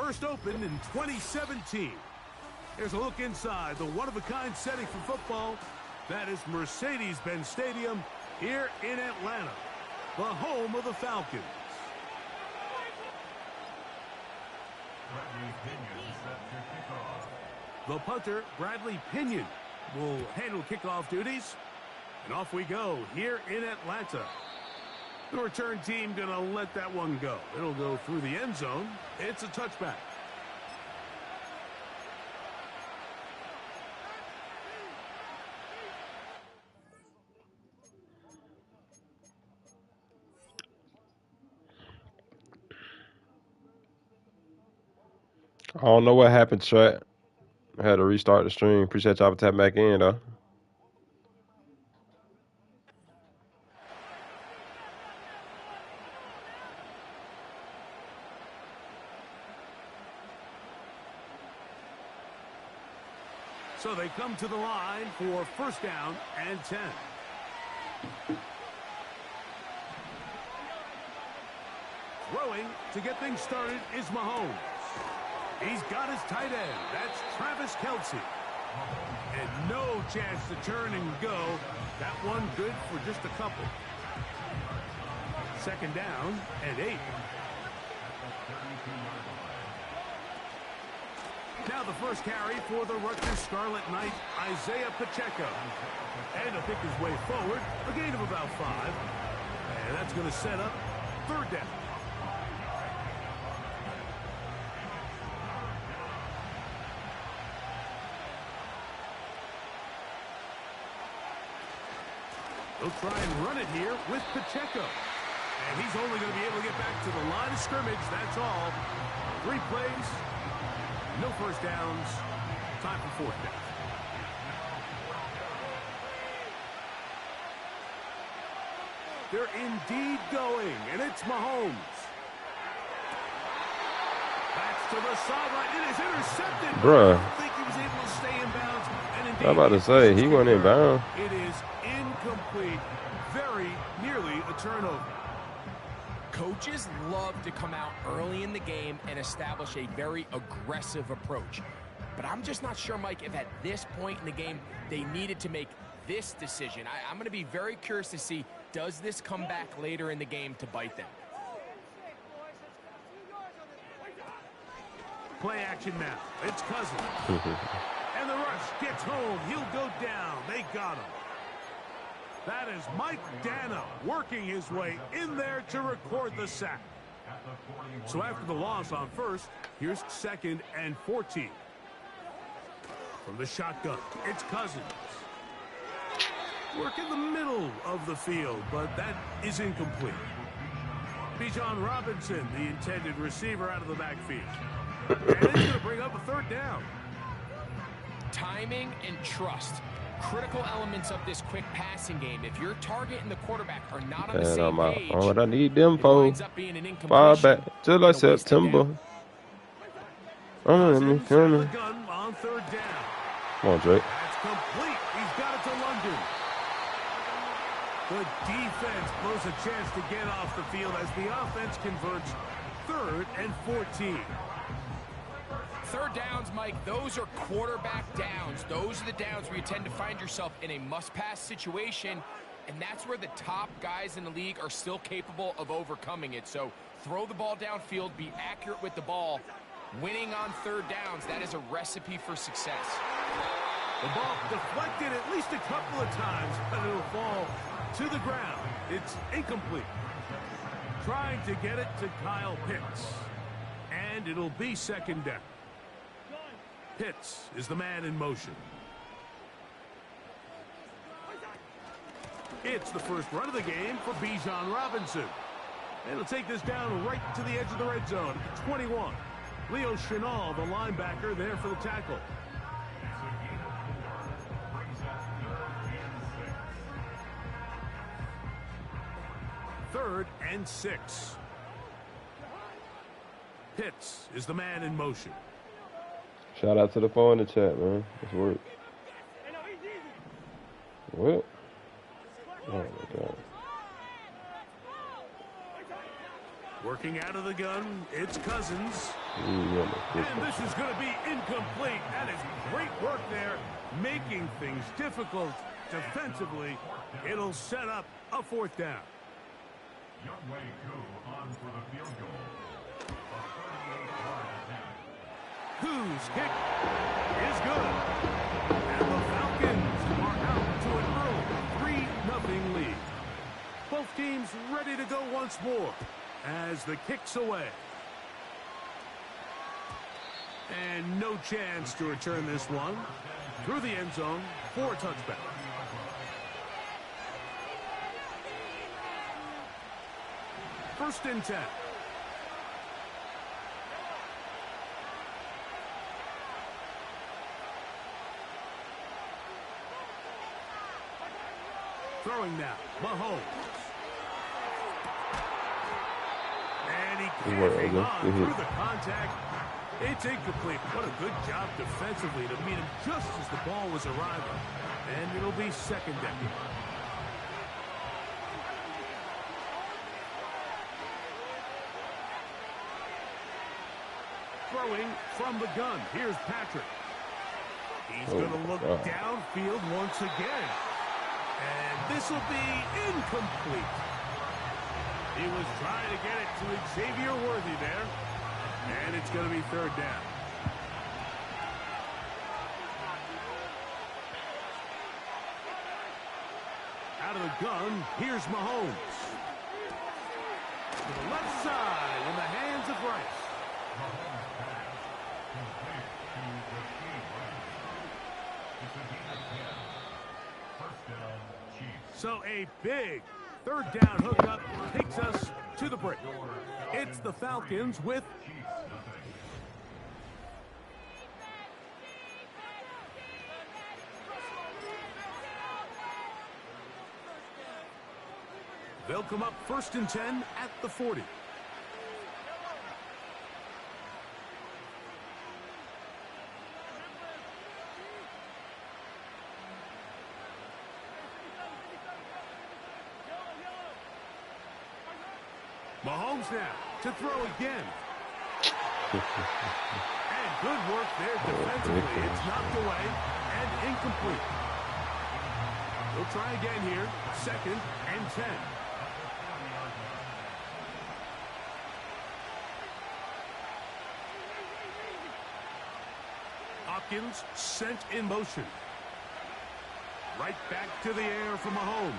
First opened in 2017. Here's a look inside the one-of-a-kind setting for football. That is Mercedes-Benz Stadium here in Atlanta, the home of the Falcons. The punter, Bradley Pinion, will handle kickoff duties. And off we go here in Atlanta. The return team going to let that one go. It'll go through the end zone. It's a touchback. I don't know what happened, Strat. I had to restart the stream. Appreciate y'all for tapping back in, though. So they come to the line for first down and 10. Throwing to get things started is Mahomes. He's got his tight end. That's Travis Kelce. And no chance to turn and go. That one good for just a couple. Second down and 8. Now the first carry for the Rutgers Scarlet Knight, Isaiah Pacheco. And to pick his way forward, a gain of about 5. And that's going to set up third down. They'll try and run it here with Pacheco. And he's only going to be able to get back to the line of scrimmage. That's all. 3 plays, no first downs. Time for fourth down. They're indeed going, and it's Mahomes. That's to the sideline. It is intercepted. Bruh. I don't think he was able to stay in bounds. And indeed, I'm about to say, he went in bounds. It is incomplete. Very nearly a turnover. Coaches love to come out early in the game and establish a very aggressive approach. But I'm just not sure, Mike, if at this point in the game they needed to make this decision. I'm going to be very curious to see, does this come back later in the game to bite them? Play action now. It's Cousins. And the rush gets home. He'll go down. They got him. That is Mike Dano working his way in there to record the sack. So after the loss on first, here's second and 14. From the shotgun, it's Cousins. Work in the middle of the field, but that is incomplete. Bijan Robinson, the intended receiver, out of the backfield. And it's going to bring up a third down. Timing and trust. Critical elements of this quick passing game. If your target and the quarterback are not on the same page, what I need them for. winds up being an Far incompletion. back till like September. On third down. Come on, Drake. That's complete. He's got it to London. The defense blows a chance to get off the field as the offense converts third and 14. Third downs, Mike, those are quarterback downs. Those are the downs where you tend to find yourself in a must-pass situation, and that's where the top guys in the league are still capable of overcoming it. So throw the ball downfield, be accurate with the ball. Winning on third downs, that is a recipe for success. The ball deflected at least a couple of times, but it'll fall to the ground. It's incomplete. Trying to get it to Kyle Pitts. And it'll be second down. Pitts is the man in motion. It's the first run of the game for Bijan Robinson. And he'll take this down right to the edge of the red zone at the 21. Leo Chenal, the linebacker, there for the tackle. Third and 6. Pitts is the man in motion. Shout out to the phone in the chat, man. It's work. What? Oh, my God. Working out of the gun, it's Cousins. And this is going to be incomplete. That is great work there, making things difficult defensively. It'll set up a 4th down. Whose kick is good. And the Falcons are out to an early 3-0 lead. Both teams ready to go once more as the kick's away. And no chance to return this one through the end zone for a touchback. First and 10. Throwing now, Mahomes. And he can't hang on through the contact. It's incomplete. What a good job defensively to meet him just as the ball was arriving. And it'll be 2nd down. Throwing from the gun. Here's Patrick. He's going to look downfield once again. And this will be incomplete. He was trying to get it to Xavier Worthy there. And it's going to be 3rd down. Out of the gun, here's Mahomes. To the left side in the hands of Rice. So a big 3rd down hookup takes us to the break. It's the Falcons with they'll come up 1st and 10 at the 40. Mahomes now to throw again. And good work there defensively. It's knocked away and incomplete. We'll try again here. 2nd and 10. Hopkins sent in motion. Right back to the air for Mahomes.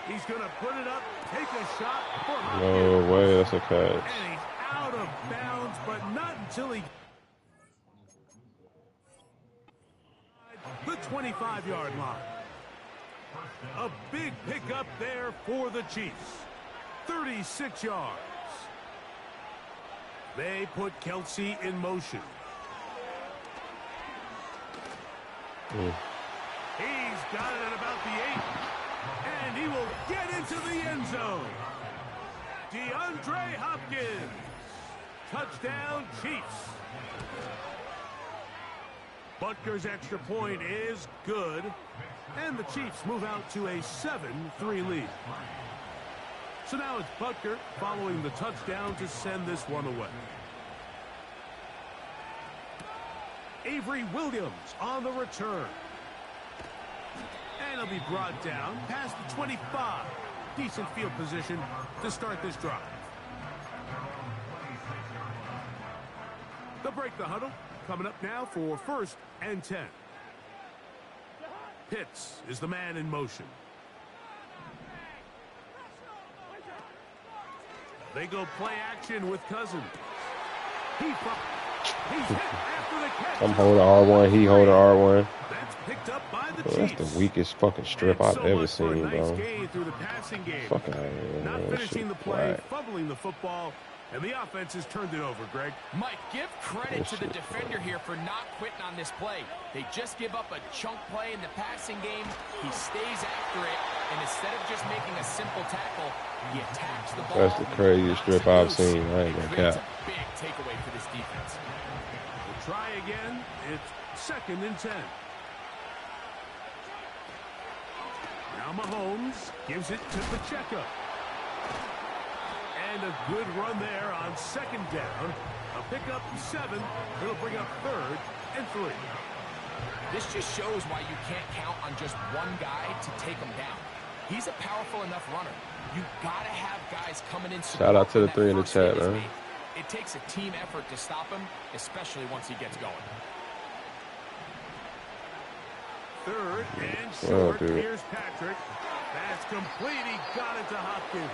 He's going to put it up, take a shot for Hopkins. No way, that's a catch. And he's out of bounds, but not until he... the 25-yard line. A big pickup there for the Chiefs. 36 yards. They put Kelsey in motion. He's got it at about the 8. And he will get into the end zone. DeAndre Hopkins. Touchdown, Chiefs. Butker's extra point is good. And the Chiefs move out to a 7-3 lead. So now it's Butker following the touchdown to send this one away. Avery Williams on the return. And he'll be brought down past the 25. Decent field position to start this drive. They'll break the huddle. Coming up now for 1st and 10. Pitts is the man in motion. They go play action with Cousins. He's hit after the catch. I'm holding R1. He holding R1. That's picked up by the Bro, Chiefs. that's the weakest fucking strip I've ever seen, nice bro. Gain through the passing game. Fuck out of here, Not man. finishing the play, fumbling the football, and the offense has turned it over, Greg. Mike, give credit to the defender here for not quitting on this play. They just give up a chunk play in the passing game. He stays after it, and instead of just making a simple tackle, he attacks the ball. That's the craziest strip I've seen. I ain't gonna It's cap. a big takeaway for this defense. We'll try again. It's 2nd and 10. Now Mahomes gives it to Pacheco. And find a good run there on second down. A pickup 7. It'll bring up 3rd and 3. This just shows why you can't count on just one guy to take him down. He's a powerful enough runner. You gotta have guys coming in. Shout out to the 3 in the chat, man. It takes a team effort to stop him, especially once he gets going. 3rd and short. Here's Patrick. That's complete. He got it to Hopkins.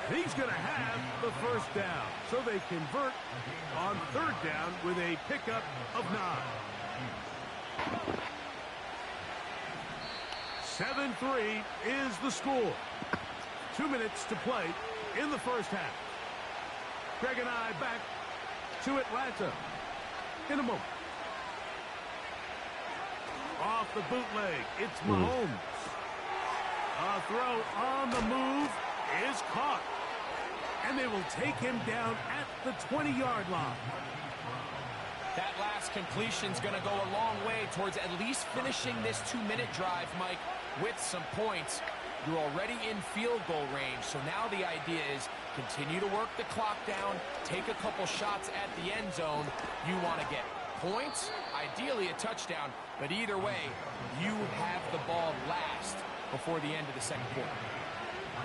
He's going to have the first down. So they convert on 3rd down with a pickup of 9. 7-3 is the score. 2 minutes to play in the first half. Greg and I back to Atlanta in a moment. Off the bootleg, it's Mahomes. A throw on the move is caught. And they will take him down at the 20-yard line. That last completion's going to go a long way towards at least finishing this 2-minute drive, Mike, with some points. You're already in field goal range, so now the idea is continue to work the clock down, take a couple shots at the end zone. You want to get points, ideally a touchdown, but either way, you have the ball last before the end of the second quarter.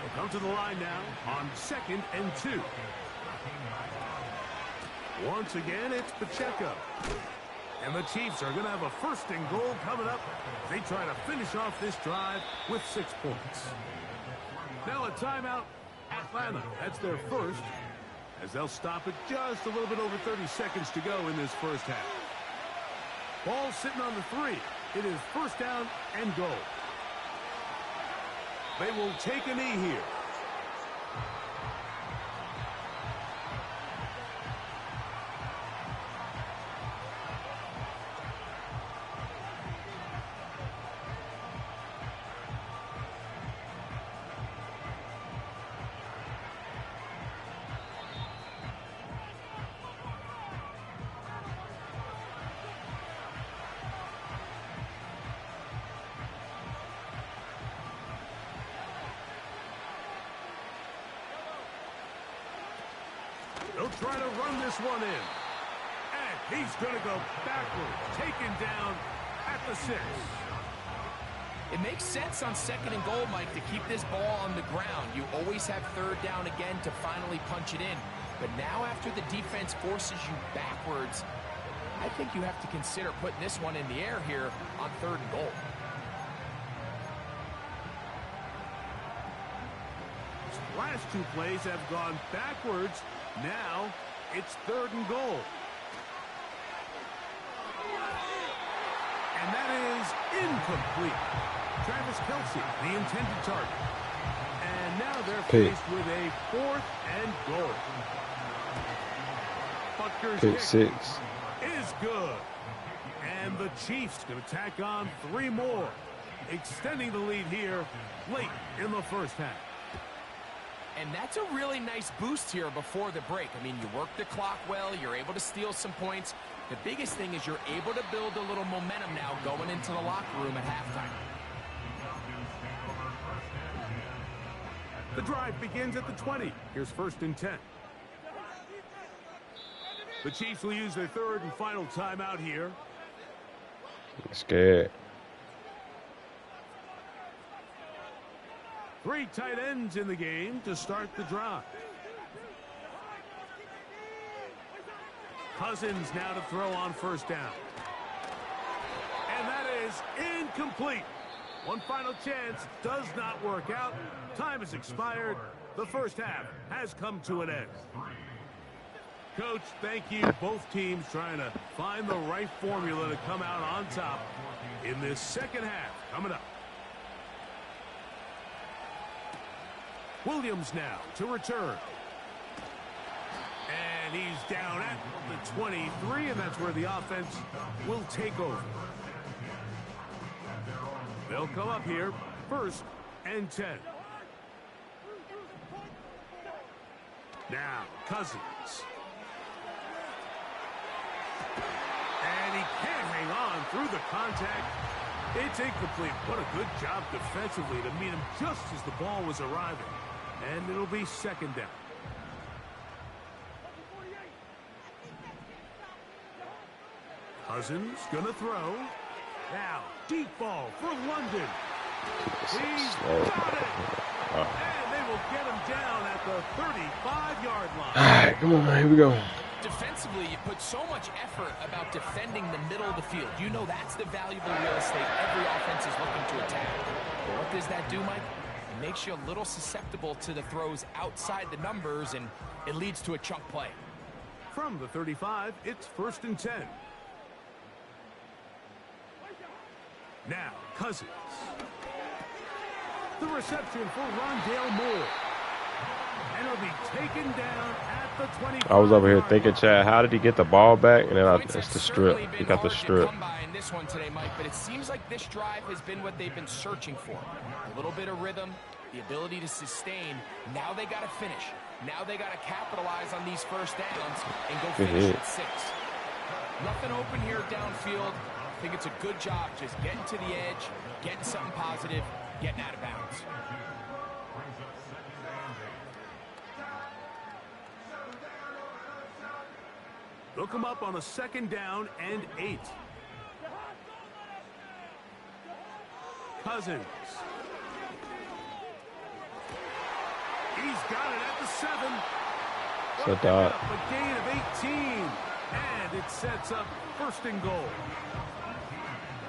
We'll come to the line now on 2nd and 2. Once again, it's Pacheco. And the Chiefs are going to have a 1st and goal coming up. They try to finish off this drive with 6 points. Now a timeout, Atlanta. That's their first, as they'll stop it just a little bit over 30 seconds to go in this first half. Ball sitting on the 3. It is 1st down and goal. They will take a knee here. They'll try to run this one in. And he's going to go backward, taken down at the 6. It makes sense on 2nd and goal, Mike, to keep this ball on the ground. You always have 3rd down again to finally punch it in. But now after the defense forces you backwards, I think you have to consider putting this one in the air here on 3rd and goal. Last 2 plays have gone backwards. Now it's 3rd and goal. And that is incomplete. Travis Kelce, the intended target. And now they're faced with a 4th and goal. Butker's Pick kick 6 is good. And the Chiefs going to tack on 3 more, extending the lead here late in the first half. And that's a really nice boost here before the break. I mean, you work the clock well, you're able to steal some points. The biggest thing is you're able to build a little momentum now going into the locker room at halftime. The drive begins at the 20. Here's 1st and 10. The Chiefs will use their 3rd and final timeout here. Scared. 3 tight ends in the game to start the drive. Cousins now to throw on 1st down. And that is incomplete. One final chance does not work out. Time has expired. The first half has come to an end. Coach, thank you. Both teams trying to find the right formula to come out on top in this second half. Coming up. Williams now to return. And he's down at the 23, and that's where the offense will take over. They'll come up here, 1st and 10. Now, Cousins. And he can't hang on through the contact. It's incomplete. What a good job defensively to meet him just as the ball was arriving. And it'll be 2nd down. Cousins gonna throw. Now, deep ball for London. He's got it. And they will get him down at the 35-yard line. All right, come on, here we go. Defensively, you put so much effort about defending the middle of the field. You know that's the valuable real estate every offense is looking to attack. But what does that do, Mike? It makes you a little susceptible to the throws outside the numbers, and it leads to a chunk play. From the 35, it's 1st and 10. Now, Cousins. The reception for Rondale Moore. And it'll be taken down at the 25. I was over here thinking, Chad, how did he get the ball back? And then it's the strip. He got the strip. In this one today, Mike, but it seems like this drive has been what they've been searching for. A little bit of rhythm, the ability to sustain. Now they got to finish. Now they got to capitalize on these first downs and go finish at 6. Nothing open here downfield. I think it's a good job just getting to the edge, getting something positive, getting out of bounds. They'll come up on a 2nd down and 8. Cousins. He's got it at the 7. So dot. A gain of 18. And it sets up 1st and goal.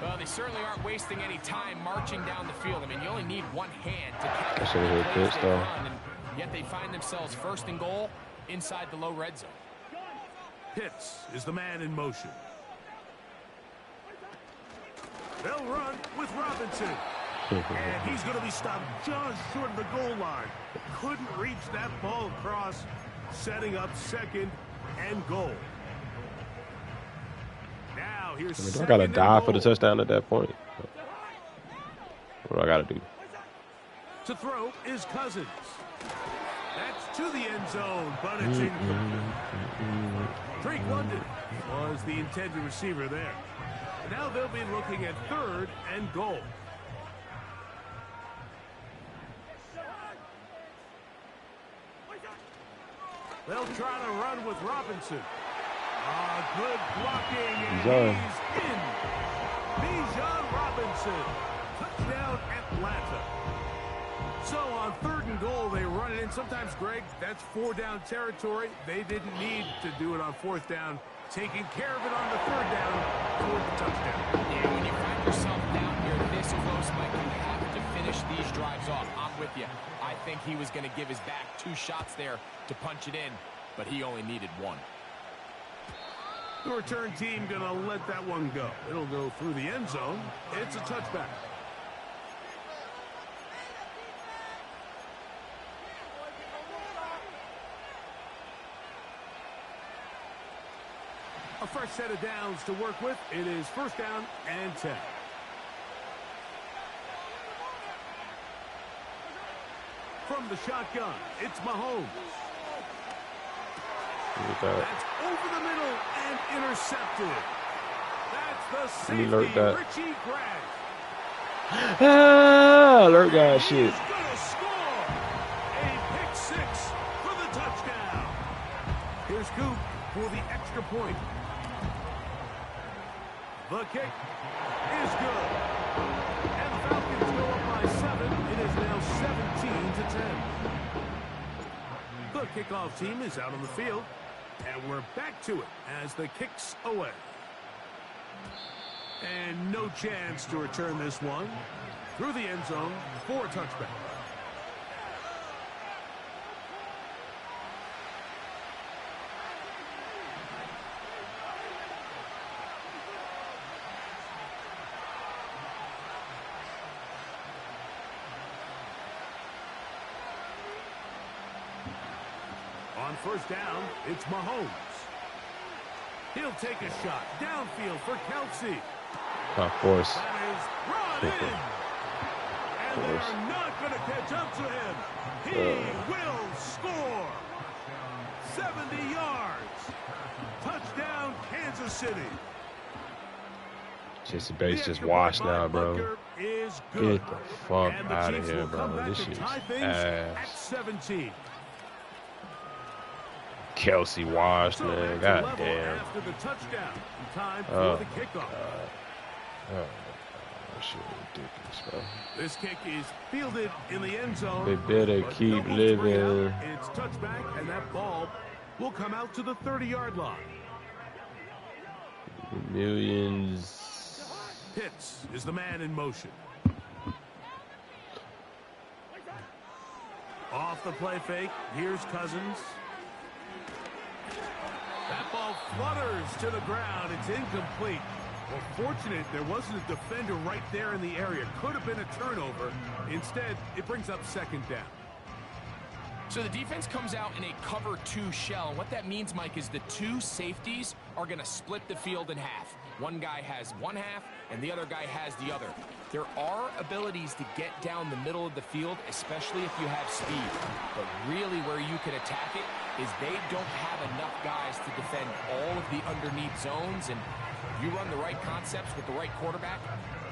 Well, they certainly aren't wasting any time marching down the field. I mean, you only need one hand to catch I should have hit this, though. And yet they find themselves 1st and goal inside the low red zone. Pitts is the man in motion. They'll run with Robinson. And he's going to be stopped just short of the goal line. Couldn't reach that ball across, setting up 2nd and goal. Now here's do I got to die for the touchdown at that point? What do I got to do? To throw is Cousins. That's to the end zone, but it's incomplete. Drake London was the intended receiver there. Now they'll be looking at 3rd and goal. They'll try to run with Robinson. Good blocking, and he's in. Bijan Robinson. Touchdown, Atlanta. So on 3rd and goal, they run it in. Sometimes, Greg, that's 4-down territory. They didn't need to do it on 4th down. Taking care of it on the 3rd down toward the touchdown. Yeah, when you find yourself down here this close, Mike, you have to finish these drives off. I'm with you. I think he was going to give his back 2 shots there to punch it in, but he only needed 1. The return team going to let that one go. It'll go through the end zone. It's a touchback. A fresh set of downs to work with. It is 1st down and 10. From the shotgun, it's Mahomes. That's over the middle and intercepted. That's the safety, Richie Grant. Alert guy, shit. He's gonna score. A pick 6 for the touchdown. Here's Coop for the extra point. The kick is good. And the Falcons go up by 7. It is now 17-10. The kickoff team is out on the field. And we're back to it as the kick's away. And no chance to return this one. Through the end zone for a touchback. On 1st down, it's Mahomes. He'll take a shot downfield for Kelsey. Of course. That is brought in. And they're not going to catch up to him. He will score. 70 yards. Touchdown, Kansas City. Just the base just washed now, bro. Get the fuck out of here, bro. This shit's ass. At 17. Kelsey washed, So man. that's a God level damn. after the touchdown. Time for Oh, the kickoff. Oh, that shit ridiculous, bro. This kick is fielded in the end zone. They better but keep Nobles bring it living. out. It's touchback, and that ball will come out to the 30-yard line. Millions. Pitts is the man in motion. Off the play fake. Here's Cousins. That ball flutters to the ground. It's incomplete. Well, fortunate there wasn't a defender right there in the area. Could have been a turnover. Instead, it brings up second down. So the defense comes out in a cover 2 shell. And what that means, Mike, is the 2 safeties are going to split the field in half. One guy has one half, and the other guy has the other. There are abilities to get down the middle of the field, especially if you have speed. But really where you can attack it is they don't have enough guys to defend all of the underneath zones. And if you run the right concepts with the right quarterback,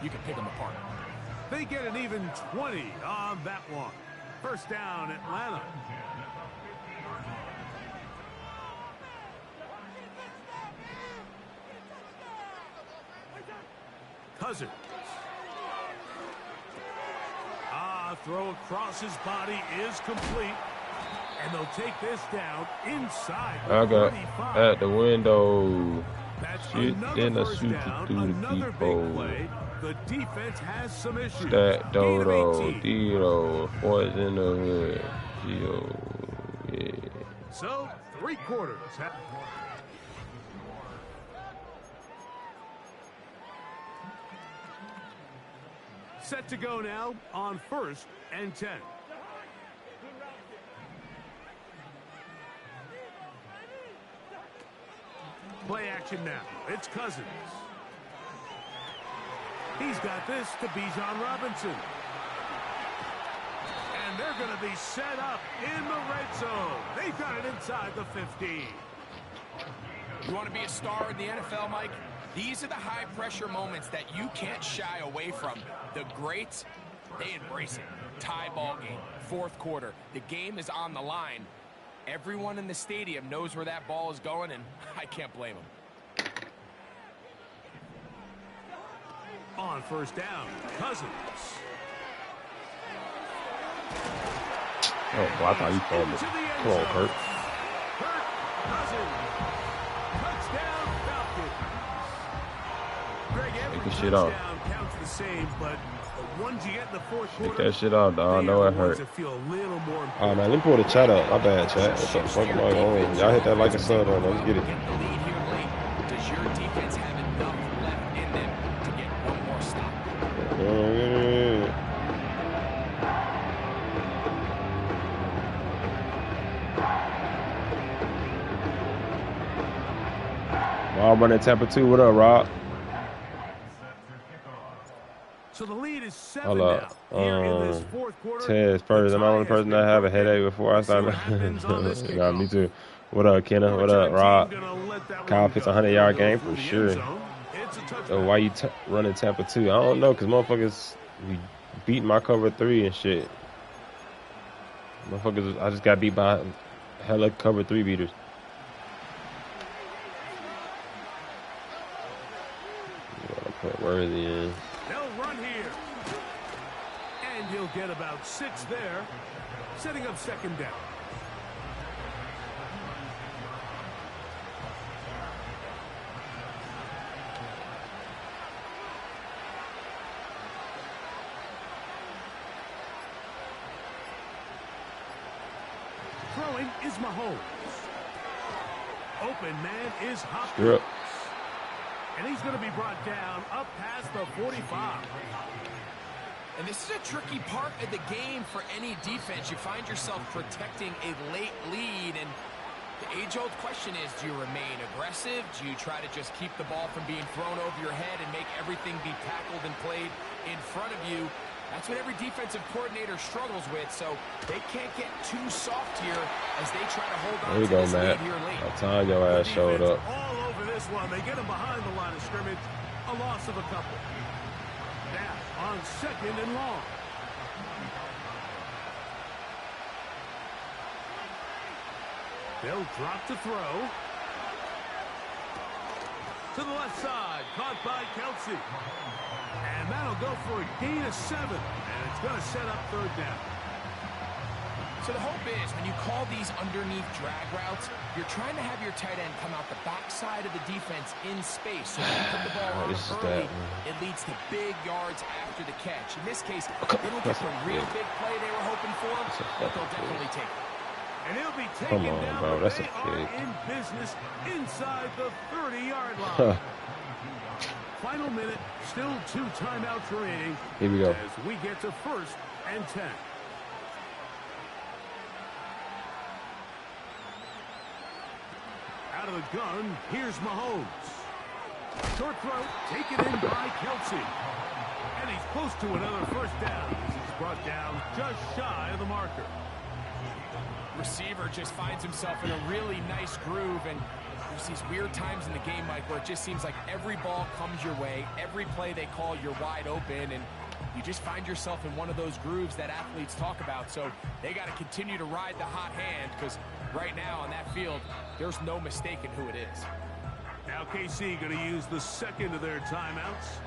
you can pick them apart. They get an even 20 on that one. First down, Atlanta. Cousins. Throw across his body is complete. And they'll take this down inside the I got 35. at the window. That's Shit, then I another first shoot down, through the another big people. play. The defense has some issues. That Gain of Dodo, 18. Dito, boys in the hood. Gio, yeah. So, 3 quarters. Set to go now on 1st and 10. Play action now. It's Cousins. He's got this to Bijan Robinson. And they're going to be set up in the red zone. They've got it inside the 15. You want to be a star in the NFL, Mike? These are the high-pressure moments that you can't shy away from. The greats, they embrace it. Tie ball game, 4th quarter. The game is on the line. Everyone in the stadium knows where that ball is going, and I can't blame them. On 1st down, Cousins. Oh, well, I thought you called me. Come on, Kurt. Kirk Cousins. Touchdown, Falcons. Greg, every Take the shit off. touchdown counts the same, but the ones you get in the 4th Take quarter, that shit off, dog. I know it hurt. feel a little more Oh, important. man, let me pull the chat up. My bad, chat. What the fuck am I on? Y'all hit that like a sub on. Let's get it. Get the lead here late. Does your defense have enough left in them to get one more stop? I'm running Tampa 2. What up, Rob? So the lead is 7 Hold up. now. Here in this 4th quarter, Tez first. Am I the only the tie has person been that have a broken. headache before I Let's see start? what happens on this Nah, kickoff. me too. What up, Kenna? What up, Rob? Kyle Pitts 100-yard game for sure. So why you running Tampa 2? I don't know, because motherfuckers be beating my cover 3 and shit. Motherfuckers, I just got beat by hella cover 3 beaters. You gotta put Worthy in. They'll run here. And he'll get about 6 there, setting up 2nd down. Throwing is Mahomes. Open man is Hopkins. Yep. And he's going to be brought down up past the 45. And this is a tricky part of the game for any defense. You find yourself protecting a late lead, and the age-old question is, do you remain aggressive? Do you try to just keep the ball from being thrown over your head and make everything be tackled and played in front of you? That's what every defensive coordinator struggles with, so they can't get too soft here as they try to hold on There you to go, this Matt. lead here late. By the time your ass showed up. All over this one. They get him behind the line of scrimmage. A loss of a couple. Now on 2nd and long. They'll drop to throw. To the left side, caught by Kelsey. And that'll go for a gain of 7. And it's going to set up third down. So the hope is when you call these underneath drag routes, you're trying to have your tight end come out the backside of the defense in space. So when you put the ball on early, it leads to big yards after the catch. In this case, they don't get the real big play they were hoping for, but they'll definitely take it. And he'll be taken down, bro. That's a kick. In business inside the 30-yard line. Final minute, still 2 timeouts remaining. Here we go. As we get to 1st and 10. Out of the gun, here's Mahomes. Short throw, taken in by Kelsey. And he's close to another first down. He's brought down just shy of the marker. Receiver just finds himself in a really nice groove, and there's these weird times in the game, Mike, where it just seems like every ball comes your way, every play they call, you're wide open, and you just find yourself in one of those grooves that athletes talk about. So they got to continue to ride the hot hand, because right now on that field, there's no mistaking who it is. Now KC going to use the second of their timeouts.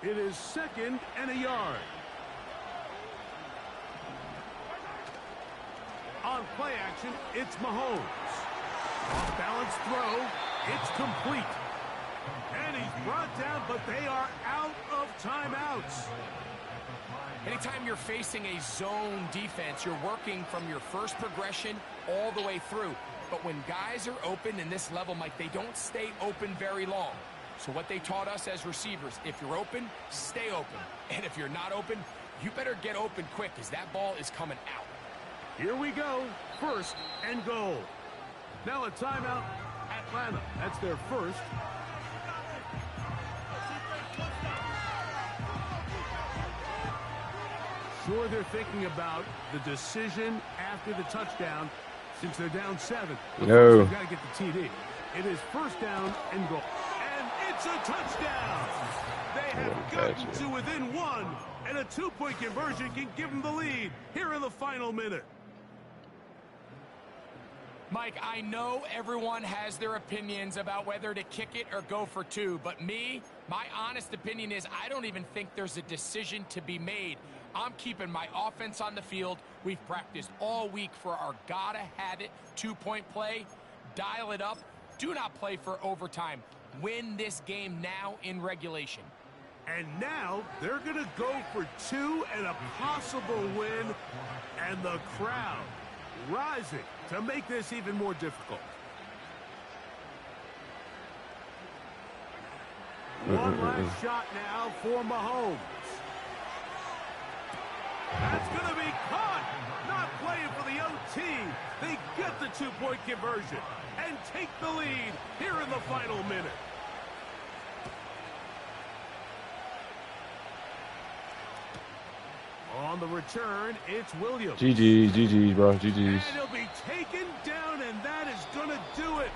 It is 2nd and a yard. On play action, it's Mahomes. Off balance throw, it's complete. And he's brought down, but they are out of timeouts. Anytime you're facing a zone defense, you're working from your first progression all the way through. But when guys are open in this level, Mike, they don't stay open very long. So what they taught us as receivers, if you're open, stay open. And if you're not open, you better get open quick, because that ball is coming out. Here we go, 1st and goal. Now a timeout, Atlanta. That's their first. Sure, they're thinking about the decision after the touchdown, since they're down 7. No. They've got to get the TD. It is 1st down and goal. It's a touchdown. They have gotten to within 1, and a 2-point conversion can give them the lead here in the final minute. Mike, I know everyone has their opinions about whether to kick it or go for 2, but my honest opinion is I don't even think there's a decision to be made. I'm keeping my offense on the field. We've practiced all week for our gotta-have-it 2-point play. Dial it up. Do not play for overtime. Win this game now in regulation. And now they're going to go for 2 and a possible win. And the crowd rising to make this even more difficult. One last shot now for Mahomes. That's going to be caught. Not playing for the OT. They get the 2-point conversion and take the lead here in the final minute. On the return, it's Williams. GG's, bro. GG's. And he'll be taken down, and that is going to do it.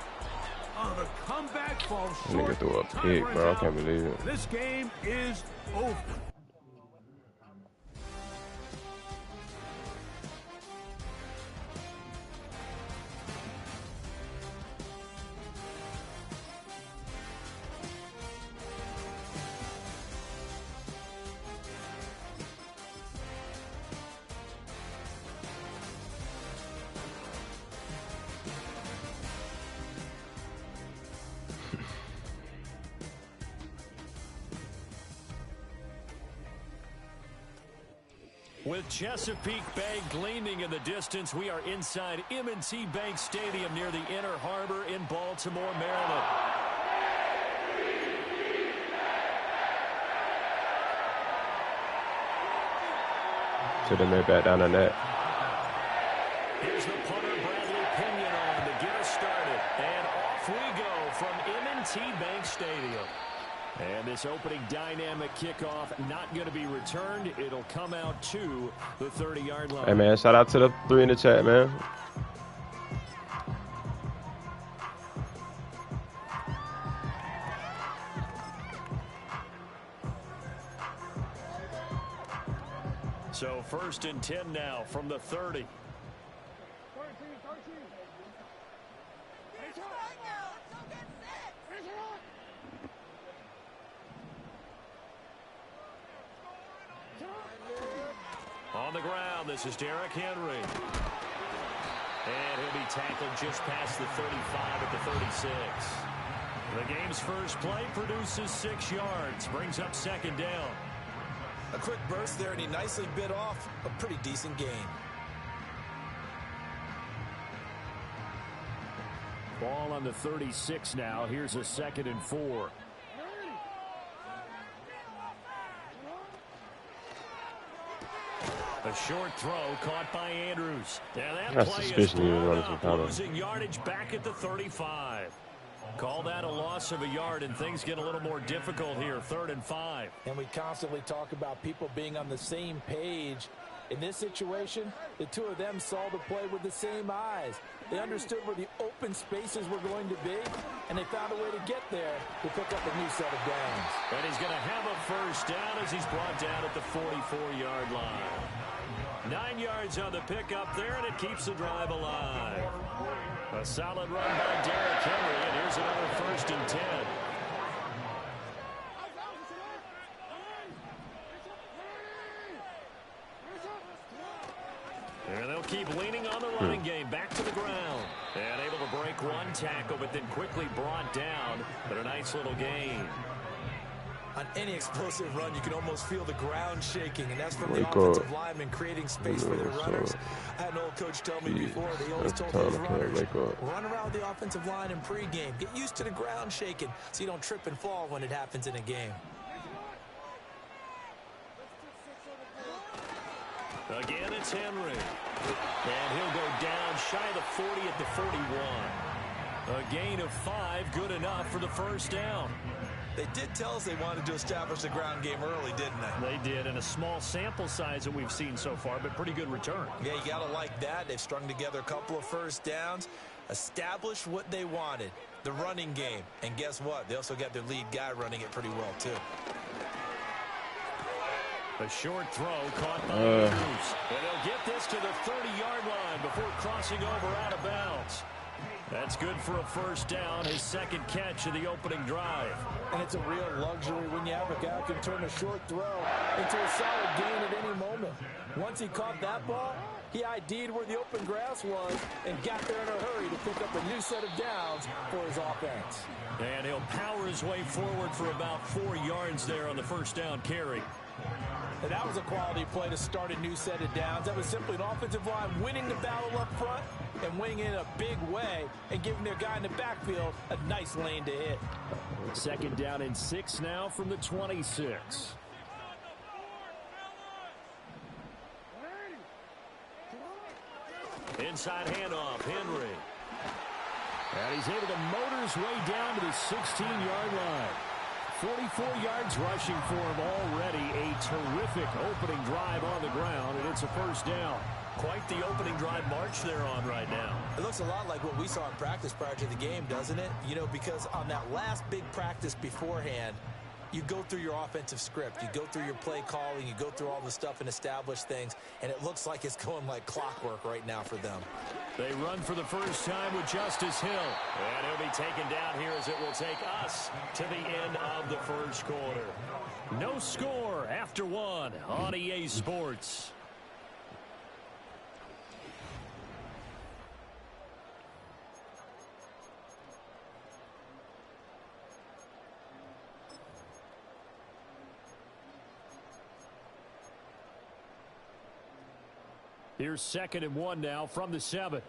Oh, the comeback falls short. Nigga threw a pick, bro. I can't believe it. This game is over. With Chesapeake Bay gleaming in the distance, we are inside M&T Bank Stadium near the Inner Harbor in Baltimore, Maryland. So they made back down on that. Here's the punter, Bradley Pinion, on to get us started. And off we go from M&T Bank Stadium. And this opening dynamic kickoff not going to be returned. It'll come out to the 30-yard line. Hey, man, shout out to the 3 in the chat, man. First and 10 now from the 30. On the ground, this is Derrick Henry. And he'll be tackled just past the 35 at the 36. The game's first play produces 6 yards, brings up second down. A quick burst there, and he nicely bit off a pretty decent gain. Ball on the 36 now. Here's a 2nd and 4. A short throw caught by Andrews. And that play is brought up, losing yardage back at the 35. Call that a loss of a yard, and things get a little more difficult here. 3rd and 5. And we constantly talk about people being on the same page. In this situation, the two of them saw the play with the same eyes. They understood where the open spaces were going to be, and they found a way to get there to pick up a new set of downs. And he's going to have a first down as he's brought down at the 44-yard line. 9 yards on the pickup there, and it keeps the drive alive. A solid run by Derrick Henry, and here's another 1st and 10. And they'll keep leaning on the running game. Back to the ground. And able to break one tackle, but then quickly brought down. But a nice little gain. On any explosive run, you can almost feel the ground shaking, and that's from the offensive linemen creating space for their runners. I had an old coach tell me before, they always told those runners, run around the offensive line in pregame. Get used to the ground shaking so you don't trip and fall when it happens in a game. Again, it's Henry. And he'll go down shy of the 40 at the 41. A gain of 5, good enough for the first down. They did tell us they wanted to establish the ground game early, didn't they? They did, and a small sample size that we've seen so far, but pretty good return. Yeah, you got to like that. They've strung together a couple of first downs, established what they wanted, the running game. And guess what? They also got their lead guy running it pretty well, too. A short throw caught by Andrews. And they'll get this to the 30-yard line before crossing over out of bounds. That's good for a first down, his 2nd catch of the opening drive. And it's a real luxury when you have a guy who can turn a short throw into a solid gain at any moment. Once he caught that ball, he ID'd where the open grass was and got there in a hurry to pick up a new set of downs for his offense. And he'll power his way forward for about 4 yards there on the first down carry. And that was a quality play to start a new set of downs. That was simply an offensive line winning the battle up front and winning in a big way and giving their guy in the backfield a nice lane to hit. 2nd down and 6 now from the 26. Inside handoff, Henry. And he's able to motor his way down to the 16-yard line. 44 yards rushing for him already. A terrific opening drive on the ground, and it's a first down. Quite the opening drive march they're on right now. It looks a lot like what we saw in practice prior to the game, doesn't it? You know, because on that last big practice beforehand, you go through your offensive script, you go through your play calling, you go through all the stuff and establish things, and it looks like it's going like clockwork right now for them. They run for the first time with Justice Hill. And he'll be taken down here as it will take us to the end of the first quarter. No score after 1 on EA Sports. Here's 2nd and 1 now from the 7.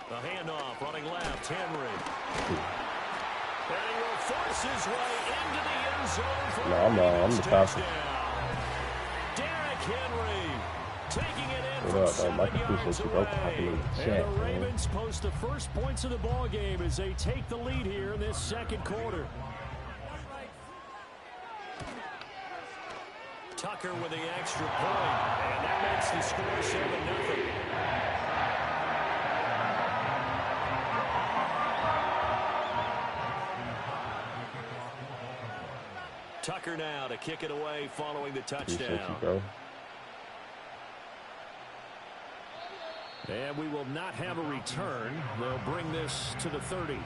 The handoff running left, Henry. And he will force his way into the end zone for I'm the passer. Derrick Henry taking it in What from up, 7 yards away. Chat, And the Ravens post the first points of the ball game as they take the lead here in this second quarter. Tucker with the extra point, and that makes the score 7-0. Tucker now to kick it away following the touchdown. Appreciate you, bro. And we will not have a return. They'll bring this to the 30.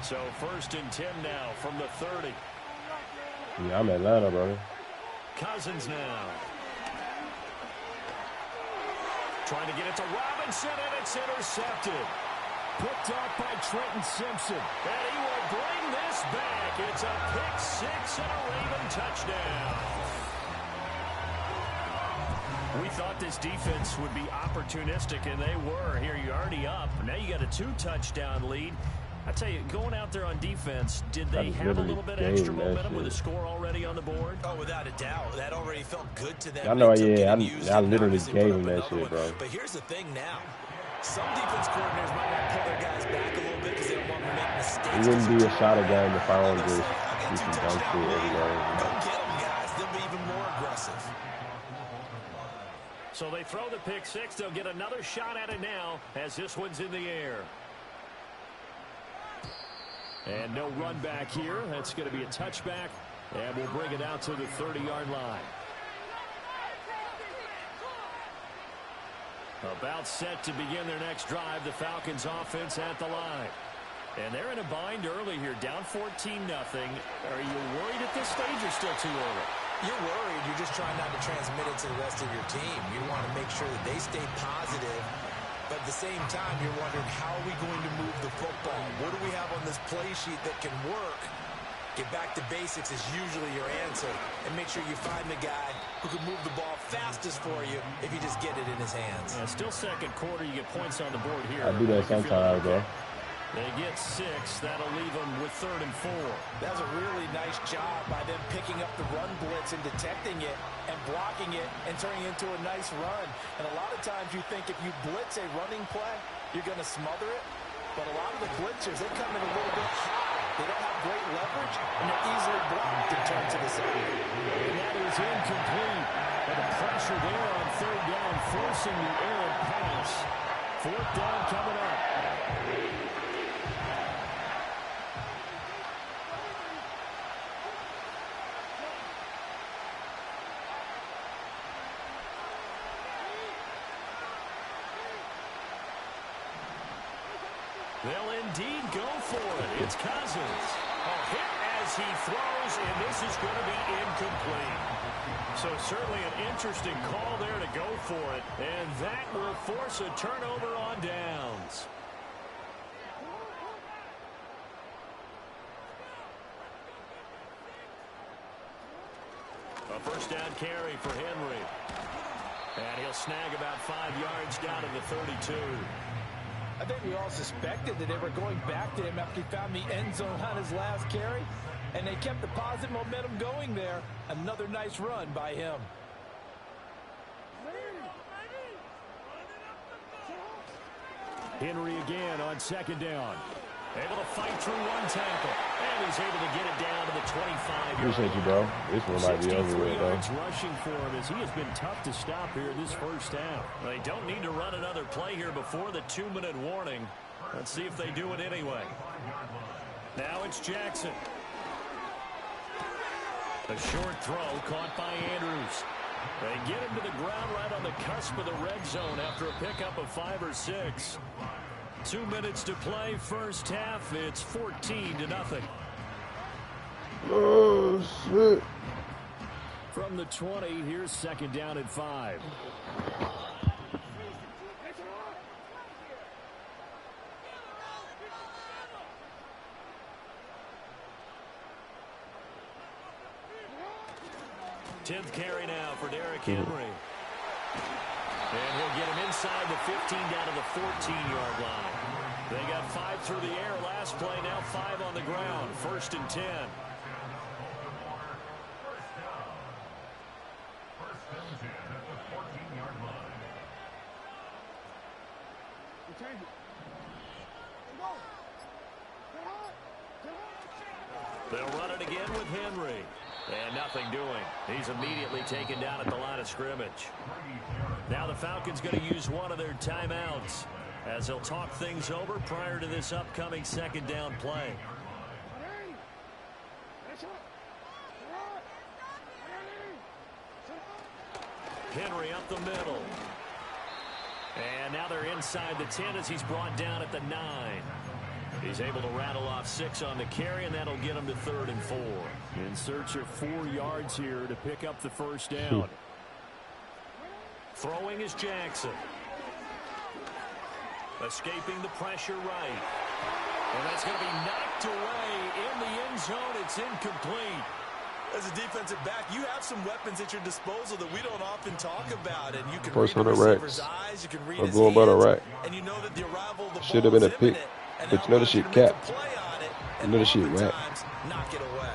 So 1st and 10 now from the 30. Yeah, I'm Atlanta, brother. Cousins now. Trying to get it to Robinson, and it's intercepted. Picked off by Trenton Simpson. And he will bring this back. It's a pick six and a Raven touchdown. We thought this defense would be opportunistic, and they were. Here you're already up. Now you got a 2-touchdown lead. I tell you, going out there on defense, did they have a little bit extra momentum with a score already on the board? Oh, without a doubt. That already felt good to them. I know, yeah. I literally gave him that shit, bro. But here's the thing now. Some defense coordinators might want to pull their guys back a little bit because they don't want them to make mistakes. It wouldn't be a shot of game if I don't just do some dumb shit every day. Don't get them, guys. They'll be even more aggressive. So they throw the pick six. They'll get another shot at it now as this one's in the air. And no run back here. That's going to be a touchback. And we'll bring it out to the 30-yard line. About set to begin their next drive. The Falcons offense at the line. And they're in a bind early here. Down 14-0. Are you worried at this stage or still too early? You're worried. You're just trying not to transmit it to the rest of your team. You want to make sure that they stay positive. But at the same time, you're wondering, how are we going to move the football? What do we have on this play sheet that can work? Get back to basics is usually your answer. And make sure you find the guy who can move the ball fastest for you if you just get it in his hands. Yeah, still second quarter. You get points on the board here. I do that sometimes, bro. They get 6. That'll leave them with 3rd and 4. That was a really nice job by them picking up the run blitz and detecting it and blocking it and turning it into a nice run. And a lot of times you think if you blitz a running play, you're going to smother it. But a lot of the blitzers, they come in a little bit high. They don't have great leverage, and they're easily blocked and turned to the side. And that is incomplete. And the pressure there on 3rd down, forcing the errant pass. 4th down coming up. They'll indeed go for it. It's Cousins. A hit as he throws, and this is going to be incomplete. So certainly an interesting call there to go for it, and that will force a turnover on downs. A 1st down carry for Henry. And he'll snag about 5 yards down to the 32. I think we all suspected that they were going back to him after he found the end zone on his last carry, and they kept the positive momentum going there. Another nice run by him. Henry again on 2nd down. Able to fight through one tackle, and he's able to get it down to the 25. Appreciate you, bro. This one might be over with, though. Rushing for him as he has been tough to stop here this 1st half. They don't need to run another play here before the 2-minute warning. Let's see if they do it anyway. Now it's Jackson. A short throw caught by Andrews. They get him to the ground right on the cusp of the red zone after a pickup of 5 or 6. 2 minutes to play, 1st half. It's 14-0. Oh, shit. From the 20, here's 2nd down at 5. Tenth carry now for Derrick Henry. And he'll get him inside the 15 down to the 14-yard line. They got 5 through the air last play, now 5 on the ground. 1st and 10. They'll run it again with Henry. And nothing doing. He's immediately taken down at the line of scrimmage. Now the Falcons going to use one of their timeouts as they'll talk things over prior to this upcoming second down play. Henry up the middle. And now they're inside the 10 as he's brought down at the 9. He's able to rattle off 6 on the carry, and that'll get him to 3rd and 4. In search of 4 yards here to pick up the first down. Throwing is Jackson. Escaping the pressure right. And that's going to be knocked away in the end zone. It's incomplete. As a defensive back, you have some weapons at your disposal that we don't often talk about, and you can First read the one, receiver's eyes, you can read his going by the hands, right. and you know that the arrival of the Should ball have been is a pick, imminent, but you know the shit capped. You know the shit right. Knock it away.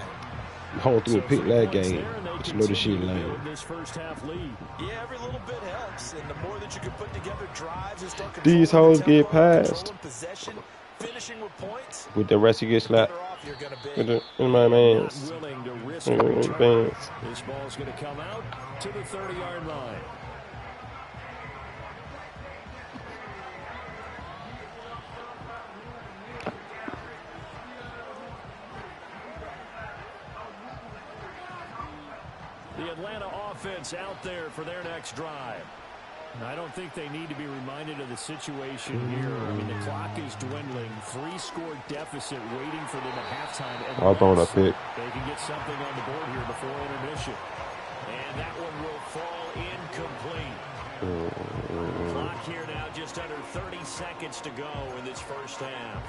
Home through a pick last game, but you know the shit lame. This first half lead. Yeah, every little bit helps, and the more that you can put together drives and start These hoes get passed. possession, finishing with points. With the rest, you get slapped. You're gonna be. With the, in my man's. Not willing to risk In a my return. man's. This ball's going to come out to the 30-yard line. The Atlanta offense out there for their next drive. I don't think they need to be reminded of the situation here. I mean, the clock is dwindling. 3-score deficit waiting for them at halftime. I'll throw a pick. They can get something on the board here before intermission. And that one will fall incomplete. Clock here now just under 30 seconds to go in this first half.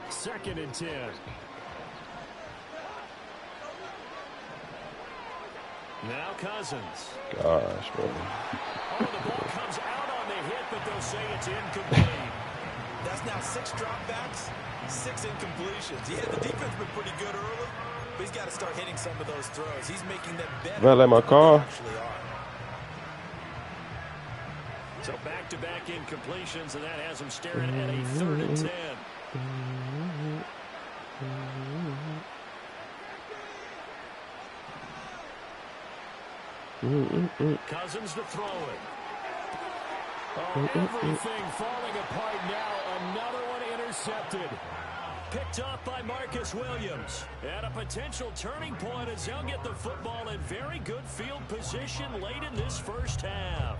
Second and 10. Now Cousins. Gosh, bro. Oh, the ball comes out on the hit, but they'll say it's incomplete. That's now 6 dropbacks, 6 incompletions. Yeah, the defense been pretty good early, but he's got to start hitting some of those throws. He's making them better. Well, let my car. Actually are. So back-to-back incompletions, and that has him staring at a 3rd and 10. Cousins to throw it. Oh, everything falling apart now. Another one intercepted. Picked off by Marcus Williams. At a potential turning point as they'll get the football in very good field position late in this first half.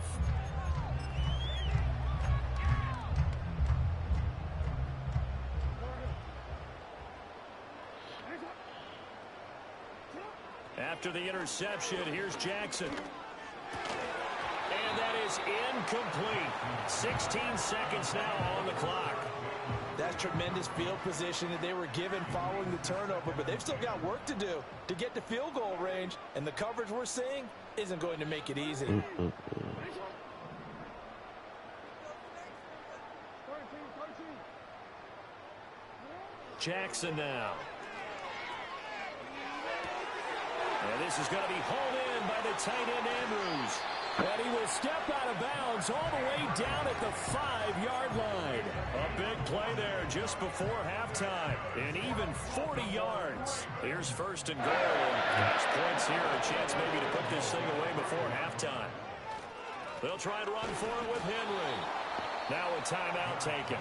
After the interception, here's Jackson. And that is incomplete. 16 seconds now on the clock. That's tremendous field position that they were given following the turnover, but they've still got work to do to get to field goal range, and the coverage we're seeing isn't going to make it easy. Jackson now. And this is going to be hauled in by the tight end Andrews. And he will step out of bounds all the way down at the 5-yard line. A big play there just before halftime. And even 40 yards. Here's 1st and goal. And cash points here. A chance maybe to put this thing away before halftime. They'll try and run for it with Henry. Now a timeout taken.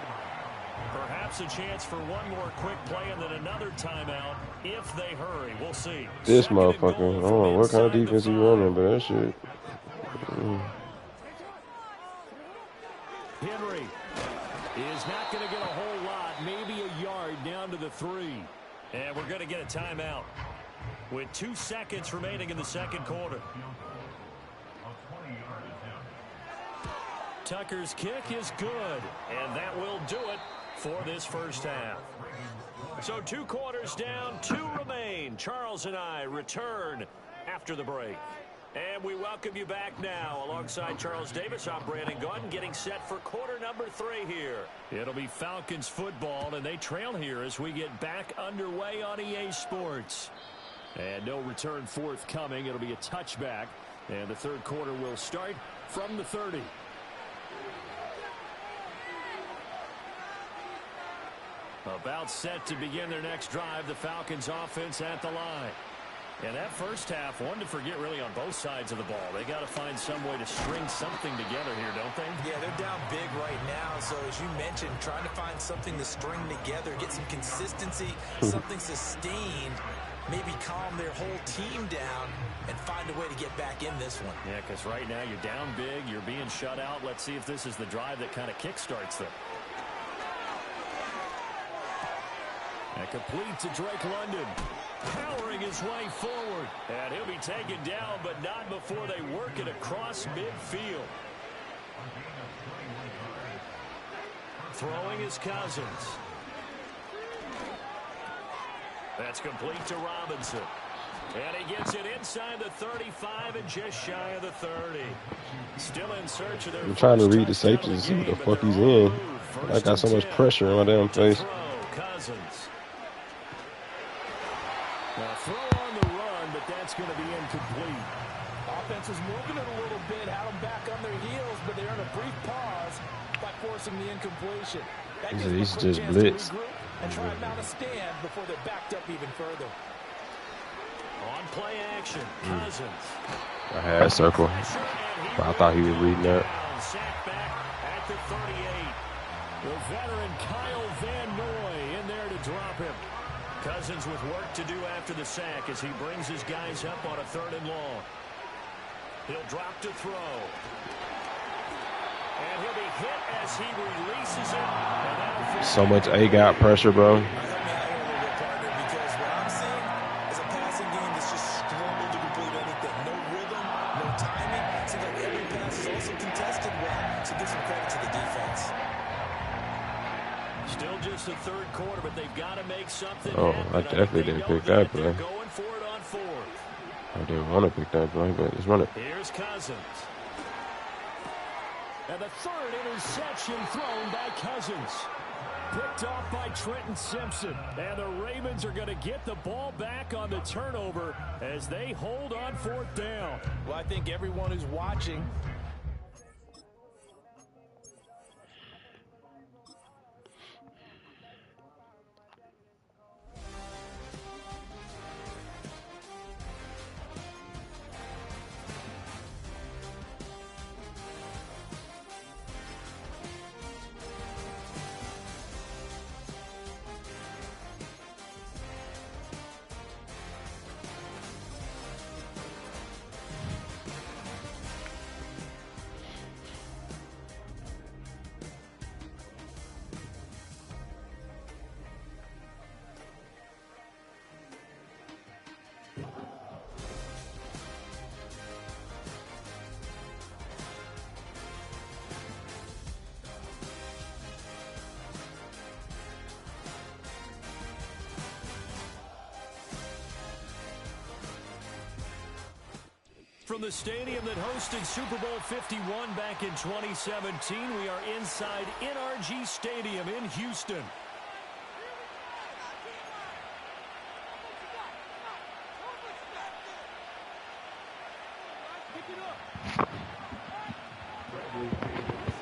Perhaps a chance for one more quick play and then another timeout if they hurry. We'll see. This motherfucker. I don't know what kind of defense he running, but that shit. Henry is not going to get a whole lot, maybe a yard down to the 3. And we're going to get a timeout with 2 seconds remaining in the second quarter. Tucker's kick is good, and that will do it for this first half. So 2 quarters down, 2 remain. Charles and I return after the break. And we welcome you back now. Alongside Charles Davis, I'm Brandon Gordon, getting set for quarter number 3 here. It'll be Falcons football, and they trail here as we get back underway on EA Sports. And no return forthcoming. It'll be a touchback. And the third quarter will start from the 30. About set to begin their next drive, the Falcons offense at the line. And that first half, one to forget really on both sides of the ball. They got to find some way to string something together here, don't they? Yeah, they're down big right now. So as you mentioned, trying to find something to string together, get some consistency, something sustained, maybe calm their whole team down and find a way to get back in this one. Yeah, because right now you're down big, you're being shut out. Let's see if this is the drive that kind of kickstarts them. And complete to Drake London, powering his way forward. And he'll be taken down, but not before they work it across midfield. Throwing is Cousins. That's complete to Robinson. And he gets it inside the 35 and just shy of the 30. Still in search of their I'm trying to read the safety to see what the fuck he's in. I got so much pressure on my damn face. Cousins. Now throw on the run, but that's going to be incomplete. Offense is moving it a little bit, had them back on their heels, but they're in a brief pause by forcing the incompletion. That gives them a quick just chance blitz. to regroup and try and mount a stand before they're backed up even further. On play action, Cousins. I had a circle, but I thought he was reading that. Sack back at the 38. The veteran Kyle Van Noy in there to drop him. Cousins with work to do after the sack as he brings his guys up on a 3rd and long. He'll drop to throw. And he'll be hit as he releases it. So much A-gap pressure, bro. Because what I'm seeing is a passing game that's just struggled to complete anything. No rhythm, no timing. Seems like every pass is also contested well. So give some credit to the defense. Still just the 3rd quarter, but they've got to make something happen. I definitely didn't pick that play. Going for it on 4th. I didn't want to pick that play, but let's run it. Here's Cousins. And the 3rd interception thrown by Cousins. Picked off by Trenton Simpson. And the Ravens are going to get the ball back on the turnover as they hold on 4th down. Well, I think everyone who's watching From the stadium that hosted Super Bowl 51 back in 2017, we are inside NRG Stadium in Houston.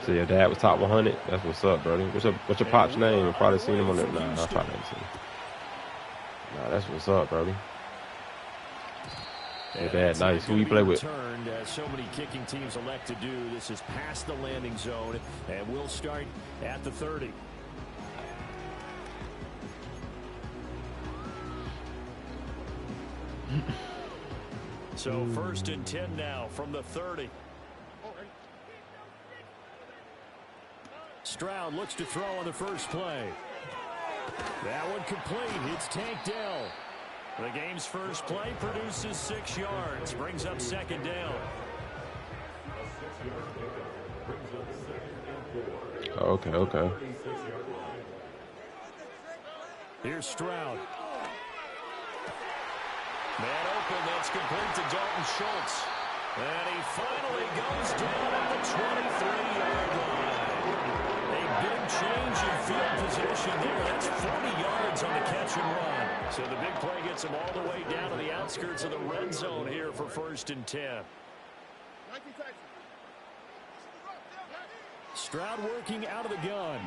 So your dad was top 100. That's what's up, brother. What's your pop's name? I've probably seen him on there. Nah, I probably haven't seen him. Nah, that's what's up, brother. Your dad, nice. Who you play with? Turned, as so many kicking teams elect to do. This is past the landing zone, and we'll start at the 30. So 1st and 10 now from the 30. Stroud looks to throw on the first play. That one complete. It's tanked down. The game's first play produces 6 yards. Brings up 2nd down. Okay. Here's Stroud. Man open. That's complete to Dalton Schultz. And he finally goes down at the 23-yard line. A big change in field position there. That's 40 yards on the catch and run. So the big play gets him all the way down to the outskirts of the red zone here for 1st and 10. Stroud working out of the gun.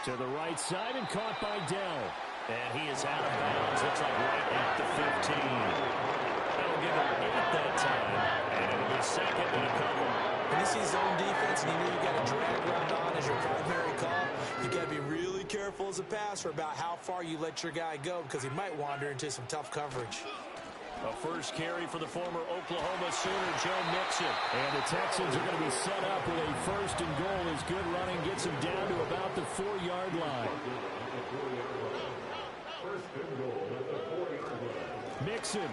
To the right side and caught by Dell. And he is out of bounds. Looks like right at the 15. That'll give him 8 that time. And it'll be second and a couple. When you see zone defense and you know you got a drag route on as your primary call, you got to be really careful as a passer about how far you let your guy go because he might wander into some tough coverage. A first carry for the former Oklahoma Sooner, Joe Mixon. And the Texans are going to be set up with a first and goal as good running gets him down to about the 4-yard line. Mixon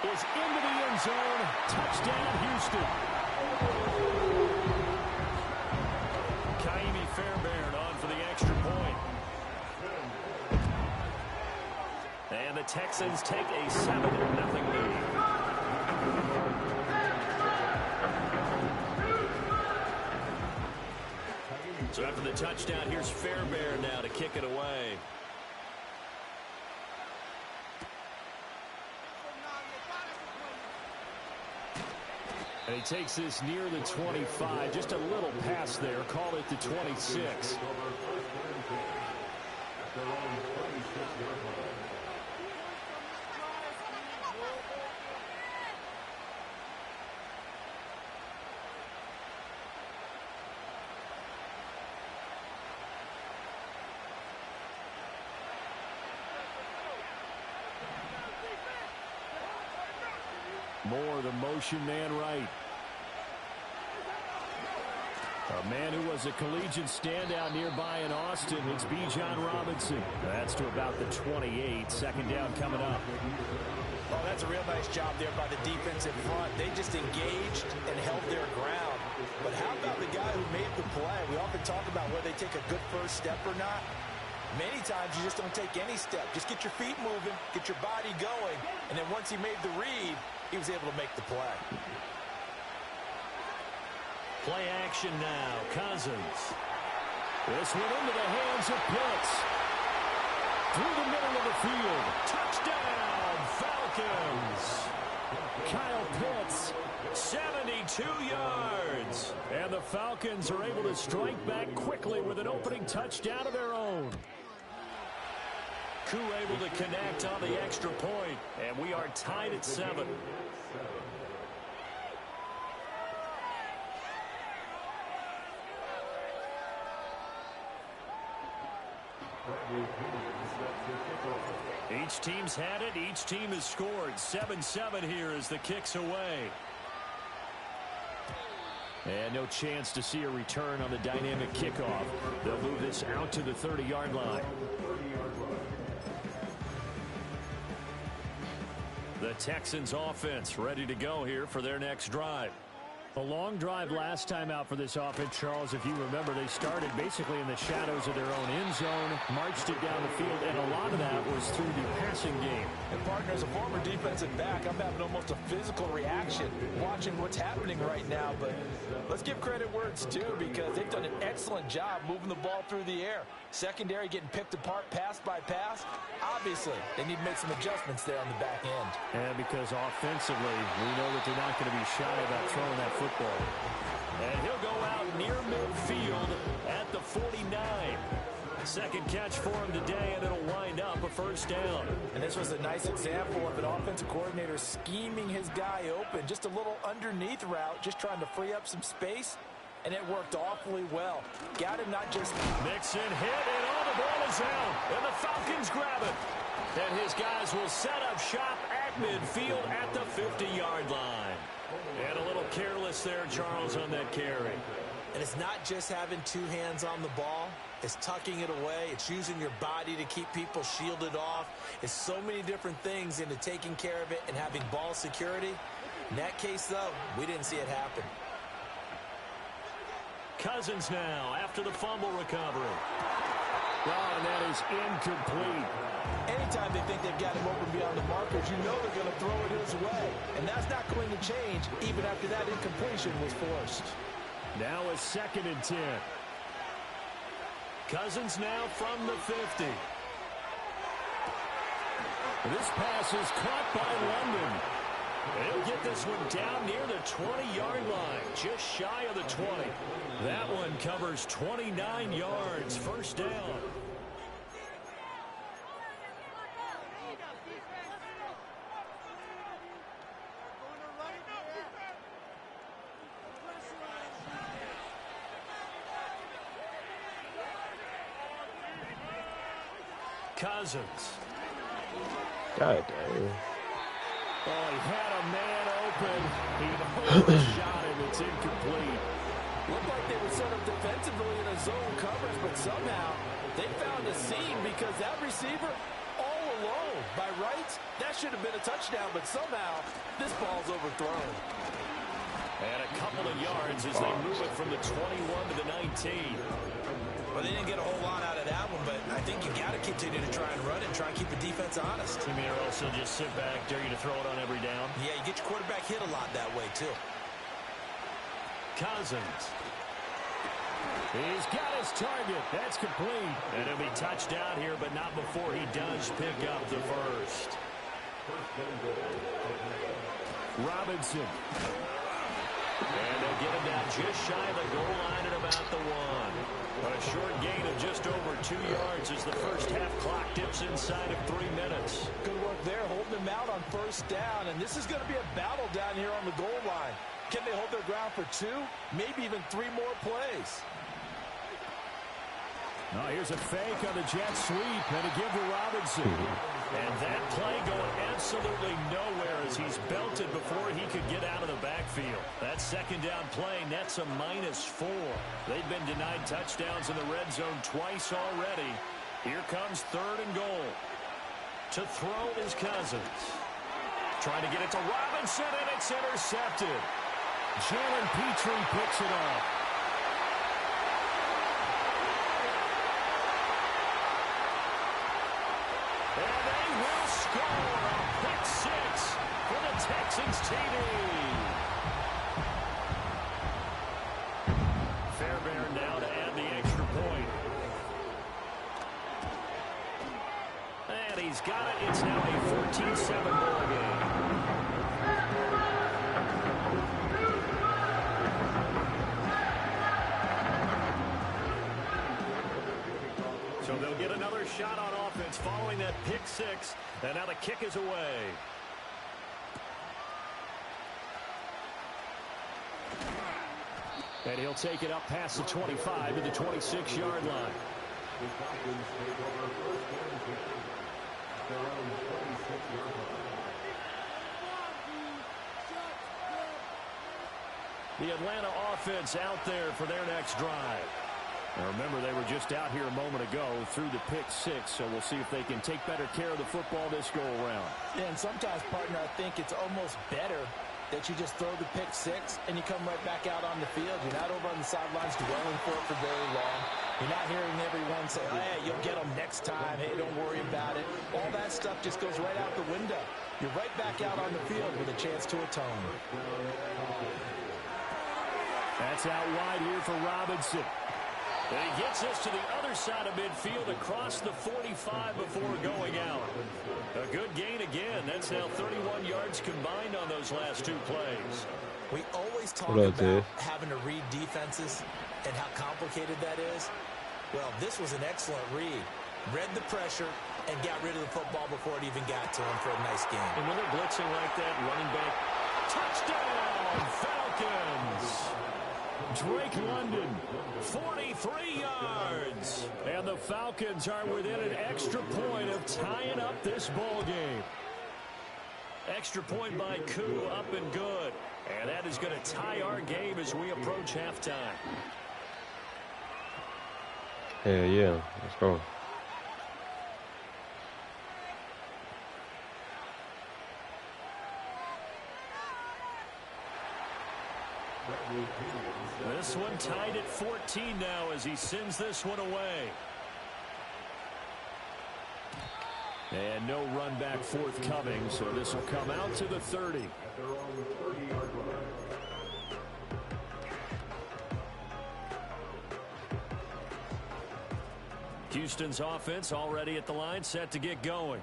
is into the end zone. Touchdown, Houston. Kaimi Fairbairn on for the extra point. And the Texans take a 7-0 lead. So after the touchdown, here's Fairbairn now to kick it away. And he takes this near the 25. Just a little pass there. Call it the 26. Moore, the motion man right. A man who was a collegiate standout nearby in Austin. It's Bijan Robinson. That's to about the 28. Second down coming up. Oh, that's a real nice job there by the defense in front. They just engaged and held their ground. But how about the guy who made the play? We often talk about whether they take a good first step or not. Many times you just don't take any step. Just get your feet moving, get your body going, and then once he made the read, he was able to make the play. Play action now. Cousins. This one into the hands of Pitts. Through the middle of the field. Touchdown, Falcons. Kyle Pitts, 72 yards. And the Falcons are able to strike back quickly with an opening touchdown of their own. Koo able to connect on the extra point, and we are tied at 7. Each team's had it. Each team has scored. 7-7 here as the kick's away. And no chance to see a return on the dynamic kickoff. They'll move this out to the 30-yard line. The Texans offense ready to go here for their next drive. A long drive last time out for this offense, Charles. If you remember, they started basically in the shadows of their own end zone, marched it down the field, and a lot of that was through the passing game. And, partner, as a former defensive back, I'm having almost a physical reaction watching what's happening right now. But let's give credit where it's due because they've done an excellent job moving the ball through the air. Secondary getting picked apart pass by pass. Obviously, they need to make some adjustments there on the back end. And because offensively, we know that they're not going to be shy about throwing that football. And he'll go out near midfield at the 49. Second catch for him today, and it'll wind up a first down. And this was a nice example of an offensive coordinator scheming his guy open. Just a little underneath route, just trying to free up some space, and it worked awfully well. Got him not just... Mixon hit, and all the ball is out, and the Falcons grab it. And his guys will set up shop at midfield at the 50-yard line. And a little careless there, Charles, on that carry. And it's not just having two hands on the ball. It's tucking it away. It's using your body to keep people shielded off. It's so many different things into taking care of it and having ball security. In that case, though, we didn't see it happen. Cousins now after the fumble recovery. Oh, and that is incomplete. Anytime they think they've got him open beyond the markers, you know they're going to throw it his way. And that's not going to change even after that incompletion was forced. Now a 2nd and 10. Cousins now from the 50. This pass is caught by London. He'll get this one down near the 20-yard line, just shy of the 20. That one covers 29 yards, first down. Cousins. God dang. Oh, he had a man open. He overshot him. It's incomplete. Looked like they were set up defensively in a zone coverage, but somehow they found a seam because that receiver all alone. By rights, that should have been a touchdown, but somehow this ball's overthrown. And a couple of yards as they move it from the 21 to the 19. Well, they didn't get a whole lot out of that one, but I think you got to continue to try and run it and try and keep the defense honest. You mean or else they'll just sit back, dare you to throw it on every down? Yeah, you get your quarterback hit a lot that way, too. Cousins. He's got his target. That's complete. And it'll be touchdown here, but not before he does pick up the first. Robinson. And they'll get him down just shy of the goal line at about the 1. A short gain of just over 2 yards as the first half clock dips inside of 3 minutes. Good work there, holding them out on first down. And this is going to be a battle down here on the goal line. Can they hold their ground for 2, maybe even 3 more plays? Now here's a fake on the jet sweep and a give to Robinson. And that play going absolutely nowhere as he's belted before he could get out of the backfield. That second down play nets a -4. They've been denied touchdowns in the red zone twice already. Here comes 3rd and goal. To throw is Cousins. Trying to get it to Robinson, and it's intercepted. Jalen Petrie picks it up. And they will score a pick 6 for the Texans TD. Fairbairn now to add the extra point. And he's got it. It's now a 14-7 ball game. So they'll get another shot on offense following that pick 6. And now the kick is away. And he'll take it up past the 25 to the 26-yard line. The Atlanta offense out there for their next drive. Now remember, they were just out here a moment ago through the pick 6, so we'll see if they can take better care of the football this go-around. Yeah, and sometimes, partner, I think it's almost better that you just throw the pick 6 and you come right back out on the field. You're not over on the sidelines dwelling for it for very long. You're not hearing everyone say, oh, hey, you'll get them next time. Hey, don't worry about it. All that stuff just goes right out the window. You're right back out on the field with a chance to atone. That's out wide here for Robinson. And he gets us to the other side of midfield across the 45 before going out. A good gain again. That's now 31 yards combined on those last 2 plays. We always talk about having to read defenses and how complicated that is. Well, this was an excellent read. Read the pressure and got rid of the football before it even got to him for a nice game. And when they're blitzing like that, running back, touchdown, Falcons! Drake London, 43 yards. And the Falcons are within an extra point of tying up this ball game. Extra point by Koo, up and good. And that is going to tie our game as we approach halftime. Yeah, let's go. This one tied at 14 now as he sends this one away. And no run back forthcoming, so this will come out to the 30. Houston's offense already at the line, set to get going.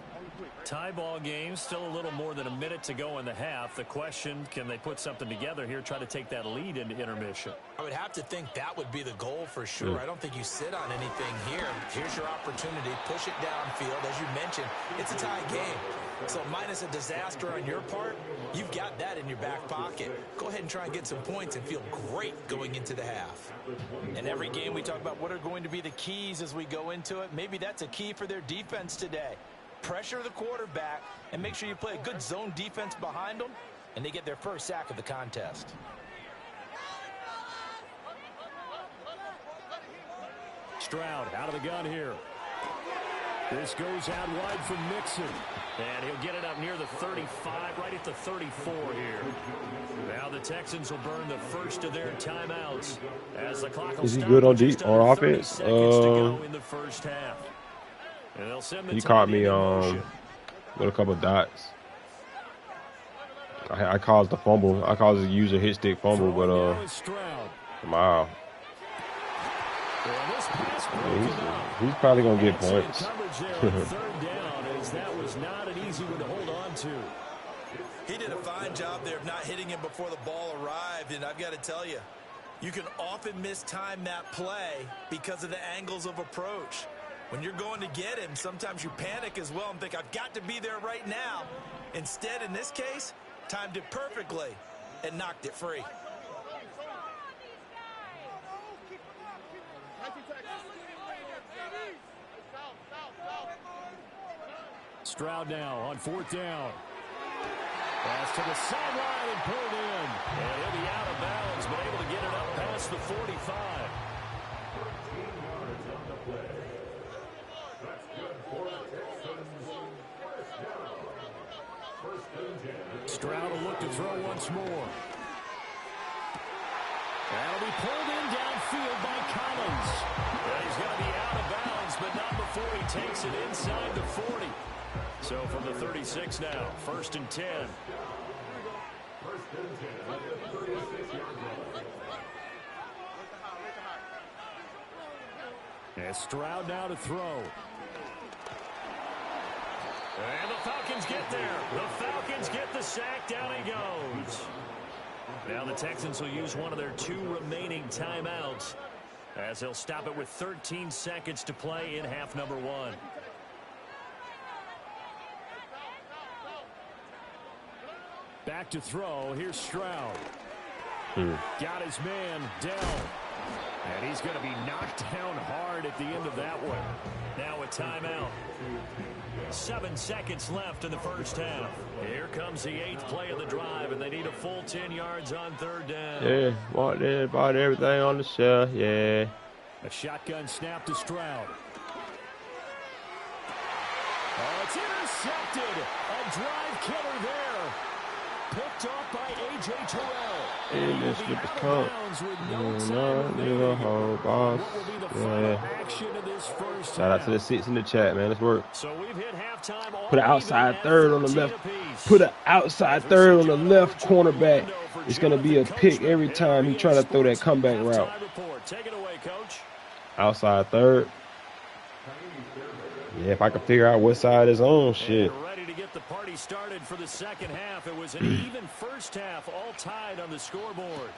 Tie ball game, still a little more than a minute to go in the half. The question, can they put something together here, try to take that lead into intermission? I would have to think that would be the goal for sure. I don't think you sit on anything here. Here's your opportunity. Push it downfield. As you mentioned, it's a tie game. So minus a disaster on your part, you've got that in your back pocket. Go ahead and try and get some points and feel great going into the half. In every game, we talk about what are going to be the keys as we go into it. Maybe that's a key for their defense today. Pressure the quarterback and make sure you play a good zone defense behind them, and they get their first sack of the contest. Stroud out of the gun here. This goes out wide from Mixon. And he'll get it up near the 35, right at the 34 here. Now the Texans will burn the first of their timeouts. As the clock will Is he good on offense? To go in the first half. And they'll send the he caught me with a couple of dots. I caused the fumble. I caused a user hit stick fumble, but wow. He's probably gonna get points. That was not an easy one to hold on to. He did a fine job there of not hitting him before the ball arrived, and I've got to tell you, you can often mistime that play because of the angles of approach. When you're going to get him, sometimes you panic as well and think, I've got to be there right now. Instead, in this case, timed it perfectly and knocked it free. Stroud now on 4th down. Pass to the sideline and pulled in. And he'll be out of bounds, but able to get it up past the 45. Stroud will look to throw once more. That'll be pulled in downfield by Collins. And he's going to be out of bounds, but not before he takes it inside the 40. So from the 36 now, 1st and 10. And Stroud now to throw. And the Falcons get there. The Falcons get the sack. Down he goes. Now the Texans will use one of their 2 remaining timeouts as they'll stop it with 13 seconds to play in half number 1. Back to throw. Here's Stroud. Got his man down. And he's going to be knocked down hard at the end of that one. Now a timeout. 7 seconds left in the first half. Here comes the 8th play of the drive, and they need a full 10 yards on 3rd down. Yeah, walked in, bought everything on the shelf, yeah. A shotgun snap to Stroud. Oh, it's intercepted. A drive killer there. Picked off by A.J. Terrell. And this with the cup. No whole boss. Yeah. Shout out to the 6 in the chat, man. Let's work. So we've hit halftime. Put an outside third on the left. Put an outside third on the left cornerback. It's going to be a pick every time he try to throw that comeback route. Take it away, Coach. Outside third. Yeah, if I could figure out what side is on, shit. The party started for the second half. It was an even first half, all tied on the scoreboard.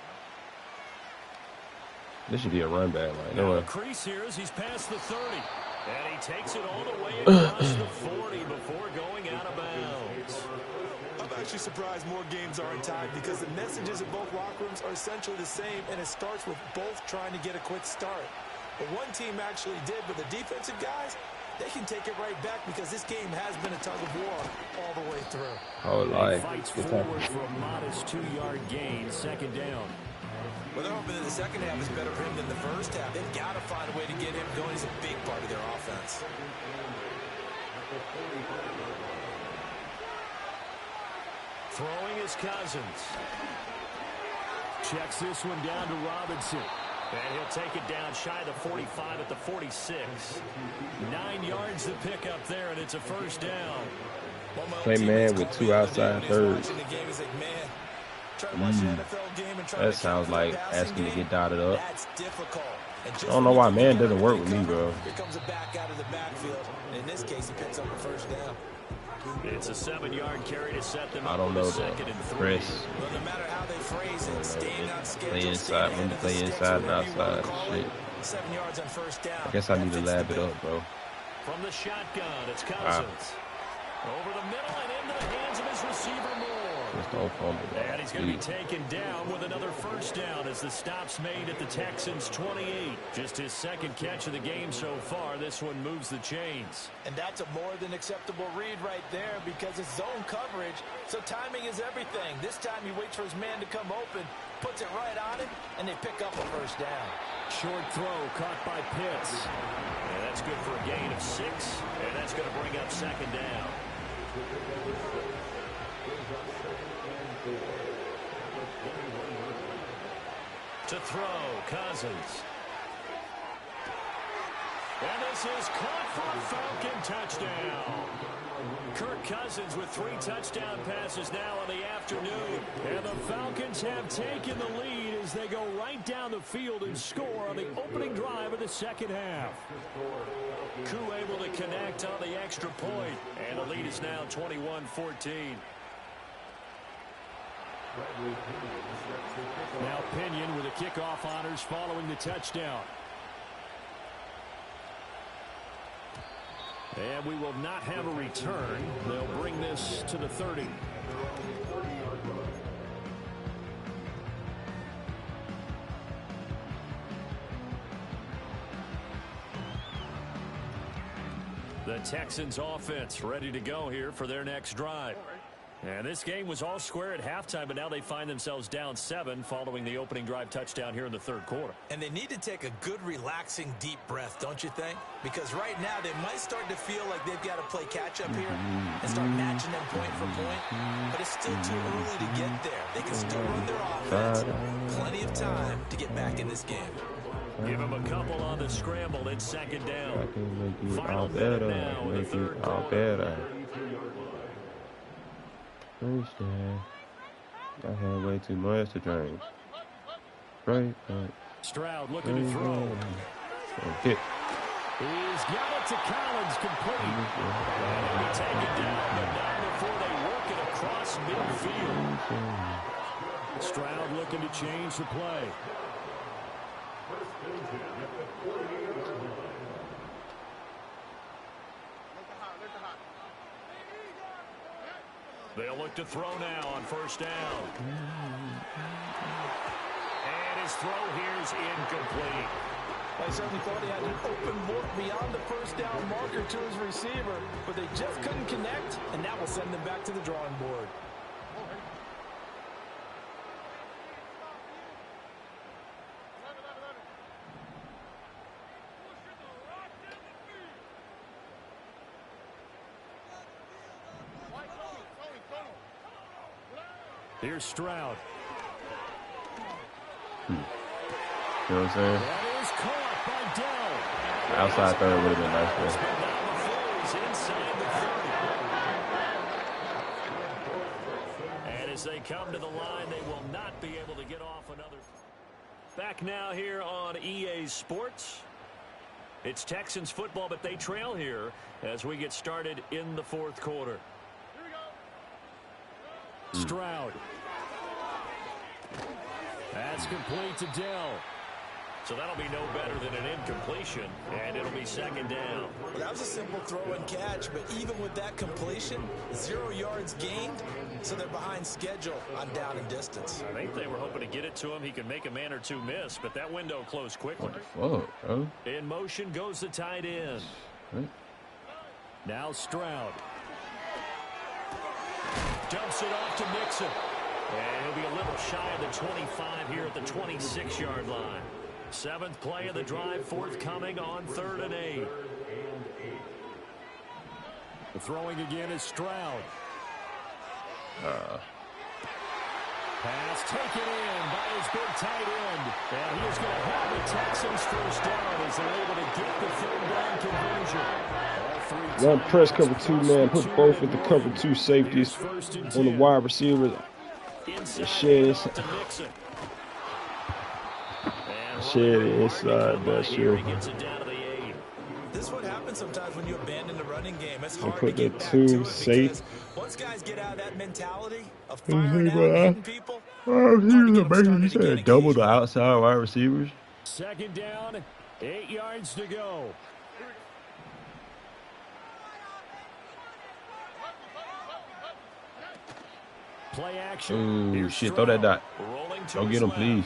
This should be a run back, right? No crease here as he's past the 30. And he takes it all the way across the 40 before going out of bounds. I'm actually surprised more games aren't tied because the messages in both locker rooms are essentially the same, and it starts with both trying to get a quick start. But one team actually did, but the defensive guys, they can take it right back because this game has been a tug of war all the way through. Oh, life. Fights forward for a modest 2-yard gain, 2nd down. Well, they're hoping that the second half is better for him than the first half. They've got to find a way to get him going. He's a big part of their offense. Throwing is Cousins. Checks this one down to Robinson. And he'll take it down shy of the 45 at the 46. 9 yards to pick up there, and it's a 1st down. Play man with 2 outside thirds. That sounds like asking to get dotted up. I don't know why man doesn't work with me, bro. Here comes a back out of the backfield. In this case, he picks up a 1st down. It's a 7-yard carry to set them I up don't with know a second and 3. Well, no matter how they phrase it, staying on schedule, play inside, when to play inside and outside. Shit. 7 yards on first down. I guess I need to lab it up, bro. From the shotgun, it's Cousins. Over the middle and into the hands of his receiver Moore. Just don't fumble that. And he's going to be taken down with another first down as the stop's made at the Texans' 28. Just his second catch of the game so far. This one moves the chains. And that's a more than acceptable read right there because it's zone coverage, so timing is everything. This time he waits for his man to come open, puts it right on it, and they pick up a first down. Short throw caught by Pitts. And that's good for a gain of 6, and that's going to bring up second down. To throw, Cousins. And this is caught for a Falcon touchdown. Kirk Cousins with 3 touchdown passes now in the afternoon. And the Falcons have taken the lead as they go right down the field and score on the opening drive of the second half. Koo able to connect on the extra point. And the lead is now 21-14. Now Pinion with the kickoff honors following the touchdown. And we will not have a return. They'll bring this to the 30. The Texans offense ready to go here for their next drive. And this game was all square at halftime, but now they find themselves down 7 following the opening drive touchdown here in the third quarter. And they need to take a good, relaxing, deep breath, don't you think? Because right now they might start to feel like they've got to play catch-up here and start matching them point for point. But it's still too early to get there. They can still run their offense. Plenty of time to get back in this game. Give him a couple on the scramble. It's second down. I can make you Final all minute better. now in the Make you third all quarter. better. First down. I had way too much to drink. Right, but Stroud looking to throw. hit. He's got it to Collins, complete. And he'll be taken down, but not before they work it across midfield. Stroud looking to change the play. They'll look to throw now on first down. And his throw here is incomplete. I certainly thought he had an open look beyond the first down marker to his receiver, but they just couldn't connect, and that will send them back to the drawing board. Here's Stroud. You know what I'm saying? That is caught by Dell. Outside third would have been nice there. Inside the 30. And as they come to the line, they will not be able to get off another. Back now here on EA Sports. It's Texans football, but they trail here as we get started in the fourth quarter. Stroud. That's complete to Dell. So that'll be no better than an incompletion, and it'll be second down. Well, that was a simple throw and catch, but even with that completion, 0 yards gained, so they're behind schedule on down and distance. I think they were hoping to get it to him. He could make a man or two miss, but that window closed quickly. Fuck, bro. In motion goes the tight end. Right. Now Stroud. Dumps it off to Mixon. And he'll be a little shy of the 25 here at the 26-yard line. 7th play of the drive forthcoming on 3rd and 8. The throwing again is Stroud. Pass taken in by his big tight end. And he is going to have the Texans first down as they're able to get the 3rd down conversion. One press cover 2 man, put both with the cover 2 safeties on the wide receivers. Shed inside that shit. This is what happens sometimes when you abandon the running game. It's They hard put to the get back two to it safe. because once guys get out of that mentality of firing out and hitting people, hard to He get them started said again double the occasionally. outside wide receivers. Second down, 8 yards to go. Play action. Ooh, shit, throw that dot. Don't get him, please.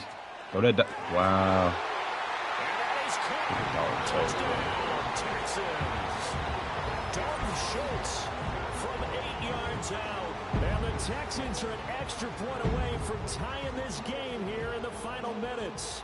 Throw that dot. Wow. Schultz from 8 yards out. And the Texans are an extra point away from tying this game here in the final minutes.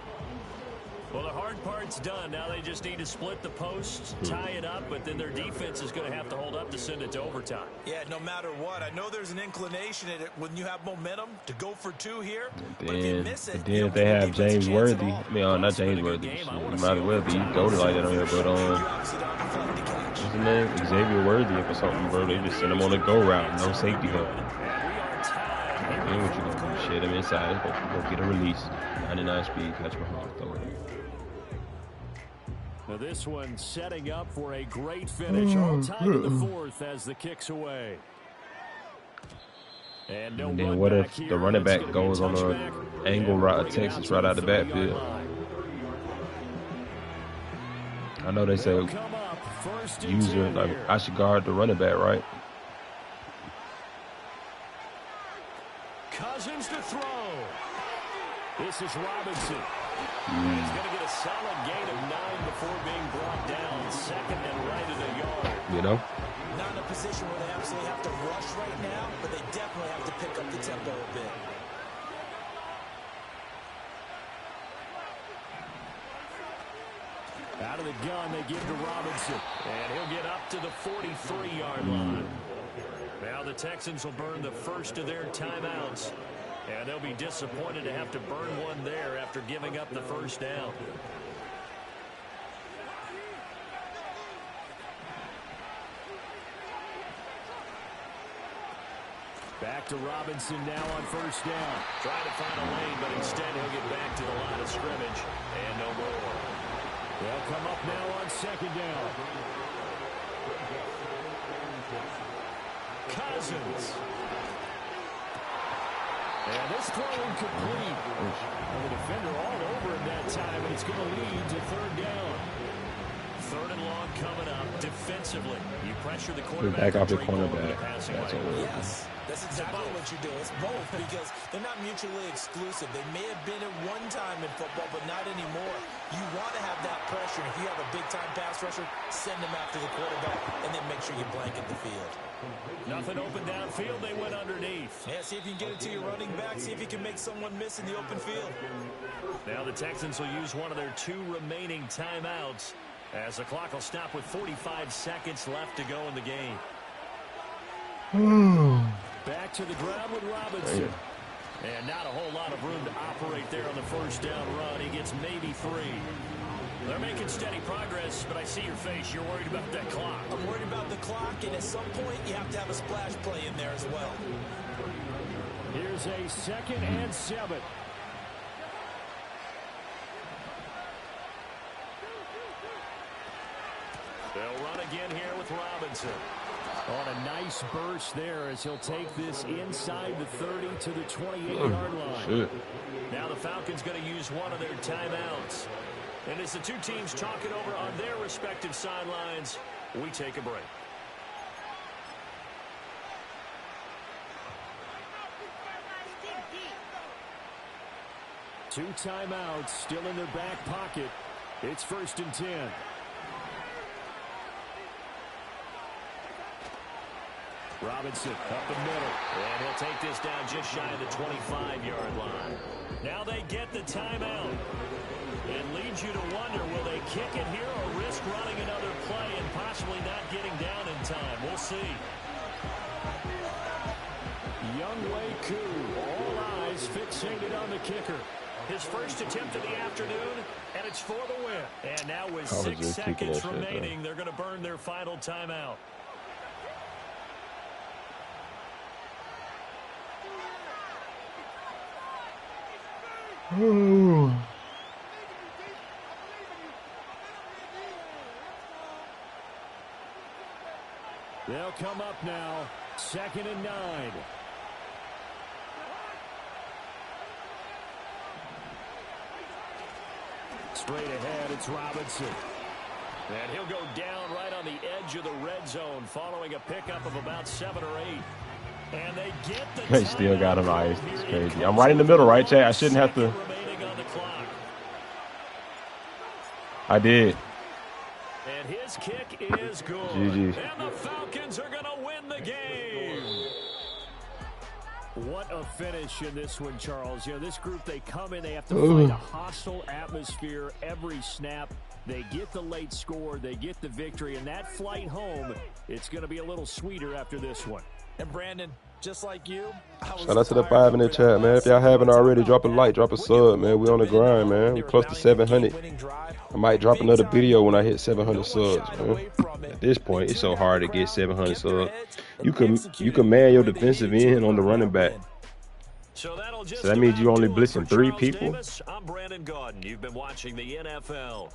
Well, the hard part's done. Now they just need to split the posts, tie it up, but then their defense is going to have to hold up to send it to overtime. Yeah, no matter what. I know there's an inclination in it when you have momentum to go for two here. But if they have James Worthy, I mean, not James Worthy. You might as well be. You go to like that on here, but what's his name? Xavier Worthy or something, bro. They just send him on the go route, no safety help. Then what you gonna do? Shit him inside. Go get a release. 99 speed, catch Mahomes, throw it. Now this one setting up for a great finish. All time in the fourth as the kick's away. And then what if the running back goes on an angle route of Texas right out the backfield? I know they say user, like I should guard the running back, right? Cousins to throw. This is Robinson. He's going to get a solid gain of 9 before being brought down. Second and right of the yard. You know? Not in a position where they absolutely have to rush right now, but they definitely have to pick up the tempo a bit. Out of the gun, they give to Robinson. And he'll get up to the 43-yard line. Now the Texans will burn the first of their timeouts. And they'll be disappointed to have to burn one there after giving up the first down. Back to Robinson now on first down. Trying to find a lane, but instead he'll get back to the line of scrimmage. And no more. They'll come up now on second down. Cousins. And this throw incomplete. And the defender all over him that time, and it's going to lead to third down. Third and long coming up defensively. You pressure the quarterback. Back off the cornerback. Yes, that's exactly what you do. It's both because they're not mutually exclusive. They may have been at one time in football, but not anymore. You want to have that pressure. If you have a big-time pass rusher, send them after the quarterback, and then make sure you blanket the field. Nothing open downfield. They went underneath. Yeah, see if you can get it to your running back. See if you can make someone miss in the open field. Now the Texans will use one of their 2 remaining timeouts as the clock will stop with 45 seconds left to go in the game. Back to the ground with Robinson. And not a whole lot of room to operate there on the first down run. He gets maybe 3. They're making steady progress, but I see your face. You're worried about that clock. I'm worried about the clock, and at some point, you have to have a splash play in there as well. Here's a 2nd and 7. They'll run again here with Robinson. On a nice burst there as he'll take this inside the 30 to the 28-yard line. Shit. Now the Falcons going to use one of their timeouts. And as the two teams talk it over on their respective sidelines, we take a break. Two timeouts still in their back pocket. It's 1st and 10. Robinson up the middle. And he'll take this down just shy of the 25-yard line. Now they get the timeout. It leads you to wonder, will they kick it here or risk running another play and possibly not getting down in time? We'll see. Younghoe Koo, all eyes fixated on the kicker. His first attempt of the afternoon, and it's for the win. And now with 6 seconds remaining, they're going to burn their final timeout. They'll come up now. 2nd and 9. Straight ahead, it's Robinson. And he'll go down right on the edge of the red zone following a pickup of about 7 or 8. And they get the They still got him ice. It's crazy. I'm right in the middle, right, Chad? I shouldn't have to. I did. And his kick is good. GG. And the Falcons are going to win the game. What a finish in this one, Charles. You know, this group, they come in, they have to fight a hostile atmosphere every snap. They get the late score, they get the victory, and that flight home, it's going to be a little sweeter after this one. And Brandon, just like you, shout out to the 5 in the chat, man. If y'all haven't already, drop a like, drop a sub, man. We on the grind, man. We close to 700. I might drop another video when I hit 700 subs, man. At this point, it's so hard to get 700 subs. You can man your defensive end on the running back. So that means you only blitzing 3 people. I'm Brandon Gaudin. You've been watching the NFL.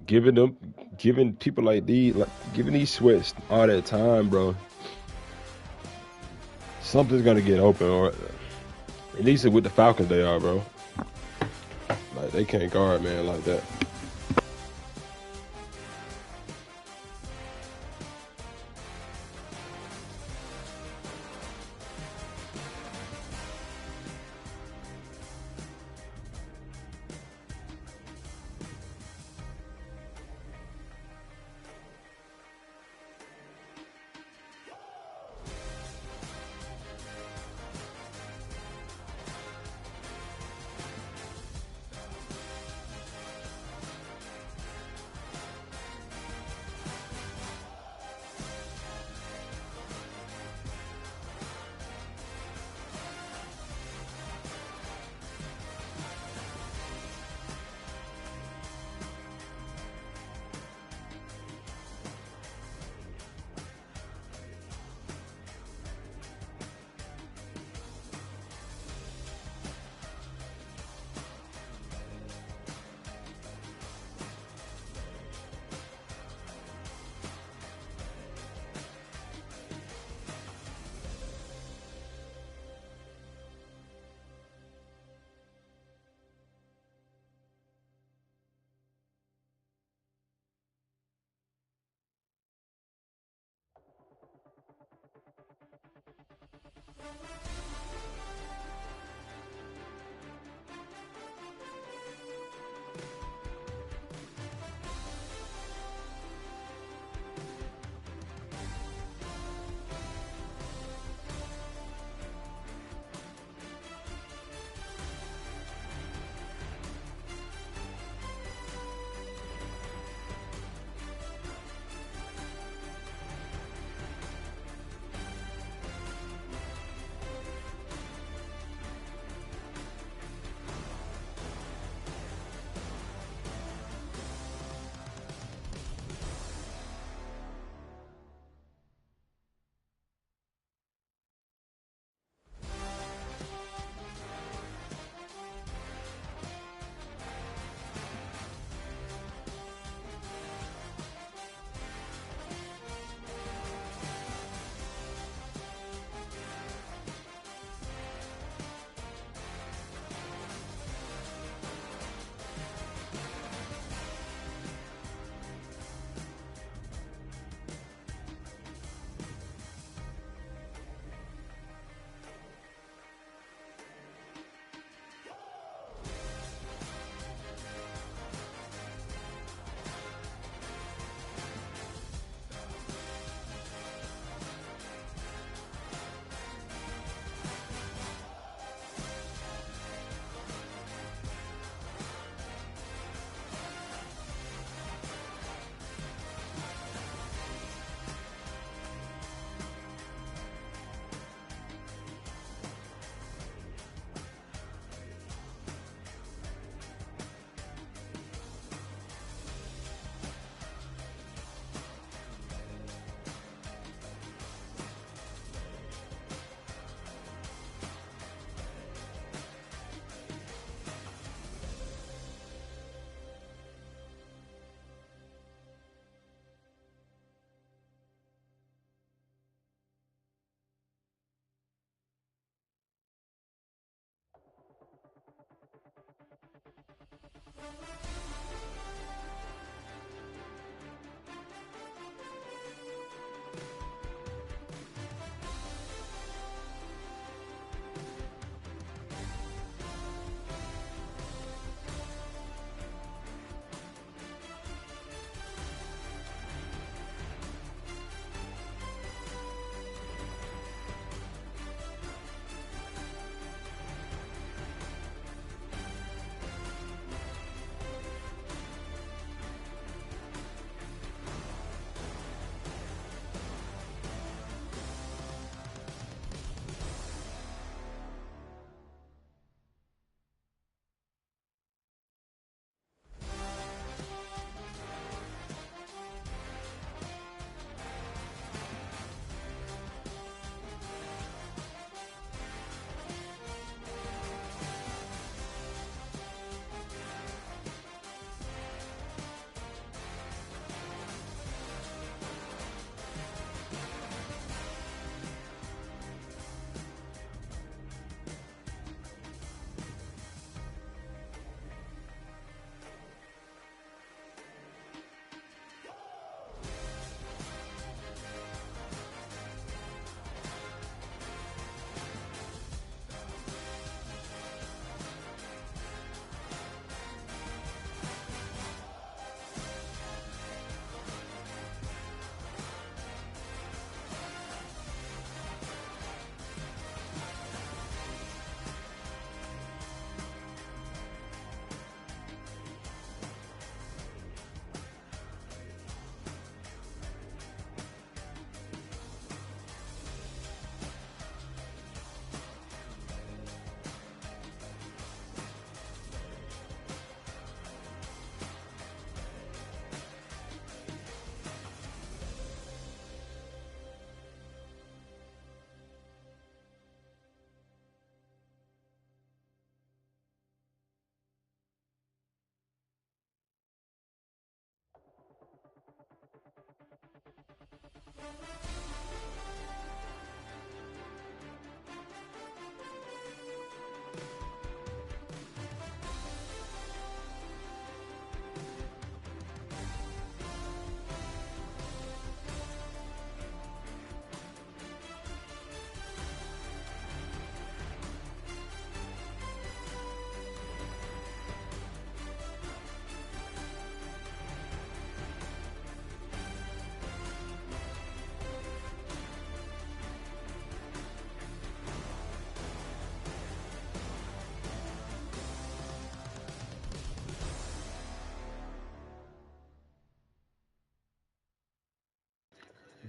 Giving people like these, giving these sweats all that time, bro. Something's gonna get open, or at least with the Falcons they are, bro. Like, they can't guard, man, like that.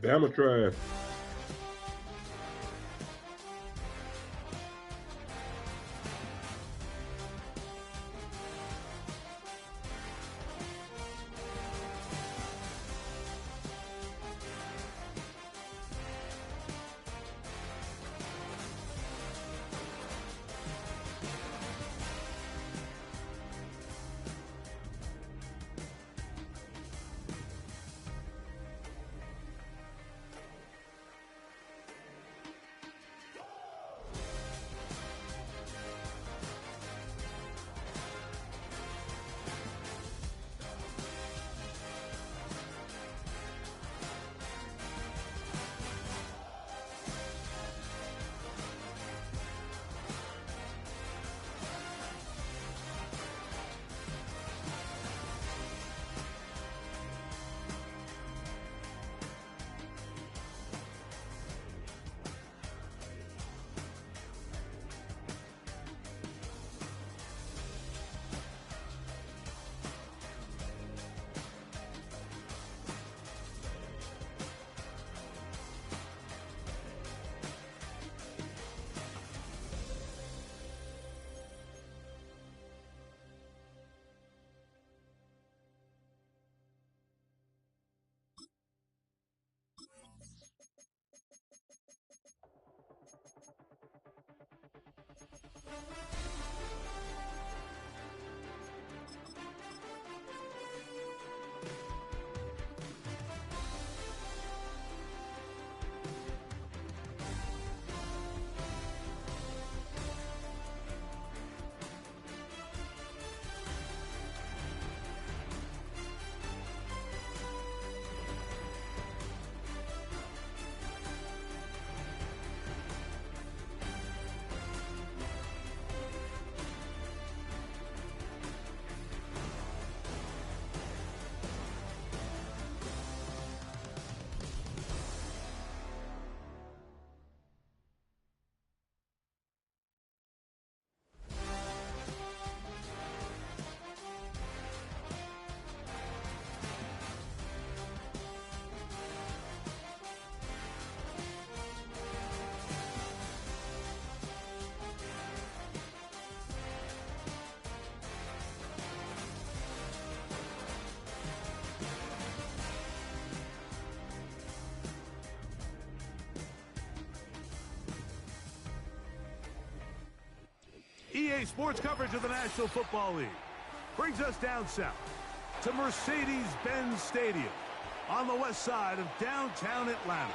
Bama trash. EA Sports coverage of the National Football League brings us down south to Mercedes-Benz Stadium on the west side of downtown Atlanta.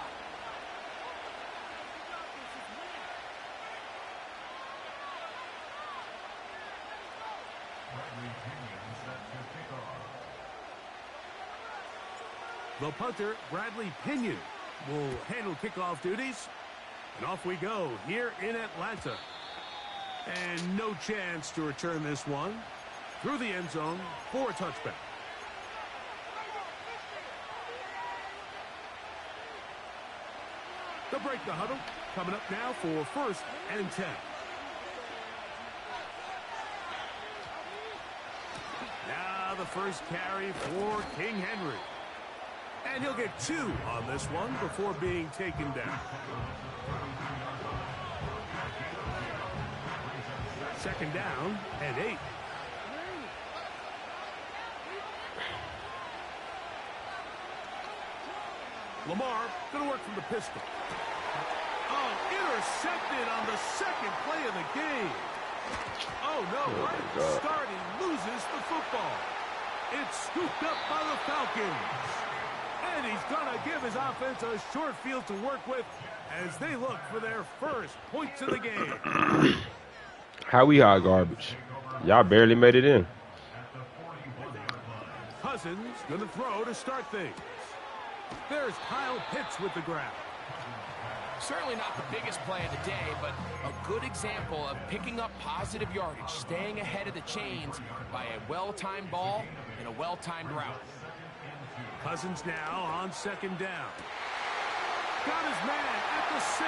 The punter, Bradley Pinion, will handle kickoff duties. And off we go here in Atlanta. And no chance to return this one through the end zone for a touchback. To break the huddle, coming up now for 1st and 10. Now the first carry for King Henry. And he'll get 2 on this one before being taken down. 2nd down and 8. Lamar going to work from the pistol. Oh, intercepted on the 2nd play of the game. Oh, no, right at the start, he loses the football. It's scooped up by the Falcons. And he's going to give his offense a short field to work with as they look for their first points of the game. How we hot garbage? Y'all barely made it in. Cousins going to throw to start things. There's Kyle Pitts with the grab. Certainly not the biggest play of the day, but a good example of picking up positive yardage, staying ahead of the chains by a well-timed ball and a well-timed route. Cousins now on second down. Got his man at the 6.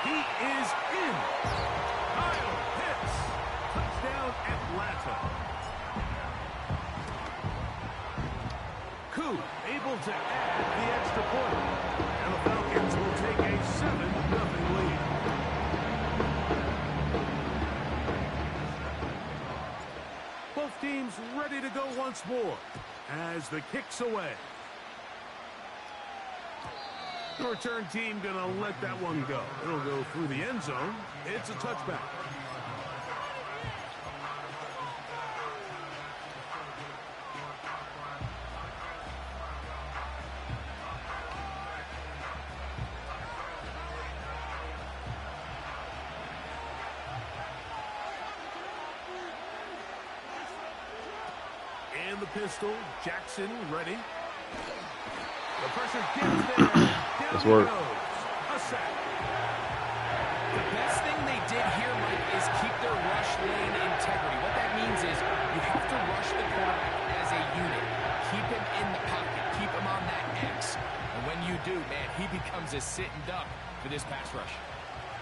He is in. Kyle Pitts. Touchdown Atlanta. Koo able to add the extra point. And the Falcons will take a 7-0 lead. Both teams ready to go once more as the kick's away. The return team going to let that one go. It'll go through the end zone. It's a touchback. And the pistol, Jackson ready. The pressure gets there. Down he goes. A sack. The best thing they did here, Mike, is keep their rush lane integrity. What that means is you have to rush the quarterback as a unit. Keep him in the pocket. Keep him on that X. And when you do, man, he becomes a sitting duck for this pass rush.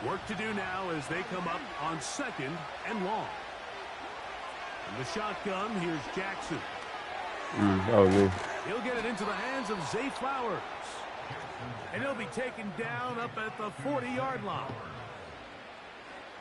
Work to do now as they come up on second and long. In the shotgun, here's Jackson. That was me. He'll get it into the hands of Zay Flowers. And he'll be taken down up at the 40-yard line.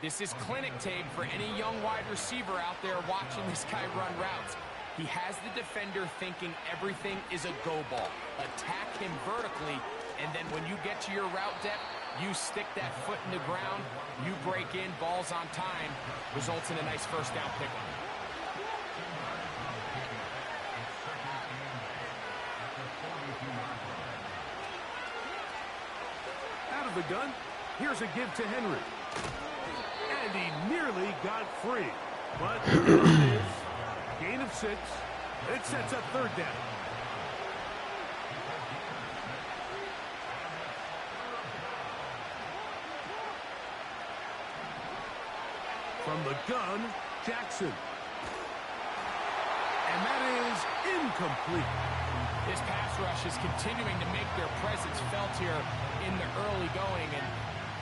This is clinic tape for any young wide receiver out there watching this guy run routes. He has the defender thinking everything is a go ball. Attack him vertically, and then when you get to your route depth, you stick that foot in the ground, you break in, balls on time, results in a nice first down pickup. Out of the gun, here's a give to Henry. And he nearly got free. But it is gain of 6. It sets up third down. From the gun, Jackson. And that is incomplete. This pass rush is continuing to make their presence felt here in the early going. And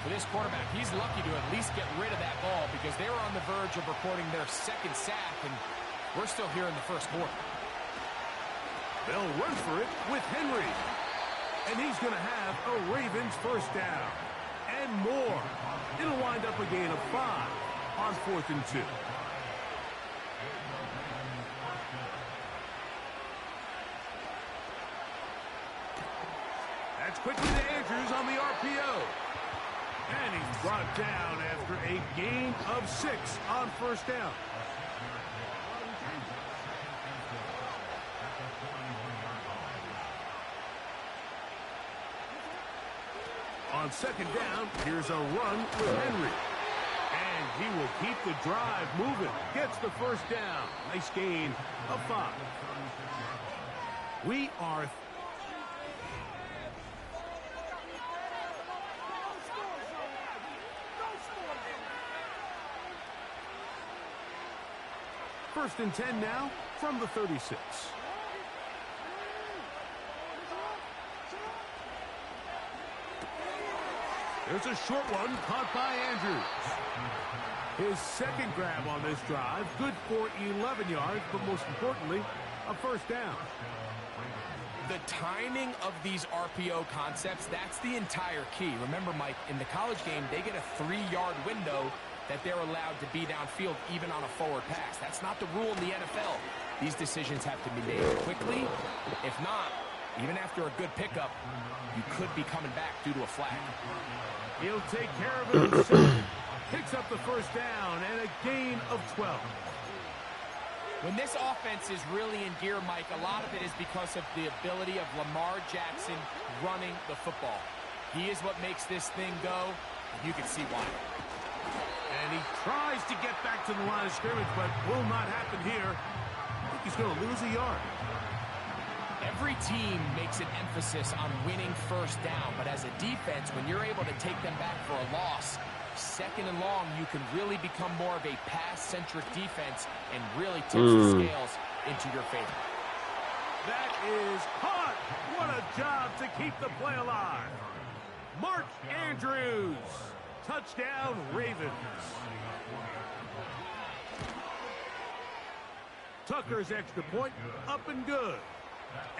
for this quarterback, he's lucky to at least get rid of that ball because they were on the verge of recording their second sack, and we're still here in the first quarter. They'll run for it with Henry. And he's going to have a Ravens first down. And more. It'll wind up a gain of 5 on 4th and 2. That's quickly to Andrews on the RPO. And he's brought down after a gain of 6 on first down. On second down, here's a run with Henry. And he will keep the drive moving. Gets the first down. Nice gain of 5. We are... First and 10 now from the 36. There's a short one caught by Andrews. His second grab on this drive, good for 11 yards, but most importantly, a first down. The timing of these RPO concepts, that's the entire key. Remember, Mike, in the college game, they get a 3-yard window that they're allowed to be downfield even on a forward pass. That's not the rule in the NFL. These decisions have to be made quickly. If not, even after a good pickup, you could be coming back due to a flag. He'll take care of it himself. Picks up the first down and a gain of 12. When this offense is really in gear, Mike, a lot of it is because of the ability of Lamar Jackson running the football. He is what makes this thing go, and you can see why. And he tries to get back to the line of scrimmage, but will not happen here. I think he's going to lose a yard. Every team makes an emphasis on winning first down, but as a defense, when you're able to take them back for a loss, second and long, you can really become more of a pass-centric defense and really tip the scales into your favor. That is caught. What a job to keep the play alive. Mark Andrews. Touchdown, Ravens. Tucker's extra point up and good.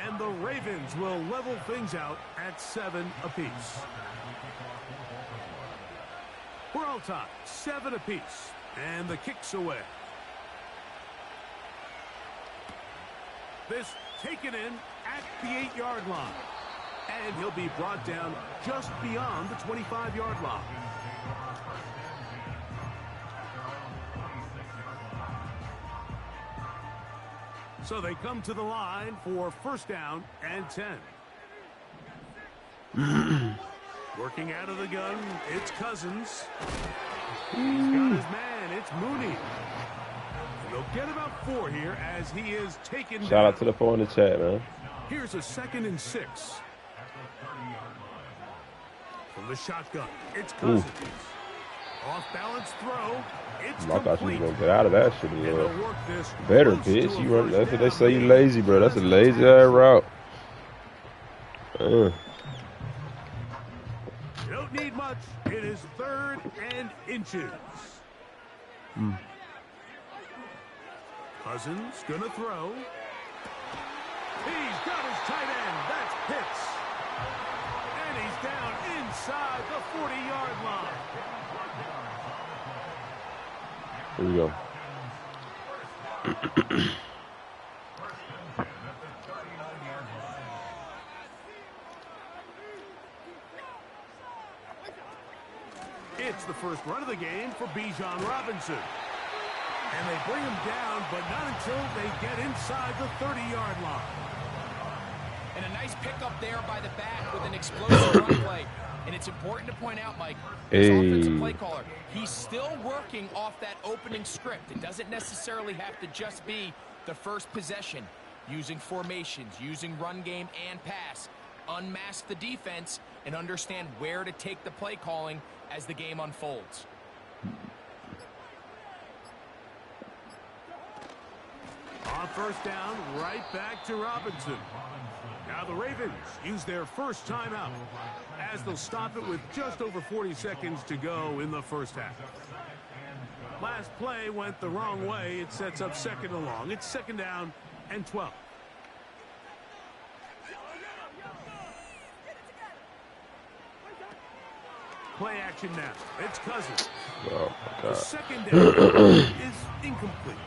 And the Ravens will level things out at 7 apiece. We're all tied, 7 apiece, and the kick's away. This taken in at the 8-yard line. And he'll be brought down just beyond the 25-yard line. So they come to the line for first down and 10. Working out of the gun, it's Cousins. He's got his man, it's Mooney. And they'll get about 4 here as he is taken down. Shout out to the 4 in the chat, man. Here's a 2nd and 6. From the shotgun, it's Cousins. Off-balance throw. It's I thought you was complete. gonna get out of that shit. And they'll work this Better close pitch. to a You run. first That's what they down. say. You lazy, bro. That's a lazy ass route. You don't need much. It is 3rd and inches. Cousins gonna throw. He's got his tight end. That's Pitts. And he's down inside the 40-yard line. Here we go. It's the first run of the game for Bijan Robinson. And they bring him down, but not until they get inside the 30-yard line. And a nice pickup there by the back with an explosive run play. And it's important to point out, Mike, this offensive play caller, he's still working off that opening script. It doesn't necessarily have to just be the first possession. Using formations, using run game and pass. Unmask the defense and understand where to take the play calling as the game unfolds. On first down, right back to Robinson. Now the Ravens use their first timeout as they'll stop it with just over 40 seconds to go in the first half. Last play went the wrong way. It sets up 2nd and long. It's 2nd down and 12. Play action now. It's Cousins. Oh, my The God. 2nd down is incomplete.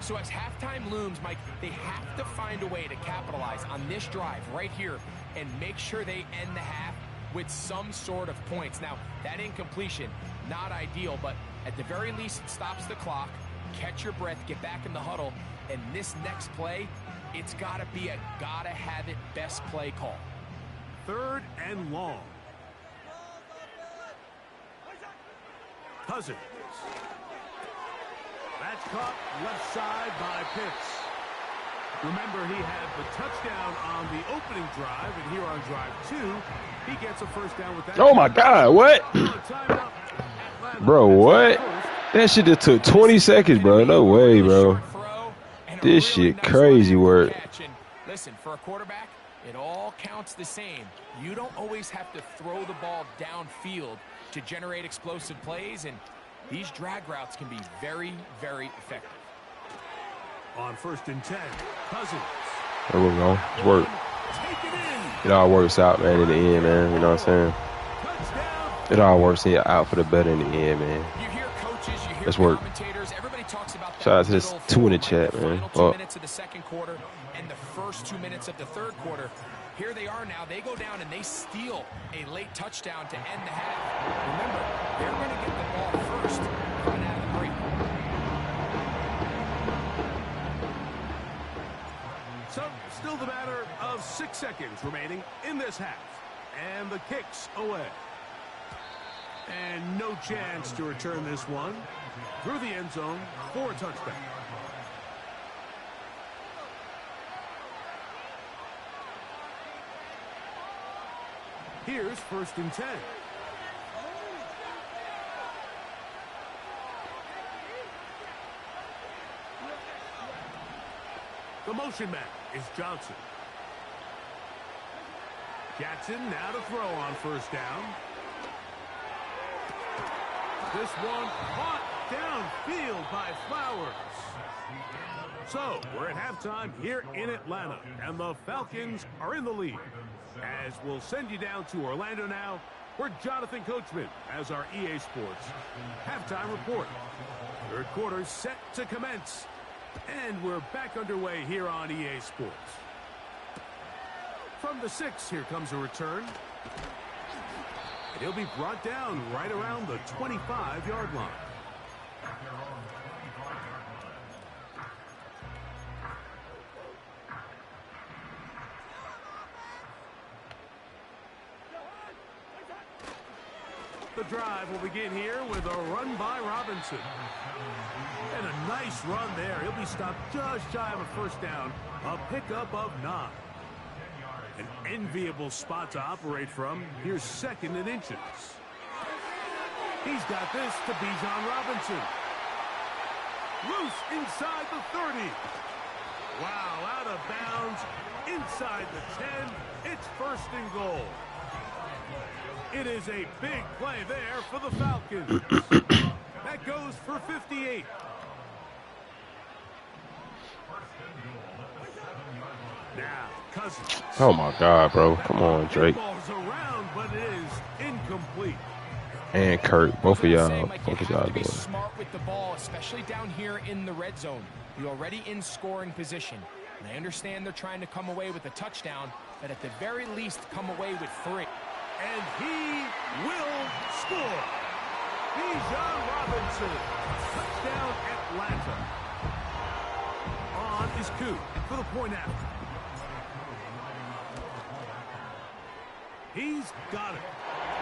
So as halftime looms, Mike, they have to find a way to capitalize on this drive right here and make sure they end the half with some sort of points. Now, that incompletion, not ideal, but at the very least, it stops the clock. Catch your breath, get back in the huddle, and this next play, it's got to be a gotta-have-it best play call. 3rd and long. Cousins. That's caught left side by Pitts. Remember, he had the touchdown on the opening drive, and here on drive 2, he gets a first down with that. Oh my God! What? Bro, what? That shit just took 20 seconds, bro. No way, bro. This shit crazy work. Listen, for a quarterback, it all counts the same. You don't always have to throw the ball downfield to generate explosive plays, and these drag routes can be very, very effective. On 1st and 10, Cousins. There we go. It's work. It all works out, man, in the end, man. You know what I'm saying? It all works out for the better in the end, man. You hear coaches, you hear Let's work. commentators, everybody talks about that. Shout out to this 2 in the chat, man. Final 2 minutes of the 2nd quarter and the first 2 minutes of the 3rd quarter. Here they are now. They go down and they steal a late touchdown to end the half. Remember, they're going to get the ball first right out of the break. Still the matter of 6 seconds remaining in this half. And the kick's away. And no chance to return this one through the end zone for a touchback. Here's 1st and 10. The motion man is Johnson. Jackson now to throw on 1st down. This one caught downfield by Flowers. So we're at halftime here in Atlanta, and the Falcons are in the lead. As we'll send you down to Orlando now, where Jonathan Coachman has our EA Sports halftime report. 3rd quarter set to commence, and we're back underway here on EA Sports. From the 6, here comes a return. And he'll be brought down right around the 25-yard line. The drive will begin here with a run by Robinson. And a nice run there. He'll be stopped just shy of a 1st down. A pickup of 9. An enviable spot to operate from. Here's 2nd and inches. He's got this to Bijan Robinson. Loose inside the 30. Wow, out of bounds. Inside the 10. It's 1st and goal. It is a big play there for the Falcons. That goes for 58. Now, Cousins. Oh my God, bro. Come on, Drake. Ball's around, but it is incomplete. And Kurt, both of y'all doing it. Smart with the ball, especially down here in the red zone. You're already in scoring position. And I understand they're trying to come away with a touchdown, but at the very least come away with 3. And he will score. Bijan Robinson. Touchdown Atlanta. On is Coop for the point after. He's got it.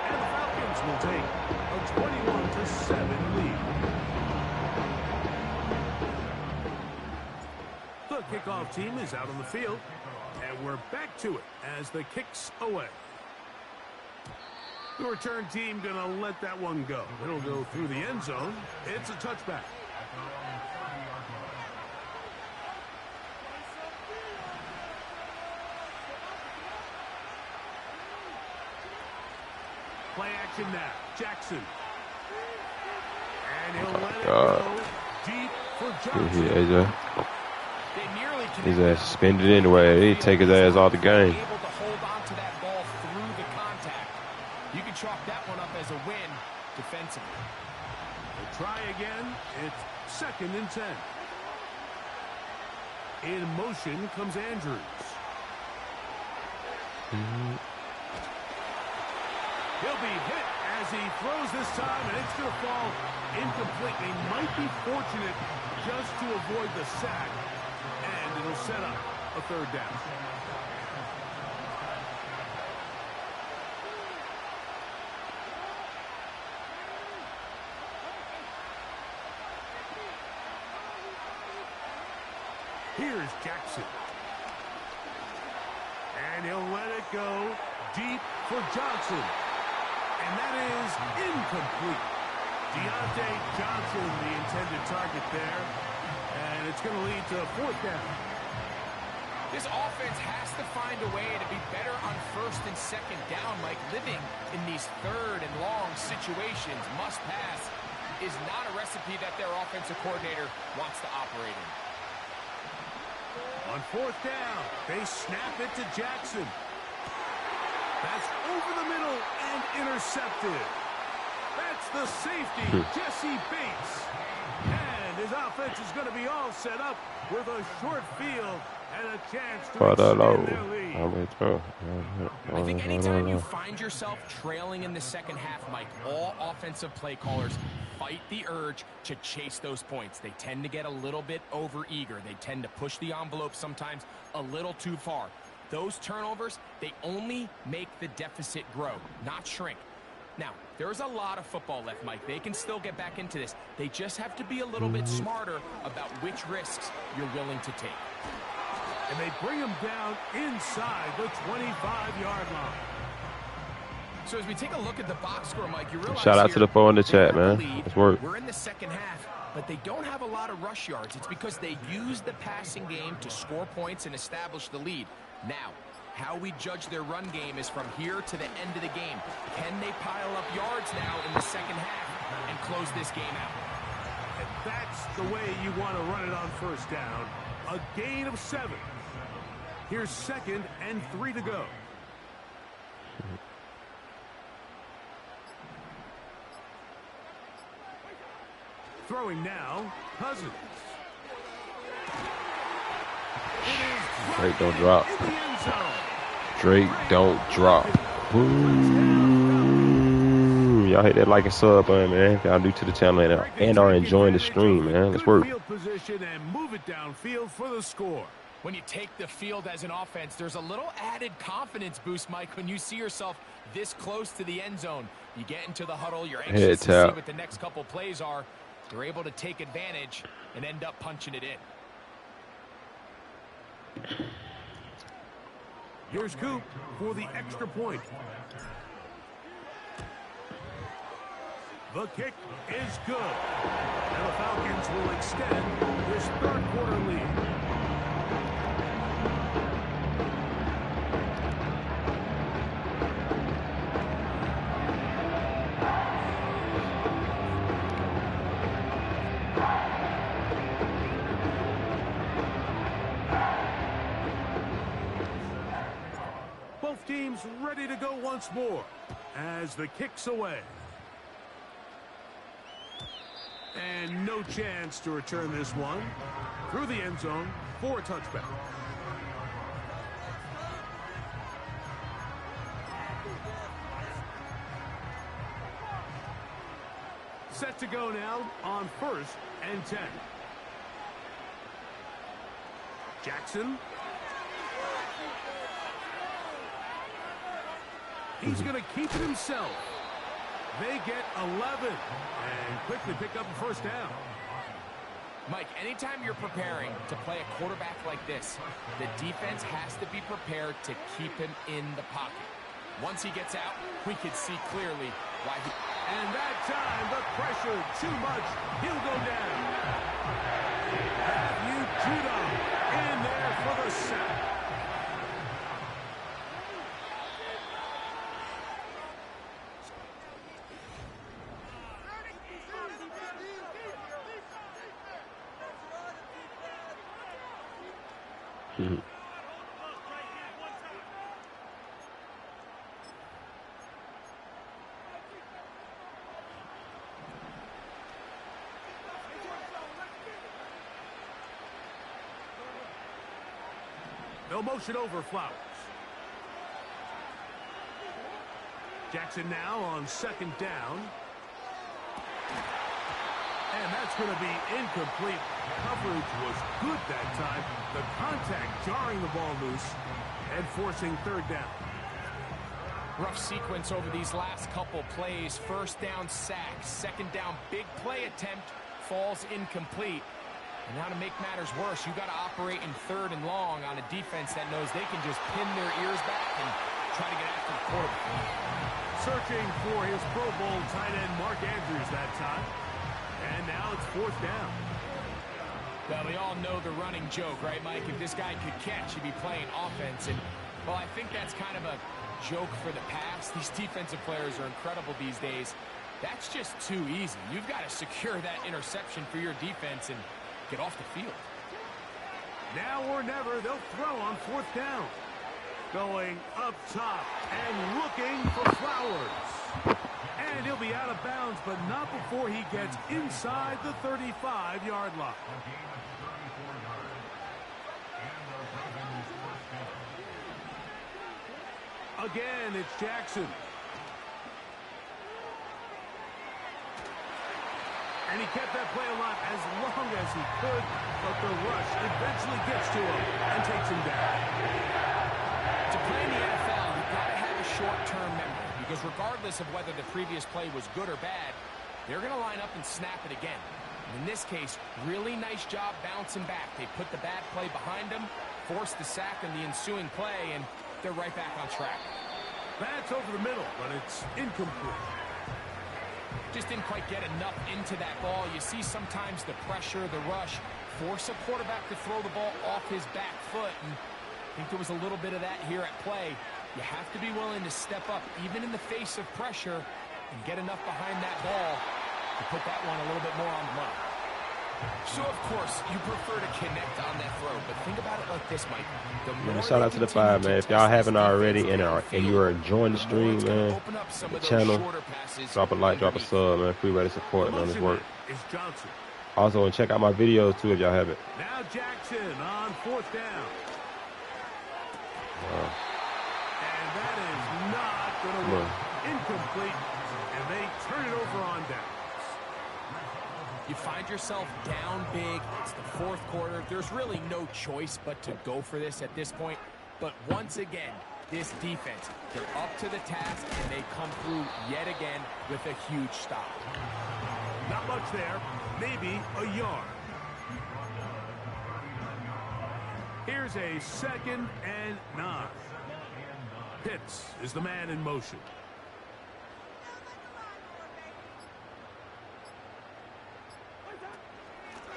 And the Falcons will take a 21-7 lead. The kickoff team is out on the field. And we're back to it as the kick's away. The return team going to let that one go. It'll go through the end zone. It's a touchback. Play action now. Jackson. And he'll let it go deep for Johnson. Here, AJ. His ass suspended anyway. He'd take his ass out the game. You can chalk that one up as a win defensively. We'll try again. It's 2nd and 10. In motion comes Andrews. He'll be hit as he throws this time, and it's going to fall incomplete. They might be fortunate just to avoid the sack, and it'll set up a 3rd down. Here's Jackson. And he'll let it go deep for Johnson. And that is incomplete. Deontay Johnson, the intended target there. And it's going to lead to a 4th down. This offense has to find a way to be better on 1st and 2nd down, Mike. Living in these 3rd and long situations, must pass, is not a recipe that their offensive coordinator wants to operate in. On 4th down, they snap it to Jackson. That's over the middle and intercepted. That's the safety, Jesse Bates. And his offense is going to be all set up with a short field and a chance to extend their lead. I think anytime you find yourself trailing in the 2nd half, Mike, all offensive play callers fight the urge to chase those points. They tend to get a little bit over-eager. They tend to push the envelope sometimes a little too far. Those turnovers, they only make the deficit grow, not shrink. Now, there's a lot of football left, Mike. They can still get back into this. They just have to be a little bit smarter about which risks you're willing to take. And they bring him down inside the 25-yard line. So as we take a look at the box score, Mike, you realize shout out to the four in the chat, man. That's work. We're in the second half, but they don't have a lot of rush yards. It's because they use the passing game to score points and establish the lead. Now, how we judge their run game is from here to the end of the game. Can they pile up yards now in the second half and close this game out? And that's the way you want to run it on first down. A gain of 7. Here's 2nd and 3 to go. Throwing now, Cousins. Drake don't drop. Drake don't drop. Y'all hit that like and sub button, man. If y'all new to the channel and are enjoying the stream, man. Let's work. Field position and move it downfield for the score. When you take the field as an offense, there's a little added confidence boost, Mike, when you see yourself this close to the end zone. You get into the huddle, you're anxious to see what the next couple plays are. You're able to take advantage and end up punching it in. Here's Coop for the extra point. The kick is good. And the Falcons will extend this third quarter lead. Both teams ready to go once more as the kick's away. And no chance to return this one through the end zone for a touchback. Set to go now on 1st and 10. Jackson. He's going to keep it himself. They get 11 and quickly pick up a first down. Mike, anytime you're preparing to play a quarterback like this, the defense has to be prepared to keep him in the pocket. Once he gets out, we can see clearly why he... And that time, the pressure too much. He'll go down. Matthew Judon in there for the sack. They'll motion over Flowers. Jackson now on 2nd down. And that's going to be incomplete. Coverage was good that time. The contact jarring the ball loose and forcing 3rd down. Rough sequence over these last couple plays. 1st down sack. 2nd down big play attempt falls incomplete. And now to make matters worse, you got to operate in 3rd and long on a defense that knows they can just pin their ears back and try to get after the quarterback. Searching for his Pro Bowl tight end Mark Andrews that time. And now it's 4th down. Well, we all know the running joke, right, Mike? If this guy could catch, he'd be playing offense. And, well, I think that's kind of a joke for the past. These defensive players are incredible these days. That's just too easy. You've got to secure that interception for your defense and get off the field. Now or never, they'll throw on 4th down. Going up top and looking for Flowers. And he'll be out of bounds, but not before he gets inside the 35-yard line. Again, it's Jackson. And he kept that play alive as long as he could, but the rush eventually gets to him and takes him down. To play in the NFL, you've got to have a short-term memory, because regardless of whether the previous play was good or bad, they're going to line up and snap it again. And in this case, really nice job bouncing back. They put the bad play behind them, forced the sack in the ensuing play, and they're right back on track. That's over the middle, but it's incomplete. Just didn't quite get enough into that ball. You see sometimes the pressure, the rush, force a quarterback to throw the ball off his back foot. And I think there was a little bit of that here at play. You have to be willing to step up, even in the face of pressure, and get enough behind that ball to put that one a little bit more on the money. So, of course, you prefer to connect on that throw, but think about it like this, Mike. Man, shout out to the 5, man. If y'all haven't already and you are enjoying the stream, man, the channel, drop a like, drop a sub, man. Free way to support me on this work. Also, and check out my videos, too, if y'all haven't. Now Jackson on 4th down. And that is not going to work. Incomplete, and they turn it over on down. You find yourself down big. It's the 4th quarter. There's really no choice but to go for this at this point. But once again, this defense, they're up to the task, and they come through yet again with a huge stop. Not much there. Maybe a yard. Here's a 2nd and 9. Pitts is the man in motion.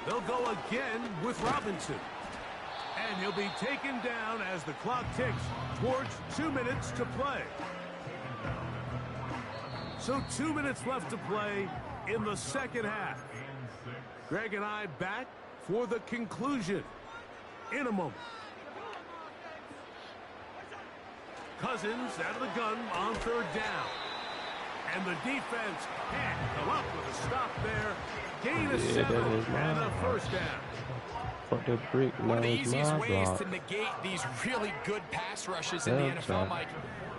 They'll go again with Robinson. And he'll be taken down as the clock ticks towards 2 minutes to play. So 2 minutes left to play in the 2nd half. Greg and I back for the conclusion in a moment. Cousins out of the gun on 3rd down. And the defense can't come up with a stop there. Gain of 7 and a 1st down. One of the easiest ways to negate these really good pass rushes in the NFL, Mike,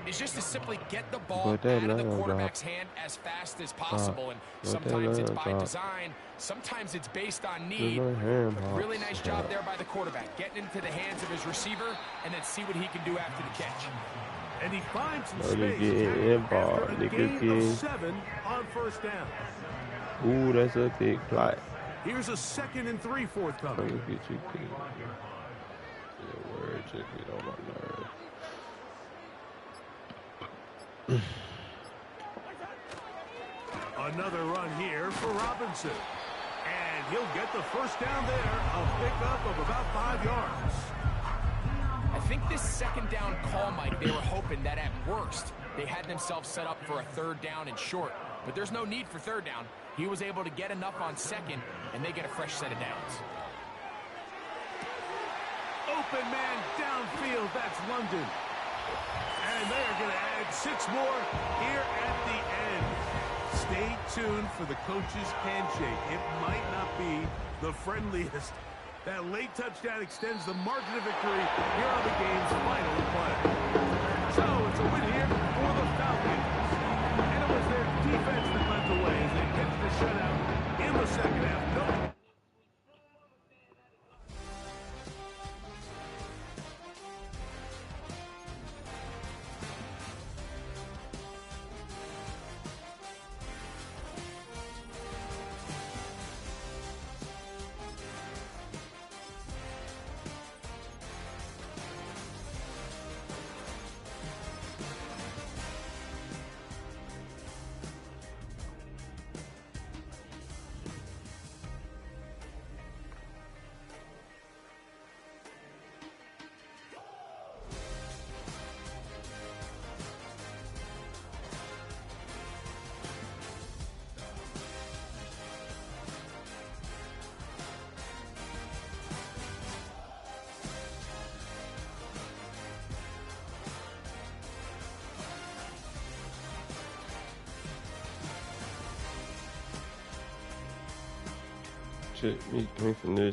is just to simply get the ball out of the quarterback's hand as fast as possible. And sometimes it's by design, sometimes it's based on need. But really nice job there by the quarterback, getting into the hands of his receiver and then see what he can do after the catch. And he finds some space after a gain of 7 on 1st down. Ooh, that's a big play. Here's a 2nd and 3 forthcoming. Get you good. Yeah, word, just get on my nerves. Another run here for Robinson. And he'll get the 1st down there. A pickup of about 5 yards. I think this 2nd down call, Mike, they were hoping that at worst they had themselves set up for a 3rd down and short. But there's no need for 3rd down. He was able to get enough on 2nd, and they get a fresh set of downs. Open man downfield. That's London. And they are going to add 6 more here at the end. Stay tuned for the coach's handshake. It might not be the friendliest. That late touchdown extends the margin of victory here on the game's final play. So it's a win here for the Falcons. And it was their defense that led the way as they pitched the shutout in the 2nd half. No.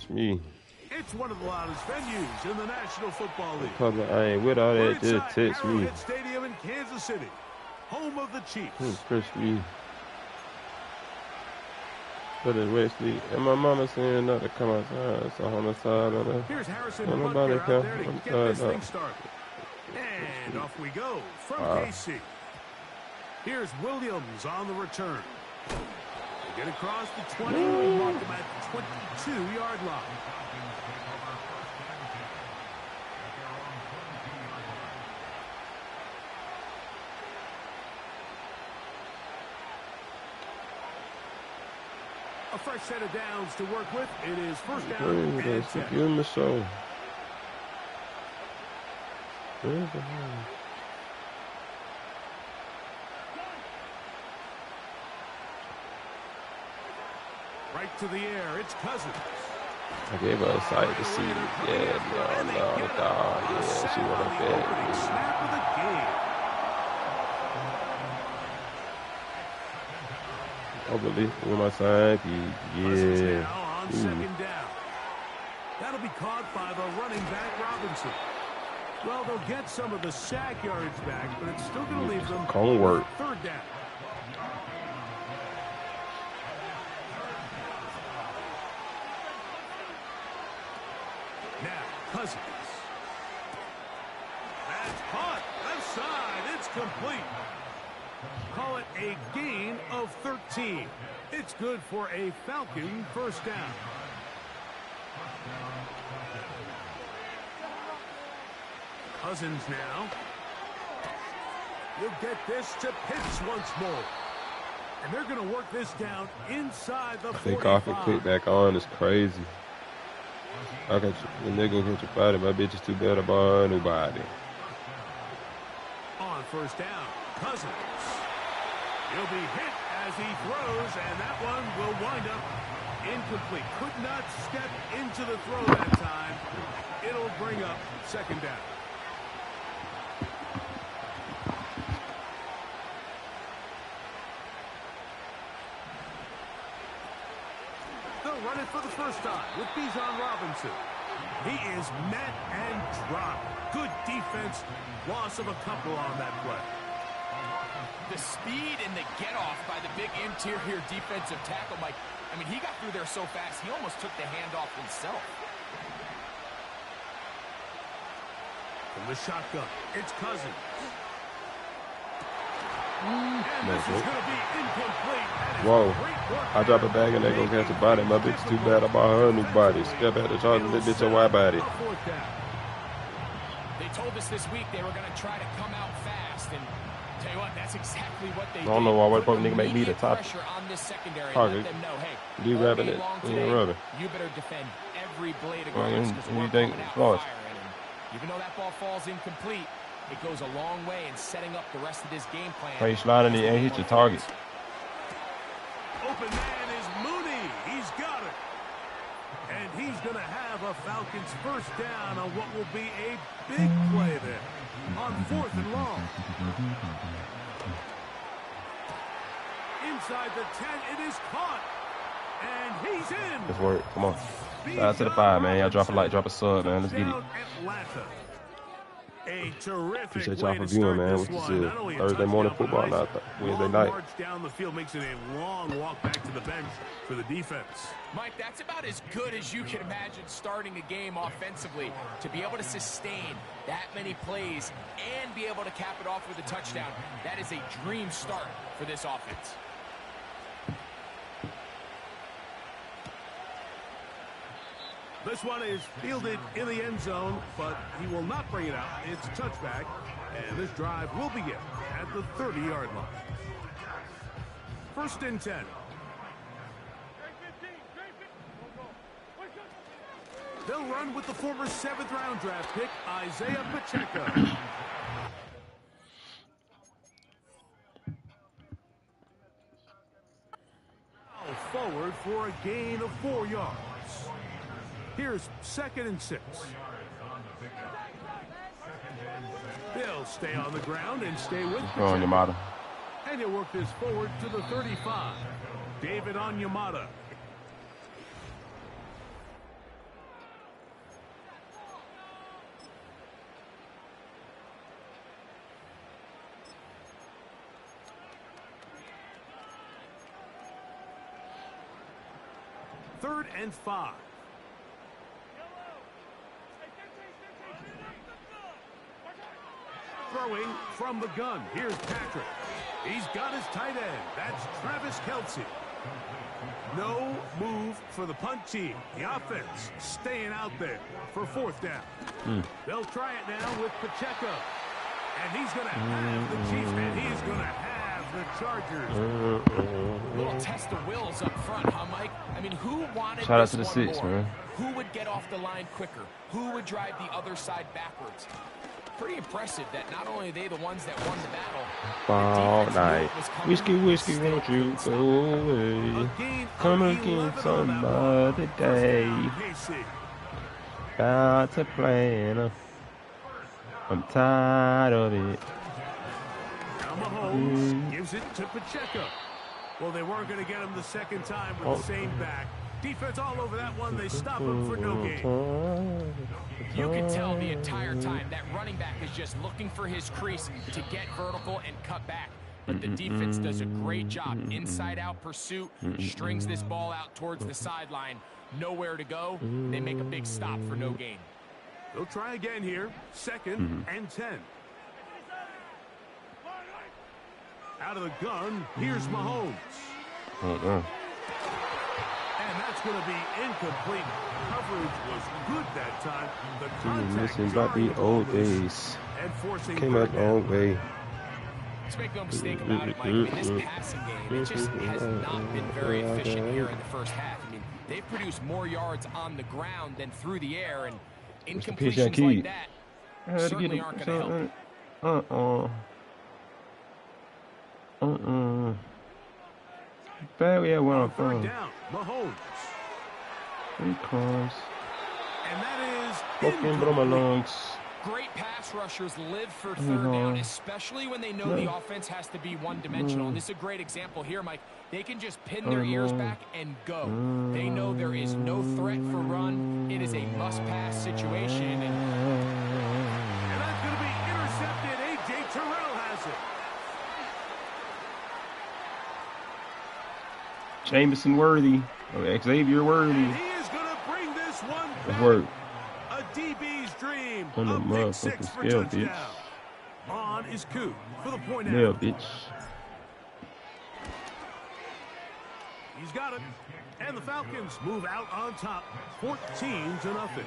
Me. It's one of the loudest venues in the National Football League. I ain't with all that. Just text me. Arrowhead Stadium in Kansas City, home of the Chiefs. Press me. But it's Wesley. And my mama saying not to come outside. So on the side of the. Here's Harrison Nobody Butker out there to get this thing started. And off we go from KC. Here's Williams on the return. They get across the 20 and mark him at 22-yard line. A fresh set of downs to work with. It is first down and 10. Give him a show. Right to the air. It's Cousins. I gave her a sight to see. Yeah, no, dog. Yeah, she want to bet. Snap of the game. I believe with my side. Yeah. Now on second down. That'll be caught by the running back Robinson. Well, they'll get some of the sack yards back, but it's still going to leave them Homework. third down. Now, Cousins. That's caught. Left side. It's complete. Call it a gain of 13. It's good for a Falcon first down. Cousins now. You'll get this to Pitts once more. And they're going to work this down inside the 45. Take off and click back on is crazy. I got you. When they go get your body, my bitch is too bad about nobody. On first down, Cousins. He'll be hit as he throws, and that one will wind up incomplete. Could not step into the throw that time. It'll bring up second down. They'll run it for the first time with Bijan Robinson. He is met and dropped. Good defense. Loss of a couple on that play. The speed and the get-off by the big interior defensive tackle, Mike. I mean, he got through there so fast, he almost took the handoff himself. From the shotgun, it's Cousins. And this is going to be incomplete. Whoa. I drop a bag and they go catch a body. My bitch too bad about her new body. Step at the charge and bitch a white body. They told us this week they were going to try to come out fast, and tell you what, that's exactly what they did. I don't know why white folk nigga make me the top target. You grabbing it. You better defend every blade of grass. Who you think lost? Even though that ball falls incomplete, it goes a long way in setting up the rest of this game plan. Hey, sliding it and hit your target. Open man is Mooney. He's got it. And he's going to have a Falcons first down on what will be a big play there on 4th and long. Inside the 10, it is caught. And he's in. Let's work. Come on. Side to the 5, man. Y'all drop a like, drop a sub, man. Let's get it. A terrific appreciate y'all for viewing, man. What you said. Thursday morning football, not Wednesday night. March down the field makes it a long walk back to the bench for the defense. Mike, that's about as good as you can imagine starting a game offensively. To be able to sustain that many plays and be able to cap it off with a touchdown, that is a dream start for this offense. This one is fielded in the end zone, but he will not bring it out. It's a touchback, and this drive will begin at the 30-yard line. 1st and 10. They'll run with the former 7th-round draft pick, Isaiah Pacheco. Forward for a gain of 4 yards. Here's 2nd and 6. They'll stay on the ground and stay with Onyemata. And he'll work this forward to the 35. David Onyemata. 3rd and 5. Throwing from the gun. Here's Patrick. He's got his tight end. That's Travis Kelce. No move for the punt team. The offense staying out there for 4th down. They'll try it now with Pacheco. And he's going to have the Chiefs, and he's going to have the Chargers. A little test of wills up front, huh, Mike? I mean, who wanted Shout out this to the one 6, more? man. Who would get off the line quicker? Who would drive the other side backwards? Pretty impressive that not only are they the ones that won the battle. All night. Whiskey, won't you go away? Come again some other day. About to plan. I'm tired of it. Now Mahomes gives it to Pacheco. Well, they weren't going to get him the second time with the same back. Defense all over that one. They stop him for no gain. You can tell the entire time that running back is just looking for his crease to get vertical and cut back. But the defense does a great job. Inside-out pursuit, strings this ball out towards the sideline. Nowhere to go. They make a big stop for no gain. They'll try again here. 2nd and 10. Out of the gun, here's Mahomes. And that's going to be incomplete. Coverage was good that time. The contact Missing about the old days. and forcing Came out the old way. Let's make no mistake about it, Mike. I mean, this passing game, it just has not been very efficient here in the first half. I mean, they've produced more yards on the ground than through the air, and incompletions like that certainly aren't going to help. Bad, yeah, where I'm 3rd from. down, Mahomes. He comes. And that is Smoking from my lungs. Great pass rushers live for 3rd down, especially when they know the offense has to be one-dimensional. And this is a great example here, Mike. They can just pin their ears back and go. They know there is no threat for run. It is a must-pass situation. And that's going to be intercepted. A.J. Terrell has it. Jameson Worthy. Xavier Worthy. And he is going to bring this one back. Work. A DB's dream. On the A big 6 motherfucking for scale, touchdown. bitch. On is Coop for the point Yeah, out. bitch. He's got it. And the Falcons move out on top, 14-0.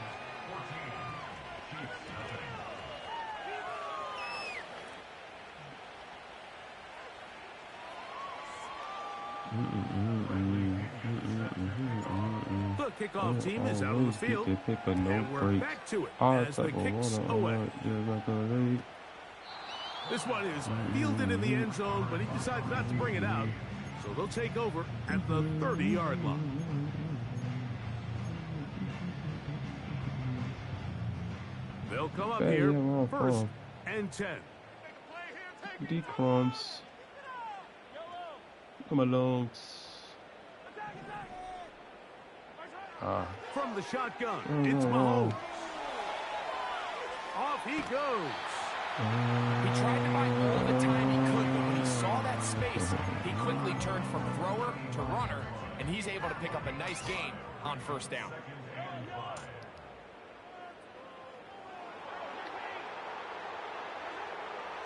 The kickoff team is out on the field, and we're back to it as the kicks away. This one is fielded in the end zone, but he decides not to bring it out, so they'll take over at the 30-yard line. They'll come up here, 1st and 10. D crumbs. Come along. From the shotgun, it's Mahomes. Off he goes. He tried to buy all the time he could, but when he saw that space, he quickly turned from thrower to runner, and he's able to pick up a nice gain on 1st down.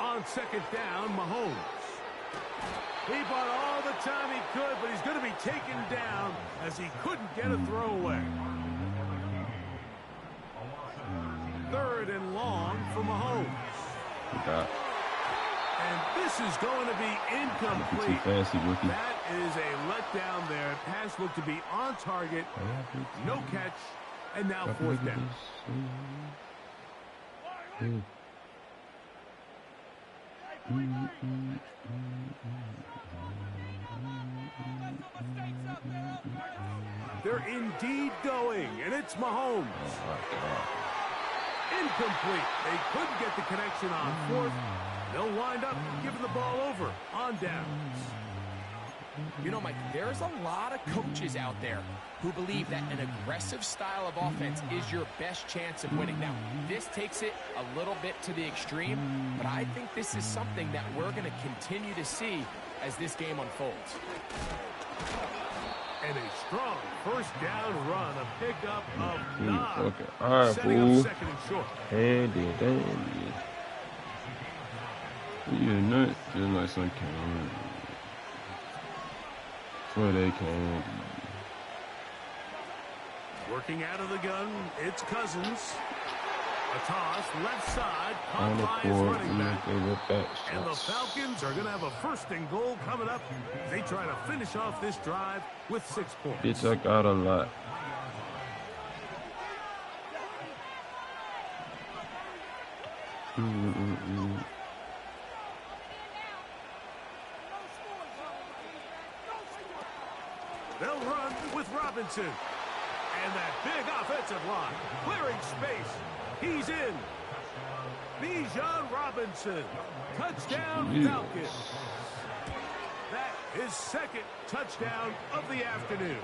On 2nd down, Mahomes. He bought all the time he could, but he's going to be taken down as he couldn't get a throwaway. 3rd and long for Mahomes. And this is going to be incomplete. That is a letdown there. Pass looked to be on target. No catch. And now 4th down. They're indeed going, and it's Mahomes. Incomplete. They couldn't get the connection on 4th. They'll wind up giving the ball over on downs. You know, Mike, there's a lot of coaches out there who believe that an aggressive style of offense is your best chance of winning. Now, this takes it a little bit to the extreme, but I think this is something that we're going to continue to see as this game unfolds. And a strong first down run, a pickup of 9. Okay. All right, setting up second and short. Handy. You're not just like some candy. Where they candy. Working out of the gun, it's Cousins. A toss, left side, caught by his running back. And the Falcons are going to have a first and goal coming up. They try to finish off this drive with 6 points. Bitch, I got a lot. They'll run with Robinson. And that big offensive line, clearing space. He's in. Bijan Robinson. Touchdown, Falcons. That is second touchdown of the afternoon.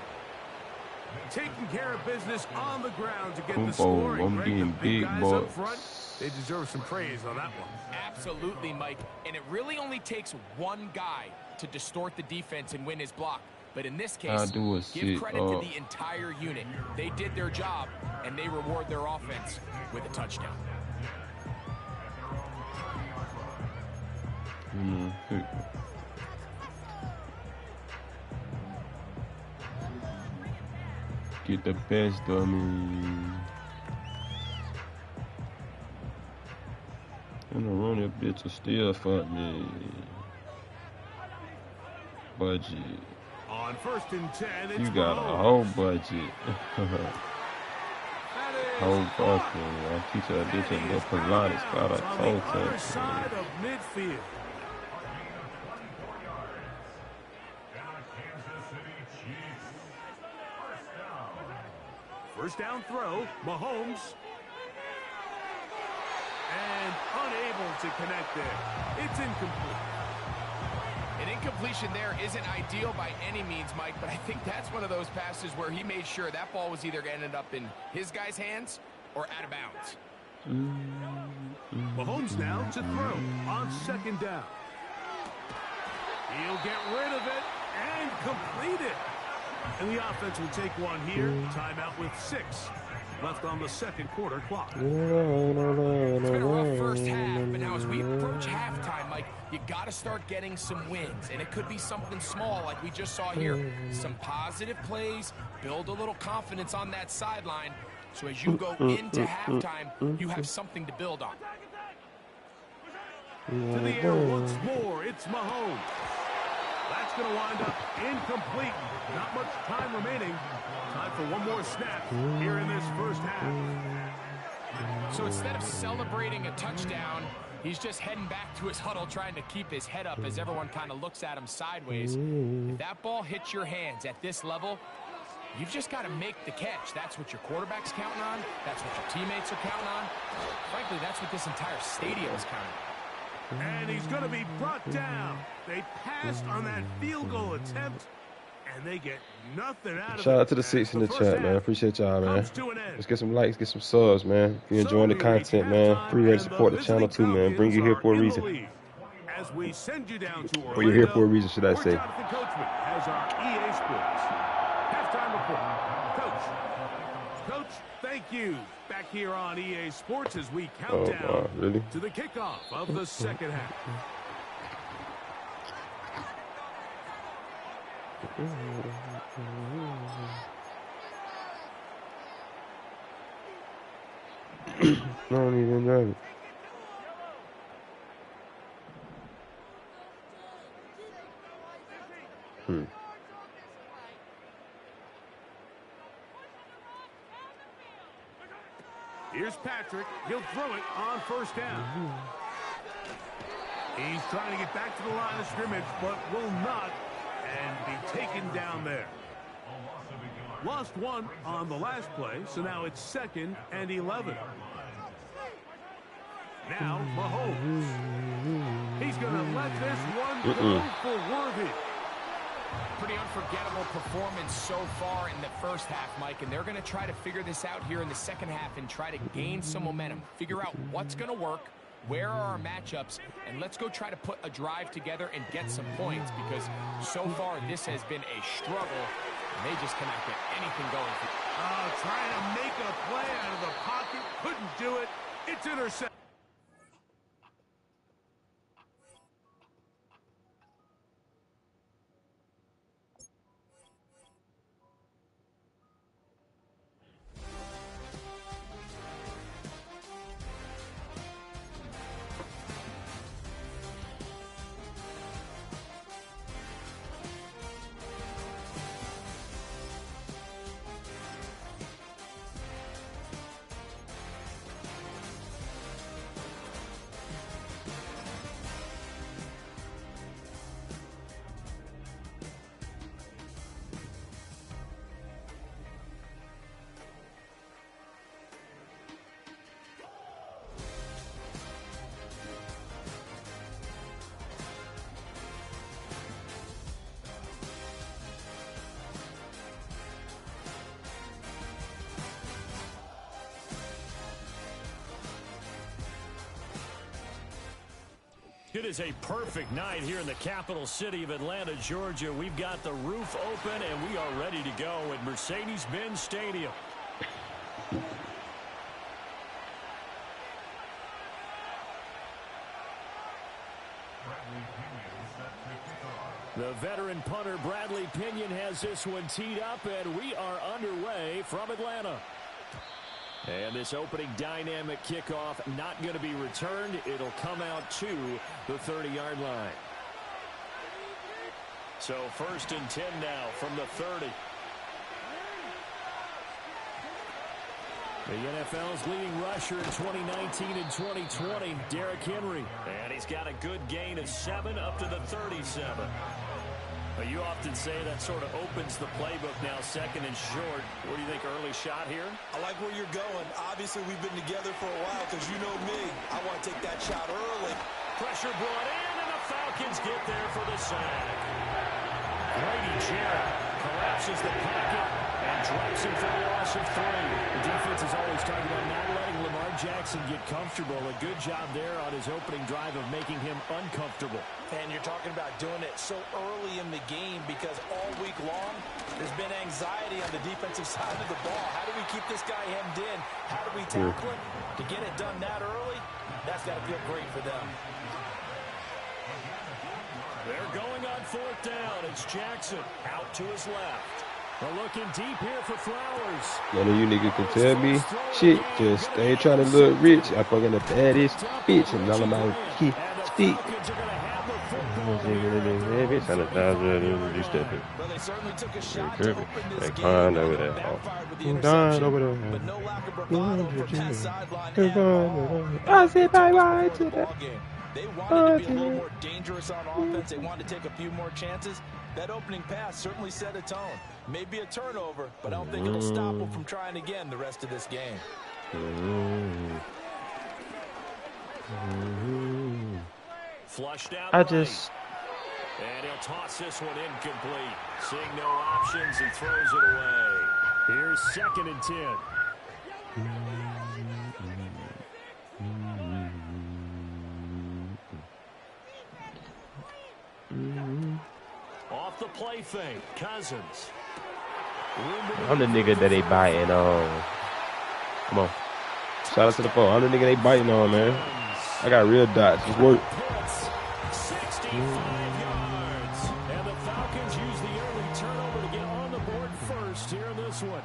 Taking care of business on the ground to get the score. I'm getting big guys boys up front. They deserve some praise on that one. Absolutely, Mike. And it really only takes one guy to distort the defense and win his block. But in this case, give credit to the entire unit. They did their job, and they reward their offense with a touchdown. Get the best of me. And the running bitch will still fuck me. Budget. On first and 10, it's you got a whole budget. Whole fucking. I teach her a bitch a little Pilates. Got a whole touch. Side of midfield. First down throw, Mahomes. And unable to connect there. It's incomplete. An incompletion there isn't ideal by any means, Mike, but I think that's one of those passes where he made sure that ball was either going to end up in his guy's hands or out of bounds. Mahomes now to throw on second down. He'll get rid of it and complete it. And the offense will take one here. Timeout with 6 left on the second quarter clock. It's been a rough first half, but now as we approach halftime, Mike, you got to start getting some wins. And it could be something small like we just saw here. Some positive plays, build a little confidence on that sideline. So as you go into halftime, you have something to build on. To the air once more, it's Mahomes. That's going to wind up incomplete. Not much time remaining. Time for one more snap here in this first half. So instead of celebrating a touchdown, he's just heading back to his huddle trying to keep his head up as everyone kind of looks at him sideways. If that ball hits your hands at this level, you've just got to make the catch. That's what your quarterback's counting on. That's what your teammates are counting on. Frankly, that's what this entire stadium is counting on. And he's going to be brought down. They passed on that field goal attempt, and they get nothing out of it. Shout out to the 6 in the chat, man. Appreciate y'all, man. Let's get some likes, get some subs, man. If you're enjoying the content, man, free way to support the channel too, man. Bring you here for a reason. As we send you down to Orlando, or you're here for a reason, should I say. Jonathan Coachman has our EA Sports halftime report. Coach, thank you. Back here on EA Sports as we count down to the kickoff of the second half. I don't even know it. Here's Patrick. He'll throw it on first down. He's trying to get back to the line of scrimmage, but will not, and be taken down there. Lost one on the last play, so now it's 2nd and 11. Now Mahomes. He's going to let this one go for Worthy. Pretty unforgettable performance so far in the first half, Mike, and they're going to try to figure this out here in the second half and try to gain some momentum, figure out what's going to work, where are our matchups, and let's go try to put a drive together and get some points, because so far this has been a struggle, and they just cannot get anything going. Trying to make a play out of the pocket, couldn't do it. It's intercepted. It is a perfect night here in the capital city of Atlanta, Georgia. We've got the roof open, and we are ready to go at Mercedes-Benz Stadium. The veteran punter Bradley Pinion has this one teed up, and we are underway from Atlanta. And this opening dynamic kickoff not going to be returned. It'll come out to the 30-yard line. So 1st and 10 now from the 30. The NFL's leading rusher in 2019 and 2020, Derrick Henry. And he's got a good gain of 7 up to the 37. But you often say that sort of opens the playbook now, 2nd and short. What do you think, early shot here? I like where you're going. Obviously, we've been together for a while because you know me. I want to take that shot early. Pressure brought in, and the Falcons get there for the sack. Grady Jarrett collapses the pocket and drops him for a loss of 3. The defense is always talking about not letting Lamar Jackson get comfortable. A good job there on his opening drive of making him uncomfortable. And you're talking about doing it so early in the game because all week long there's been anxiety on the defensive side of the ball. How do we keep this guy hemmed in? How do we tackle him? To get it done that early, that's got to feel great for them. They're going on 4th down. It's Jackson out to his left. They're looking deep here for Flowers. None of you niggas can tell me shit. Just stay trying to look rich. I fucking the baddest bitch and all of my key speak. Bitch, on you stepping. Well, they certainly took a shot to open this game. Over there. Over there. But no lack of bravado from that sideline. I said bye-bye to that. They wanted to be a little more dangerous on offense. They wanted to take a few more chances. That opening pass certainly set a tone. Maybe a turnover, but I don't think it'll stop them from trying again the rest of this game. Flushed out. I just... And he'll toss this one incomplete. Seeing no options, he throws it away. Here's 2nd and 10. Off the play fake, Cousins. I'm the nigga that they biting on. Come on. Shout out to the phone. I'm the nigga they biting on, man. I got real dots. It's work. 65 yards. And the Falcons use the early turnover to get on the board first here in this one.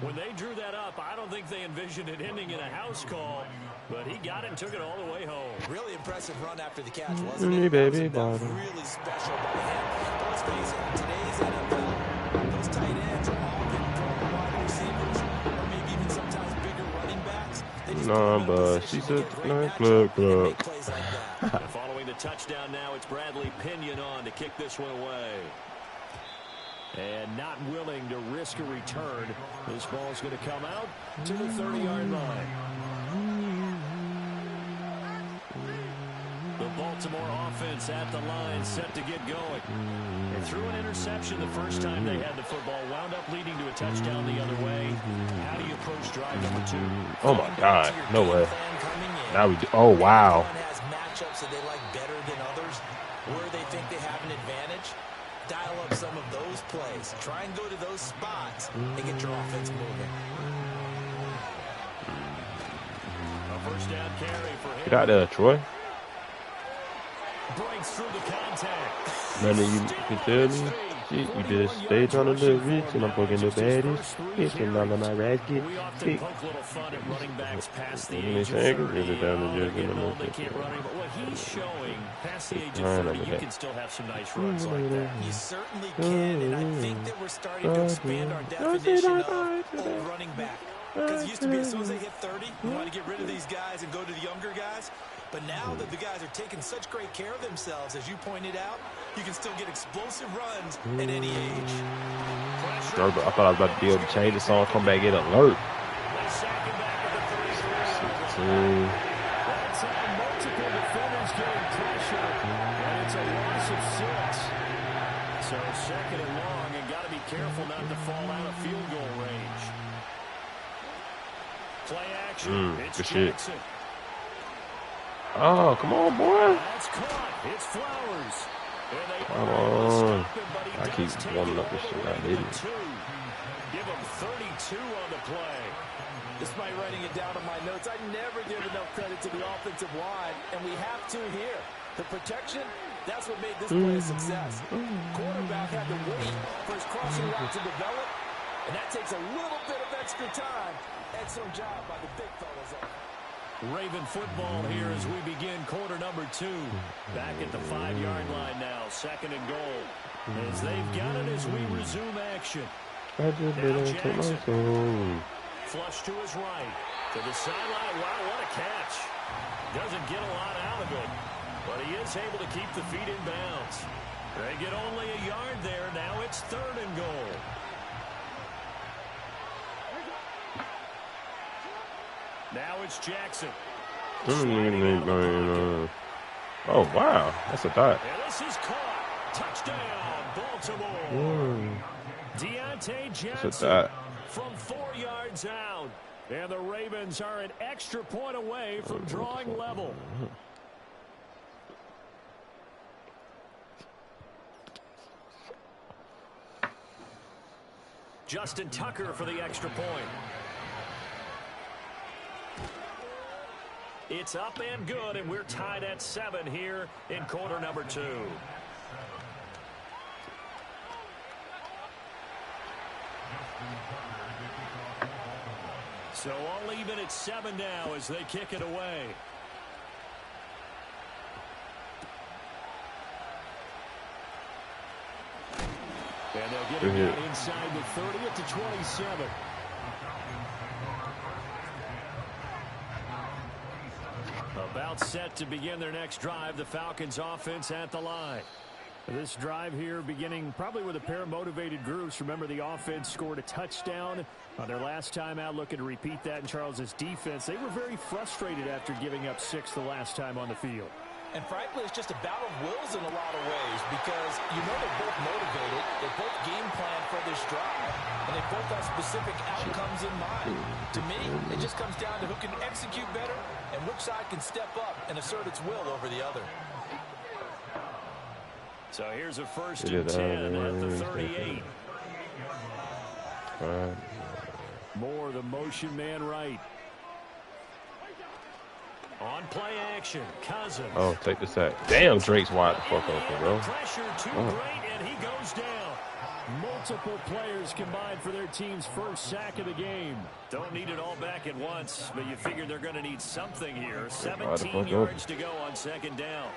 When they drew that up, I don't think they envisioned it ending in a house call, but he got it and took it all the way home. Really impressive run after the catch, wasn't it? Baby, really special by him. Let's face it, in today's NFL, those tight ends are all getting thrown to wide receivers, or maybe even sometimes bigger running backs. No, but she said, club. Following the touchdown now, it's Bradley Pinion on to kick this one away. And not willing to risk a return. This ball's going to come out to the 30-yard line. The Baltimore offense at the line, set to get going. They threw an interception the first time they had the football, wound up leading to a touchdown the other way. How do you approach drive number 2? Oh, my God. No way. Now we do. Oh, wow. Has matchups that they like better than others, where they think they have an advantage. Dial up some of those plays. Try and go to those spots and get your offense moving. A first down carry for him. Get out there, Troy. Breaks through the contact. None of you can tell me. Shit, you just stay trying to live rich, and I'm fucking the baddest. Bitch, and all of my ragged. We often poke little fun at running backs past the You age of know 30. what I'm saying? They get old, they can't run anymore. What he's showing, past the age of 30, you can still have some nice runs like that. You certainly can, and I think that we're starting to expand our definition of old running back. Because it used to be as soon as they hit 30, we want to get rid of these guys and go to the younger guys. But now that the guys are taking such great care of themselves, as you pointed out, you can still get explosive runs at any age. I thought I was about to be able to change the song, come back, get alert. That's how multiple defenders getting pressure, and it's a loss of 6. So second and long, and got to be careful not to fall out of field goal range. Play action. It's Jackson. Oh, come on, boy. That's caught. It's Flowers. Come on. I keep warming up this shit. I need it. Give him 32 on the play. Despite writing it down on my notes, I never give enough credit to the offensive line, and we have to here. The protection, that's what made this play a success. Quarterback had to wait for his crossing route to develop, and that takes a little bit of extra time. Excellent job by the big fellas there. Raven football here as we begin quarter number 2. Back at the 5-yard line now, second and goal. As they've got it as we resume action. Now Jackson. Flush to his right. To the sideline. Wow, what a catch. Doesn't get a lot out of it, but he is able to keep the feet in bounds. They get only a yard there. Now it's third and goal. Now it's Jackson. Oh, wow. That's a dot. And this is caught. Touchdown, Baltimore. Deontay Johnson from 4 yards out. And the Ravens are an extra point away from drawing level. Justin Tucker for the extra point. It's up and good, and we're tied at 7 here in quarter number 2. So all even at 7 now as they kick it away. And they'll get it down inside the 30 to 27. About set to begin their next drive, the Falcons offense at the line. This drive here beginning probably with a pair of motivated groups. Remember, the offense scored a touchdown on their last time out, looking to repeat that in Charles's defense. They were very frustrated after giving up 6 the last time on the field. And frankly, it's just a battle of wills in a lot of ways because you know they're both motivated, they both game plan for this drive, and they both have specific outcomes in mind. To me, it just comes down to who can execute better and which side can step up and assert its will over the other. So here's a first and 10 at the 38. Moore, the motion man right. On play action, Cousins. Oh, take the sack. Damn, Drake's wide the fuck open, bro. Pressure too great, and he goes down. Multiple players combined for their team's first sack of the game. Don't need it all back at once, but you figure they're going to need something here. 17 yards to go on second down.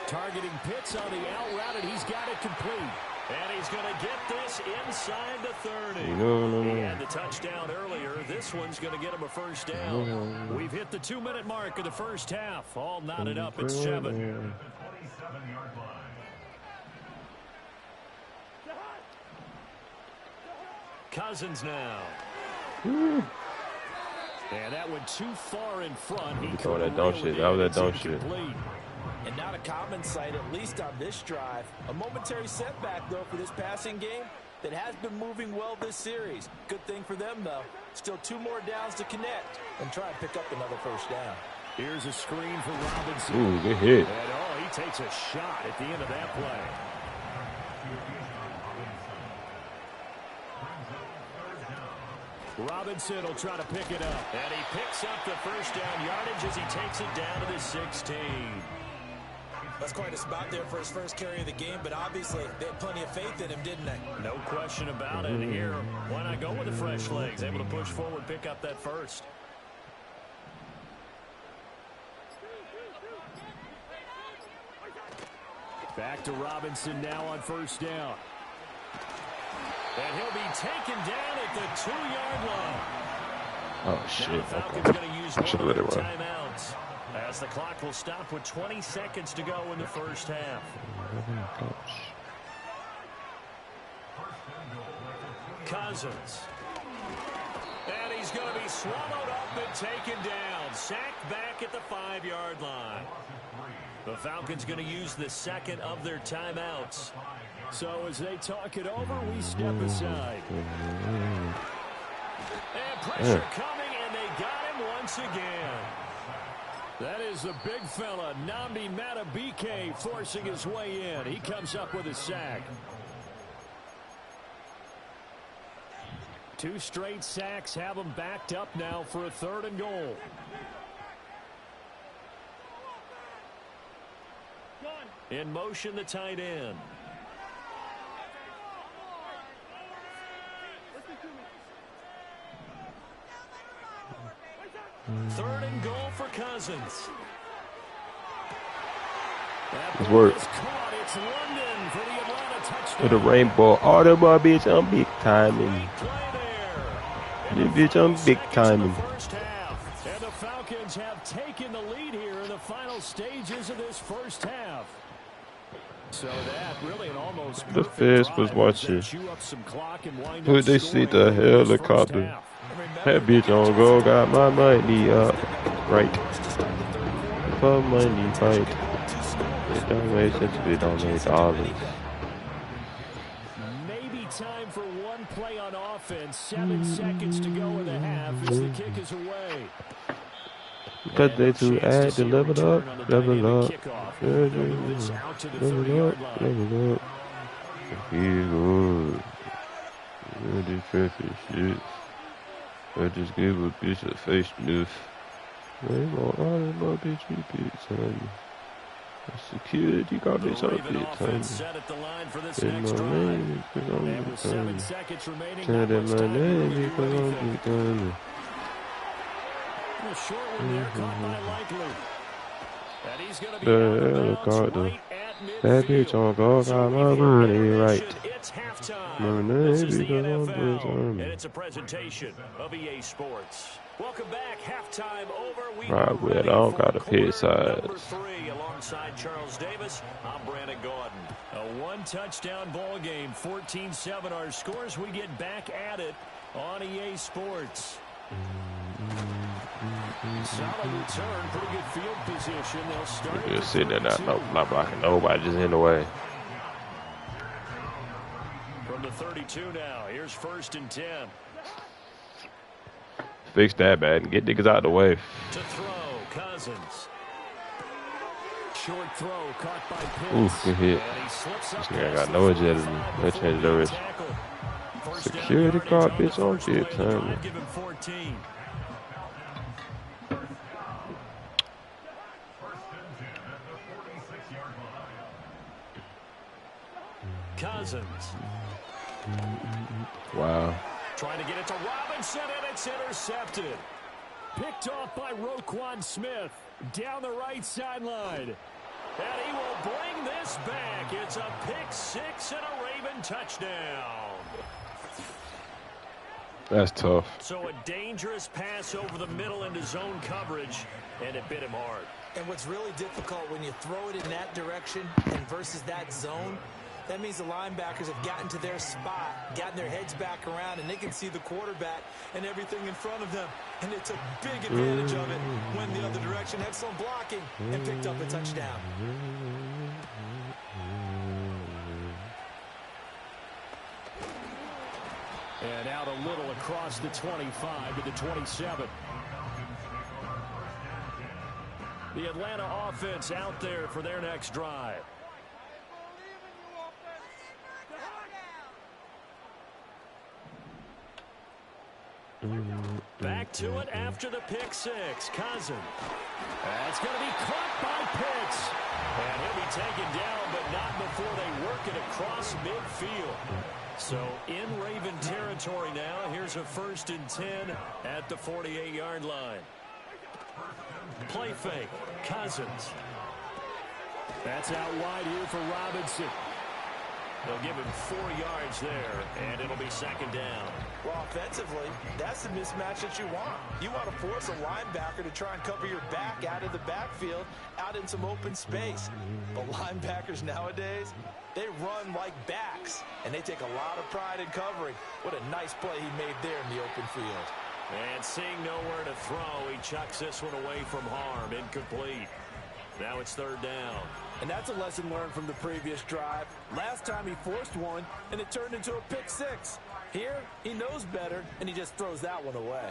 Targeting Pitts on the out route, and he's got it complete. And he's going to get this inside the 30. He had the touchdown earlier. This one's going to get him a first down. We've hit the 2-minute mark of the first half. All knotted up at 7. Cousins now. And that went too far in front. He throwing that dumb shit. That was that dumb shit. And not a common sight, at least on this drive. A momentary setback, though, for this passing game that has been moving well this series. Good thing for them, though. Still 2 more downs to connect and try and pick up another first down. Here's a screen for Robinson. Ooh, good hit. And he takes a shot at the end of that play. Robinson will try to pick it up. And he picks up the first down yardage as he takes it down to the 16. That's quite a spot there for his first carry of the game, but obviously they had plenty of faith in him, didn't they? No question about it here. Why not go with the fresh legs? Able to push forward, pick up that first. Back to Robinson now on first down. And he'll be taken down at the 2-yard line. Oh, shit. I should have let it run. As the clock will stop with 20 seconds to go in the first half. Cousins. And he's going to be swallowed up and taken down. Sacked back at the 5-yard line. The Falcons going to use the second of their timeouts. So as they talk it over, we step aside. And pressure coming, and they got him once again. That is the big fella, Nnamdi Madubuike, forcing his way in. He comes up with a sack. 2 straight sacks have him backed up now for a 3rd and goal. In motion, the tight end. Third and goal for Cousins. It's work. It's London for the Atlanta touchdown. For the rainbow. Oh, that boy, bitch, I'm big timing. Bitch, I'm big timing. And the Falcons have taken the lead here in the final stages of this first half. So that really an almost the feds was watching. Would they see the helicopter? That bitch on go, got my money up. Right. For money, right. It don't make sense if it don't make dollars. Maybe time for one play on offense. 7 seconds to go in the half as the kick is away. Because they to add the level up, level up. Level up, level up. He's good. Really perfect shit. I just gave a bitch a face sniff. They want all of my bitch big time. Security got bitch up big time. Say my name because I'm big time. Tell them my name because I'm big time. The helicopter. That bitch on go got my money right. My name because I'm big time. And it's a presentation of EA Sports. Welcome back. Halftime over. Right, well, I don't got a pit size. Alongside Charles Davis, I'm Brandon Gordon. A 1-touchdown ball game, 14-7 our scores. We get back at it on EA Sports. Solid return, pretty good field position. They'll start. Just sitting there, not blocking nobody, just in the way. From the 32 now, here's 1st and 10. Fix that, man. Get niggas out of the way. To throw, Cousins. Short throw caught by Pitts. Ooh, good hit. This nigga got no agility. They changed direction. Security card, bitch, on shit, time. Give him 14. Cousins. Wow. Trying to get it to Robinson, and it's intercepted. Picked off by Roquan Smith down the right sideline. And he will bring this back. It's a pick 6 and a Raven touchdown. That's tough. So a dangerous pass over the middle into zone coverage, and it bit him hard. And what's really difficult when you throw it in that direction and versus that zone, That means the linebackers have gotten to their spot, gotten their heads back around, and they can see the quarterback and everything in front of them. And they took big advantage of it, went the other direction, excellent blocking, and picked up a touchdown. And out a little across the 25 to the 27. The Atlanta offense out there for their next drive. Back to it after the pick six. Cousins. That's going to be caught by Pitts. And he'll be taken down, but not before they work it across midfield. So in Raven territory now. Here's a 1st and 10 at the 48-yard line. Play fake. Cousins. That's out wide here for Robinson. They'll give him 4 yards there, and it'll be 2nd down. Well, offensively, that's the mismatch that you want. You want to force a linebacker to try and cover your back out of the backfield, out in some open space. But linebackers nowadays, they run like backs, and they take a lot of pride in covering. What a nice play he made there in the open field. And seeing nowhere to throw, he chucks this one away from harm. Incomplete. Now it's 3rd down. And that's a lesson learned from the previous drive. Last time he forced one, and it turned into a pick six. Here, he knows better, and he just throws that one away.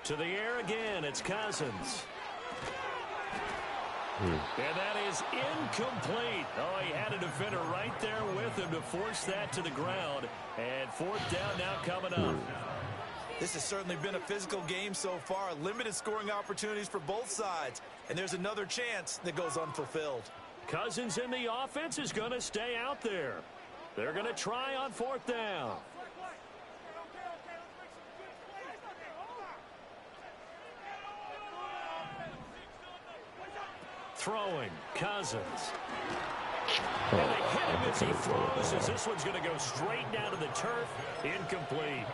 To the air again, it's Cousins. And that is incomplete. Oh, he had a defender right there with him to force that to the ground. And 4th down now coming up. This has certainly been a physical game so far. Limited scoring opportunities for both sides. And there's another chance that goes unfulfilled. Cousins in the offense is going to stay out there. They're going to try on 4th down. Throwing. Cousins. And they hit him as he throws, as this one's going to go straight down to the turf. Incomplete.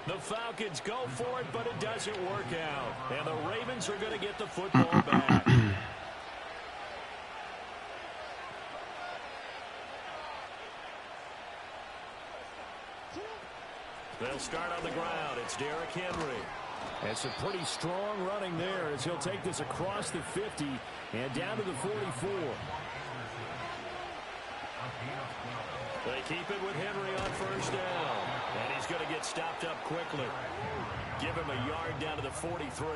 The Falcons go for it, but it doesn't work out. And the Ravens are going to get the football back. They'll start on the ground. It's Derrick Henry. And some pretty strong running there as he'll take this across the 50 and down to the 44. They keep it with Henry on 1st down. And he's going to get stopped up quickly. Give him a yard down to the 43.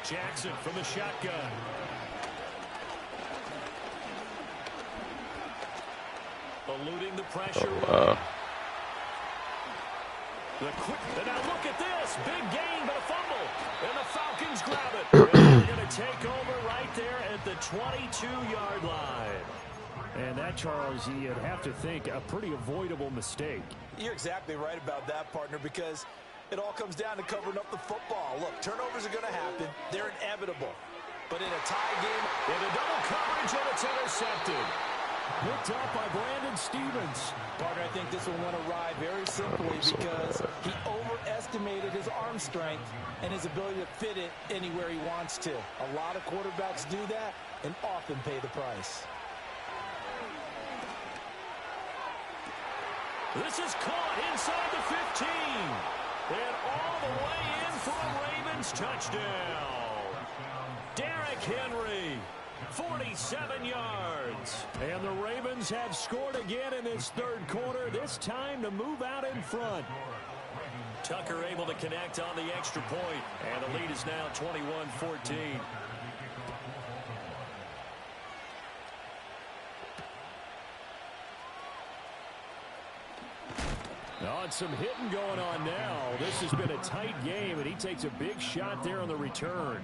Jackson from the shotgun. Eluding the pressure. And now look at this. Big gain, but a fumble. And the Falcons grab it. And they're going to take over right there at the 22-yard line. And that, Charles, you'd have to think a pretty avoidable mistake. You're exactly right about that, partner, because it all comes down to covering up the football. Look, turnovers are going to happen. They're inevitable. But in a tie game, in a double coverage, and it's intercepted. Picked up by Brandon Stevens. Partner, I think this one went awry very simply because he overestimated his arm strength and his ability to fit it anywhere he wants to. A lot of quarterbacks do that and often pay the price. This is caught inside the 15. And all the way in for a Ravens touchdown. Derrick Henry. 47 yards. And the Ravens have scored again in this 3rd quarter, this time to move out in front. Tucker able to connect on the extra point, and the lead is now 21-14. Oh, and some hitting going on now. This has been a tight game, and he takes a big shot there on the return.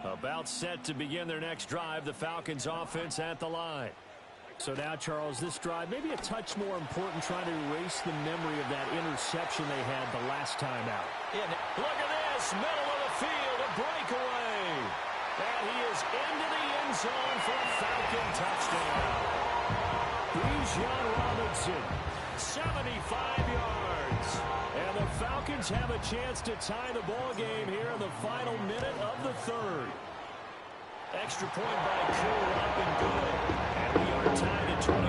About set to begin their next drive, the Falcons offense at the line. So now, Charles, this drive maybe a touch more important, trying to erase the memory of that interception they had the last time out. Yeah, look at this, middle of the field, a breakaway. And he is into the end zone for a Falcon touchdown. Bijan Robinson, 75 yards. And the Falcons have a chance to tie the ball game here in the final minute of the 3rd. Extra point by Cool, up and good. And we are tied at 21.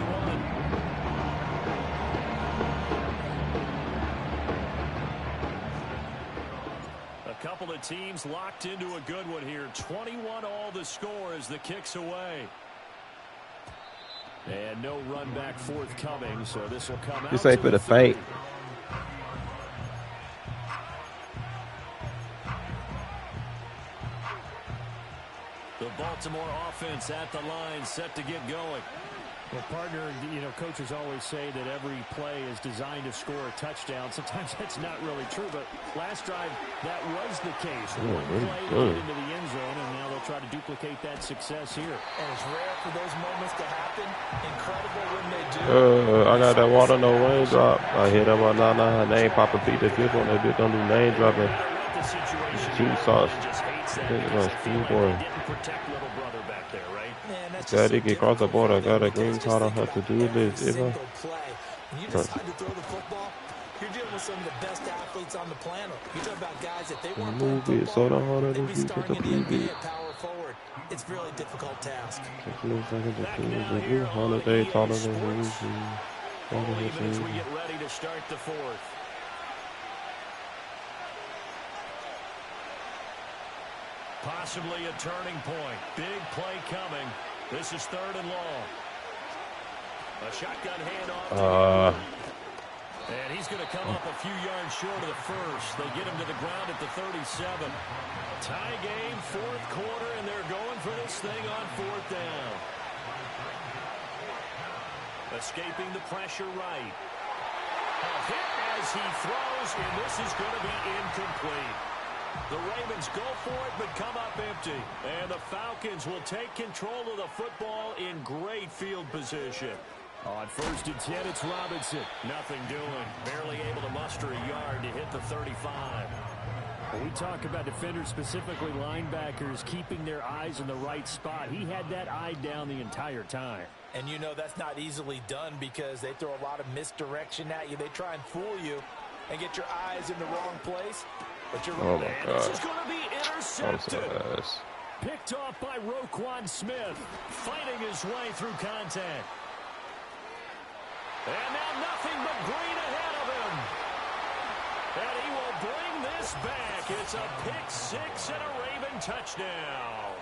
A couple of teams locked into a good one here. 21 all the score as the kick's away. And no run back forthcoming, so this will come out. This ain't for the faint. The Baltimore offense at the line, set to get going. Well, partner, you know, coaches always say that every play is designed to score a touchdown. Sometimes that's not really true, but last drive, that was the case. One play to get into the end zone, and now they'll try to duplicate that success here. And it's rare for those moments to happen. Incredible when they do. I got that water, no raindrop. I hit him on her name, Papa Pete, the fifth one. They bitch don't do name dropping. Cheese sauce. Daddy get across the border, got a green card on her to do this. When you decide to throw the football, you're dealing with some of the best athletes on the planet. You're talking about guys that they weren't playing football, they'd be starting in the NBA at power forward. It's a really difficult task. Holiday taller than we get ready to start the fourth. Possibly a turning point. Big play coming. This is 3rd and long. A shotgun handoff. And he's going to come up a few yards short of the first. They get him to the ground at the 37. Tie game, 4th quarter, and they're going for this thing on 4th down. Escaping the pressure right. A hit as he throws, and this is going to be incomplete. The Ravens go for it, but come up empty. And the Falcons will take control of the football in great field position. On 1st and 10, it's Robinson. Nothing doing. Barely able to muster a yard to hit the 35. When we talk about defenders, specifically linebackers, keeping their eyes in the right spot, he had that eye down the entire time. And you know that's not easily done because they throw a lot of misdirection at you. They try and fool you and get your eyes in the wrong place. But you're oh my God. This is going to be intercepted. Picked off by Roquan Smith. Fighting his way through contact. And now nothing but green ahead of him. And he will bring this back. It's a pick-6 and a Raven touchdown.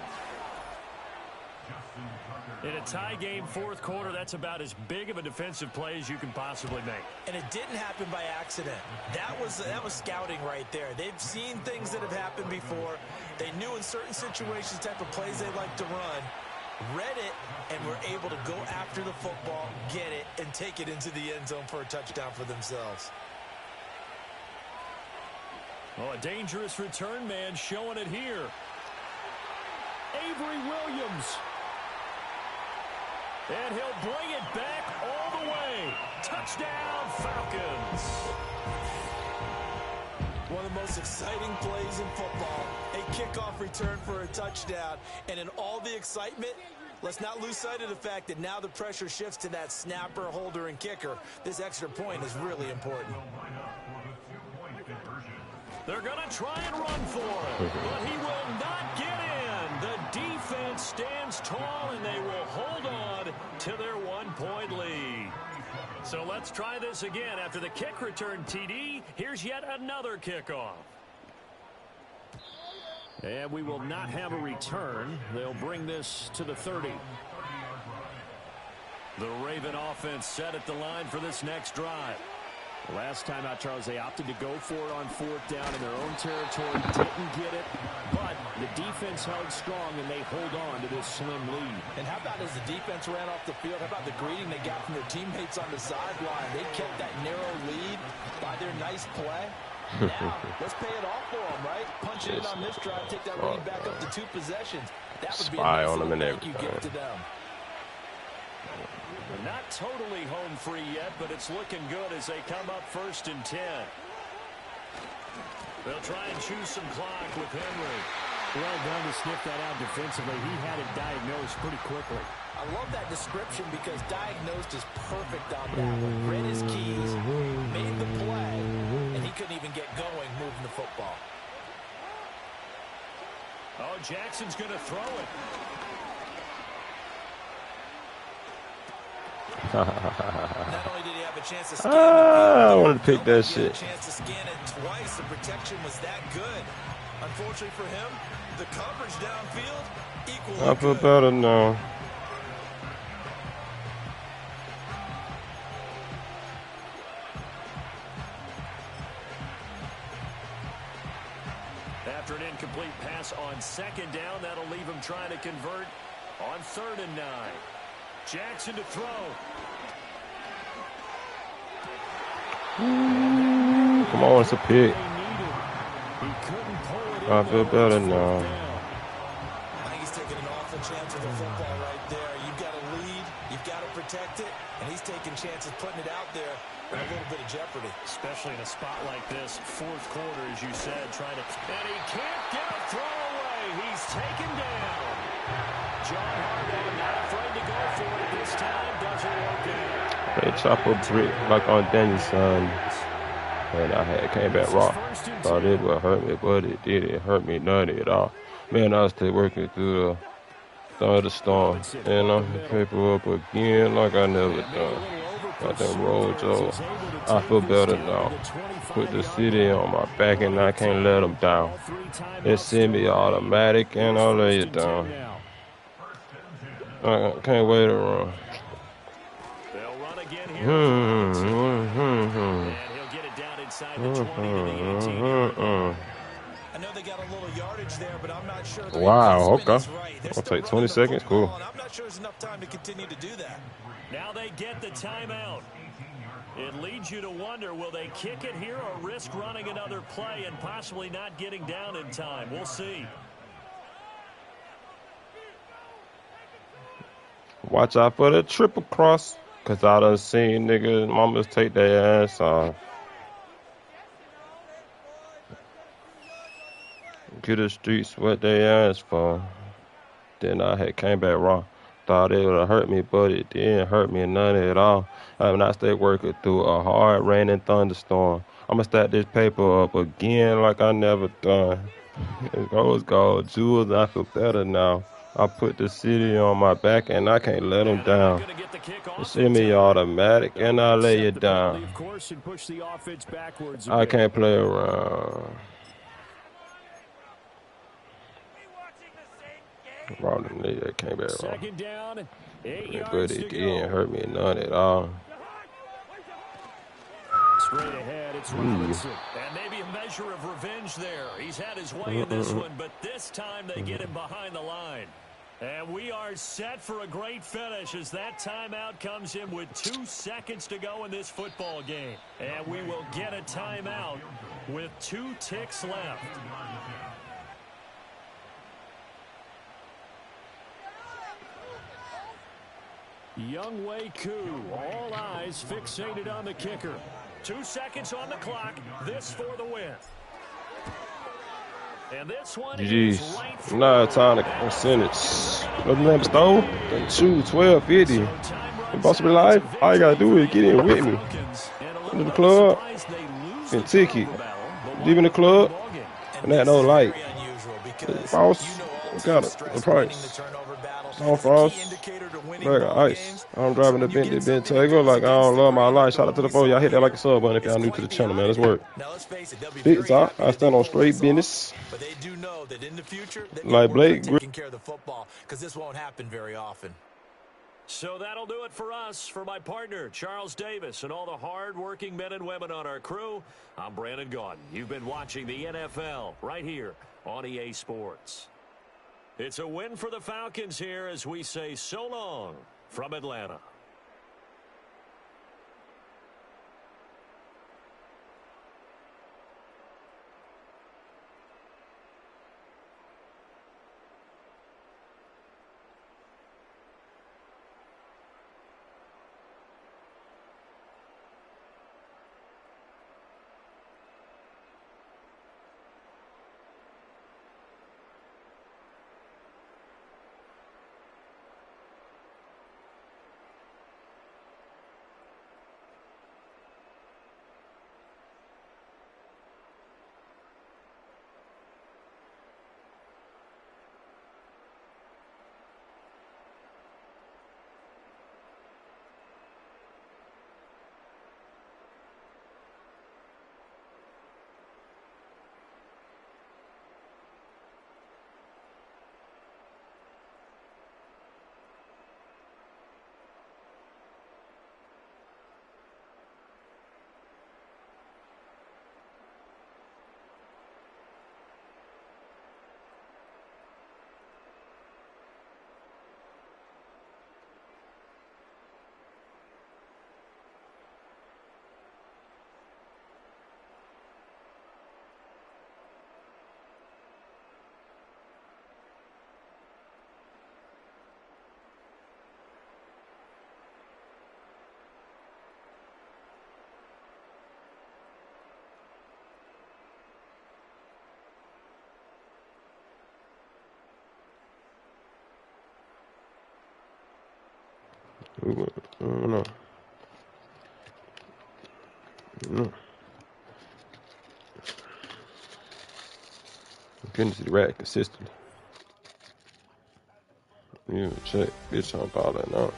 In a tie game, 4th quarter, that's about as big of a defensive play as you can possibly make. And it didn't happen by accident. That was scouting right there. They've seen things that have happened before. They knew in certain situations type of plays they like to run, read it, and were able to go after the football, get it, and take it into the end zone for a touchdown for themselves. Oh, a dangerous return man showing it here. Avery Williams. And he'll bring it back all the way. Touchdown, Falcons. One of the most exciting plays in football. A kickoff return for a touchdown. And in all the excitement, let's not lose sight of the fact that now the pressure shifts to that snapper, holder, and kicker. This extra point is really important. They're going to try and run for it, but he will not get in. The defense stands tall, and they will hold on to their 1-point lead. So let's try this again. After the kick return TD, here's yet another kickoff. And we will not have a return. They'll bring this to the 30. The Raven offense set at the line for this next drive. Last time out, Charles, they opted to go for it on 4th down in their own territory. Didn't get it, but the defense held strong, and they hold on to this slim lead. And how about as the defense ran off the field, how about the greeting they got from their teammates on the sideline? They kept that narrow lead by their nice play. Now, let's pay it off for them, right? Punch it in on this drive, take that lead back up to 2 possessions. That would be a nice little thank you gift to them. Not totally home free yet, but it's looking good as they come up 1st and 10. They'll try and choose some clock with Henry. Well done to sniff that out defensively. He had it diagnosed pretty quickly. I love that description because diagnosed is perfect on that one. Read his keys, made the play, and he couldn't even get going moving the football. Oh, Jackson's going to throw it. Not only did he have a chance to scan I wanted to pick that shit. chance to scan it twice. The protection was that good. Unfortunately for him, the coverage downfield equally I feel better now. After an incomplete pass on second down, that'll leave him trying to convert on 3rd and 9. Jackson to throw. Come on, it's a pick. I feel better now. I think he's taking an awful chance with the football right there. You've got to lead, you've got to protect it, and he's taking chances putting it out there in a little bit of jeopardy. Especially in a spot like this, 4th quarter, as you said, trying to... And he can't get a throw away. He's taken down. John Harbaugh not afraid to go for it this time. Doesn't work out. They chop a brick like on Danielson. And I came back raw. Thought it would hurt me, but it didn't hurt me none at all. Man, I was still working through the thunderstorm. And I'm paper up again like I never done. Got them roll, Joe. I feel better now. Put the city on my back and I can't let them down. It's semi-automatic and I'll lay it down. I can't wait to run. They'll run again here. And he'll get it down inside the 20 to the 18. I know they got a little yardage there, but I'm not sure. Wow, okay. I'll take 20 seconds. Cool. I'm not sure there's enough time to continue to do that. Now they get the timeout. It leads you to wonder, will they kick it here or risk running another play and possibly not getting down in time? We'll see. Watch out for the triple cross, cause I done seen niggas mamas take their ass off. Get the streets what they asked for. Then I had came back raw. Thought it would have hurt me, but it didn't hurt me none at all. I have not stayed working through a hard rain and thunderstorm. I'ma stack this paper up again like I never done. It goes gold jewels, I feel better now. I put the city on my back and I can't let them down. It's semi-automatic and I lay it down. I can't play around. Wrong nigga came back wrong. Second down, 8 yards but it didn't hurt me none at all. Straight ahead, it's Robinson. And maybe a measure of revenge there. He's had his way in this one, but this time they get him behind the line. And we are set for a great finish as that timeout comes in with 2 seconds to go in this football game. And we will get a timeout with 2 ticks left. Younghoe Koo, all eyes fixated on the kicker. 2 seconds on the clock. This for the win. And this one is right through. Nah, time to send it. Another name stole. Then shoot 12:50. Impossible life. All you gotta do is get in with me. Into the club. And ticket. Leaving the club. And that no light. Frost. Got it. The price. No frost. Bag of ice. I'm driving the Bentley Bentayga like I don't love my life. Shout out to the phone. Y'all hit that like a sub button if y'all new to the channel, man. Let's work. Big talk. I stand on straight business. But they do know that in the future, like Blake taking care of the football because this won't happen very often. So that'll do it for us. For my partner, Charles Davis, and all the hard-working men and women on our crew, I'm Brandon Gaudin. You've been watching the NFL right here on EA Sports. It's a win for the Falcons here as we say so long from Atlanta. I don't know. I'm getting to the rack consistently. You check, bitch, on all that now.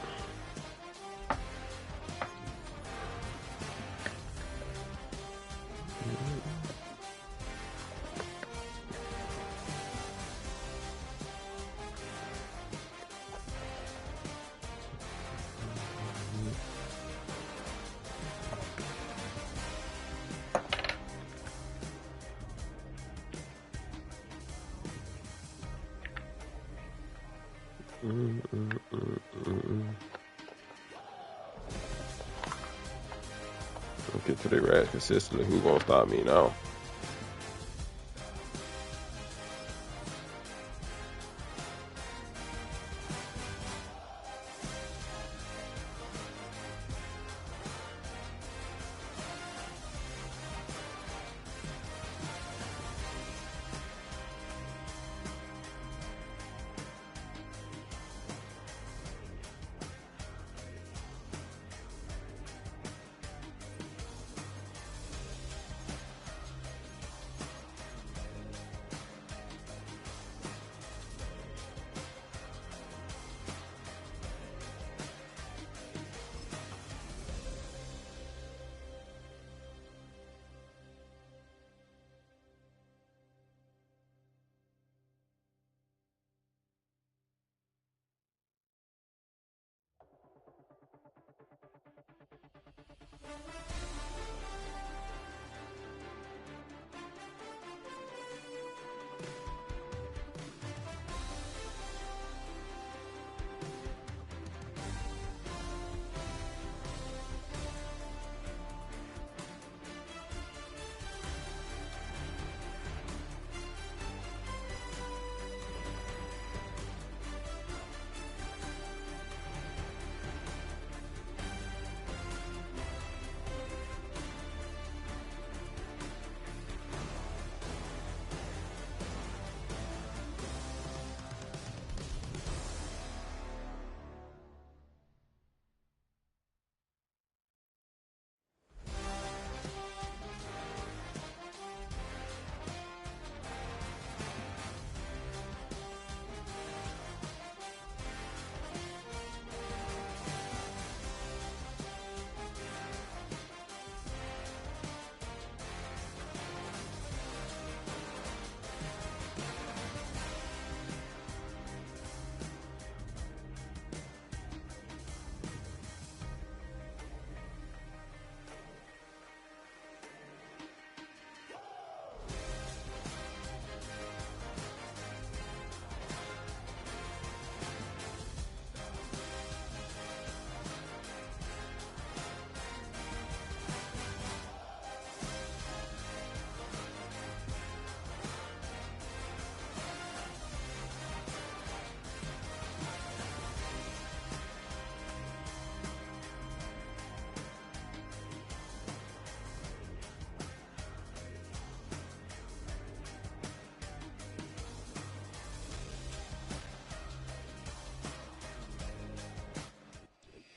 Get to the rack consistently. Who gonna stop me now?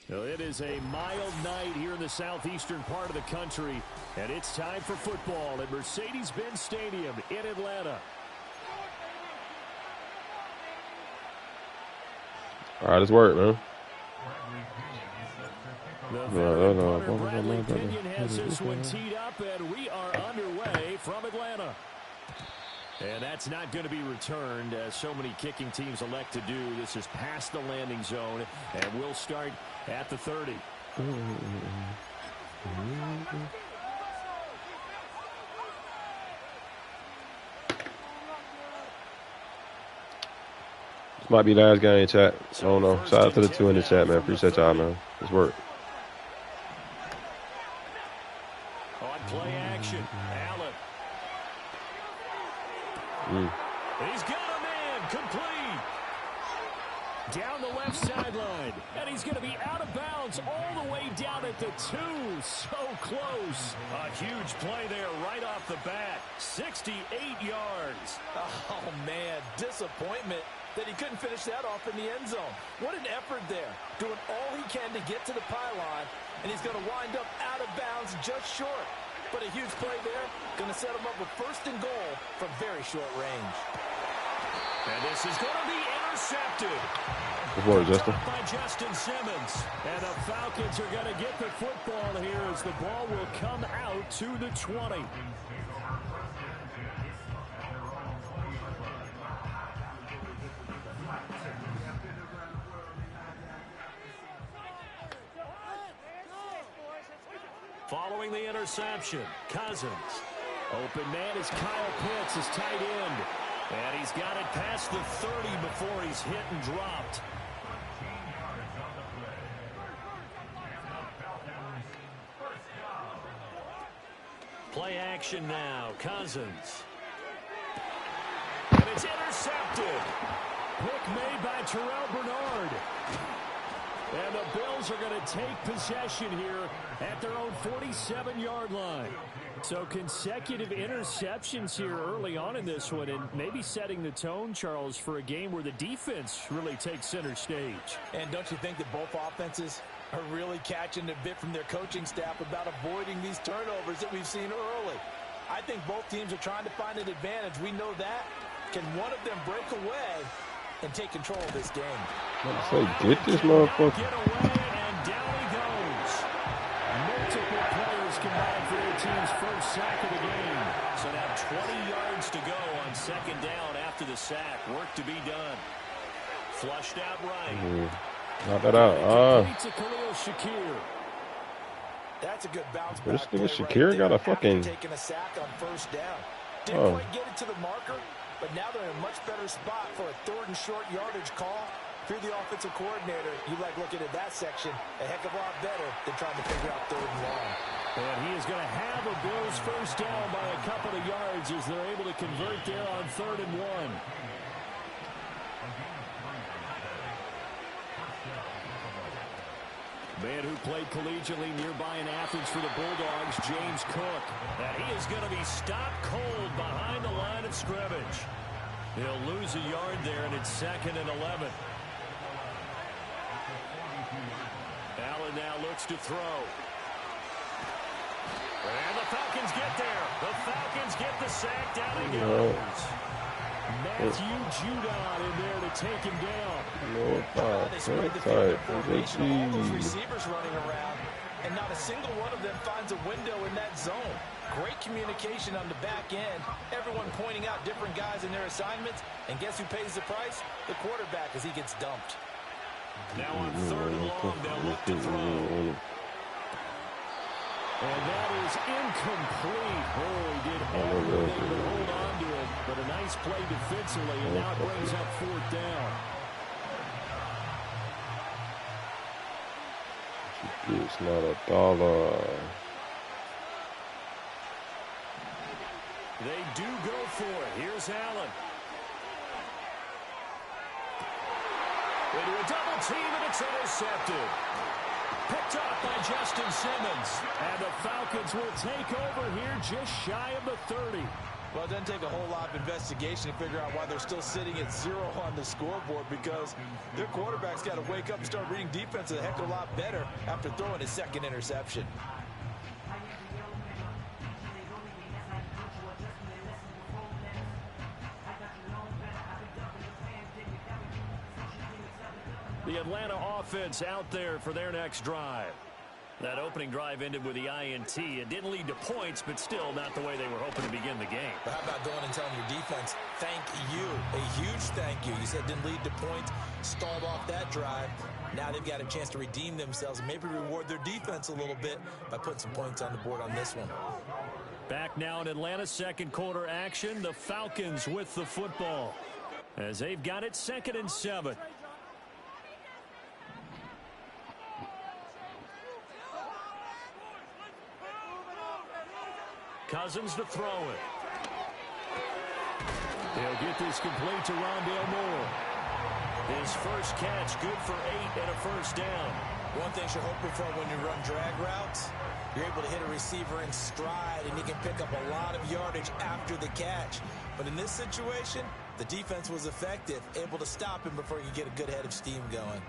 Well, it is a mild night here in the southeastern part of the country, and it's time for football at Mercedes-Benz Stadium in Atlanta. All right, let's work, man. The veteran punter Bradley Pinion has this one teed up, and we are underway from Atlanta. And that's not going to be returned, as so many kicking teams elect to do. This is past the landing zone, and we'll start at the 30. This might be last game, chat. I don't know. Shout out to the 2 in the chat, man. Appreciate y'all, man. Let's work. On play action, Allen. He's got a man complete. Down the left sideline. And he's going to be out of bounds all the way down at the 2. So close. A huge play there right off the bat. 68 yards. Oh, man. Disappointment that he couldn't finish that off in the end zone. What an effort there, doing all he can to get to the pylon, and he's going to wind up out of bounds just short. But a huge play there, going to set him up with 1st and goal from very short range. And this is going to be intercepted. Good work, Justin. By Justin Simmons. And the Falcons are going to get the football here as the ball will come out to the 20. Following the interception, Cousins. Open man is Kyle Pitts, his tight end. And he's got it past the 30 before he's hit and dropped. Play action now, Cousins. And it's intercepted. Pick made by Terrell Bernard. And the Bills are going to take possession here at their own 47-yard line. So consecutive interceptions here early on in this one, and maybe setting the tone, Charles, for a game where the defense really takes center stage. And don't you think that both offenses are really catching a bit from their coaching staff about avoiding these turnovers that we've seen early? I think both teams are trying to find an advantage. We know that. Can one of them break away and take control of this game? Let's say, get this motherfucker. Get away, and down he goes. Multiple players combined for their team's first sack of the game. So now 20 yards to go on 2nd down after the sack. Work to be done. Flushed out right. Knock that out. That's a good bounce back. This nigga Shakir got a fucking taking a sack on 1st down. Didn't quite get it to the marker, but now they're in a much better spot for a 3rd and short yardage call. If you're the offensive coordinator, you like looking at that section a heck of a lot better than trying to figure out 3rd and long. And he is going to have a Bills 1st down by a couple of yards as they're able to convert there on 3rd and 1. Man who played collegiately nearby in Athens for the Bulldogs, James Cook. And he is going to be stopped cold behind the line of scrimmage. He'll lose a yard there, and it's 2nd and 11. Allen now looks to throw. And the Falcons get there. The Falcons get the sack. Down he goes. Matthew Judon in there to take him down. They spread the field formation, all those receivers running around, and not a single one of them finds a window in that zone. Great communication on the back end. Everyone pointing out different guys in their assignments, and guess who pays the price? The quarterback, as he gets dumped. Now on 3rd and long, they'll look to throw. And that is incomplete. Oh, he did everything to hold on to it. But a nice play defensively, and now it brings up 4th down. It's not a dollar. They do go for it. Here's Allen. Into a double team, and it's intercepted. Picked up by Justin Simmons. And the Falcons will take over here just shy of the 30. Well, it doesn't take a whole lot of investigation to figure out why they're still sitting at 0 on the scoreboard, because their quarterback's got to wake up and start reading defense a heck of a lot better after throwing his 2nd interception. The Atlanta offense out there for their next drive. That opening drive ended with the INT. It didn't lead to points, but still not the way they were hoping to begin the game. But how about going and telling your defense, thank you, a huge thank you. You said it didn't lead to points, start off that drive. Now they've got a chance to redeem themselves and maybe reward their defense a little bit by putting some points on the board on this one. Back now in Atlanta, 2nd quarter action. The Falcons with the football as they've got it 2nd and 7. Cousins to throw it. They'll get this complete to Rondale Moore. His first catch good for 8 and a 1st down. One thing you're hoping for when you run drag routes, You're able to hit a receiver in stride, and he can pick up a lot of yardage after the catch. But in this situation, the defense was effective, able to stop him before he could get a good head of steam going.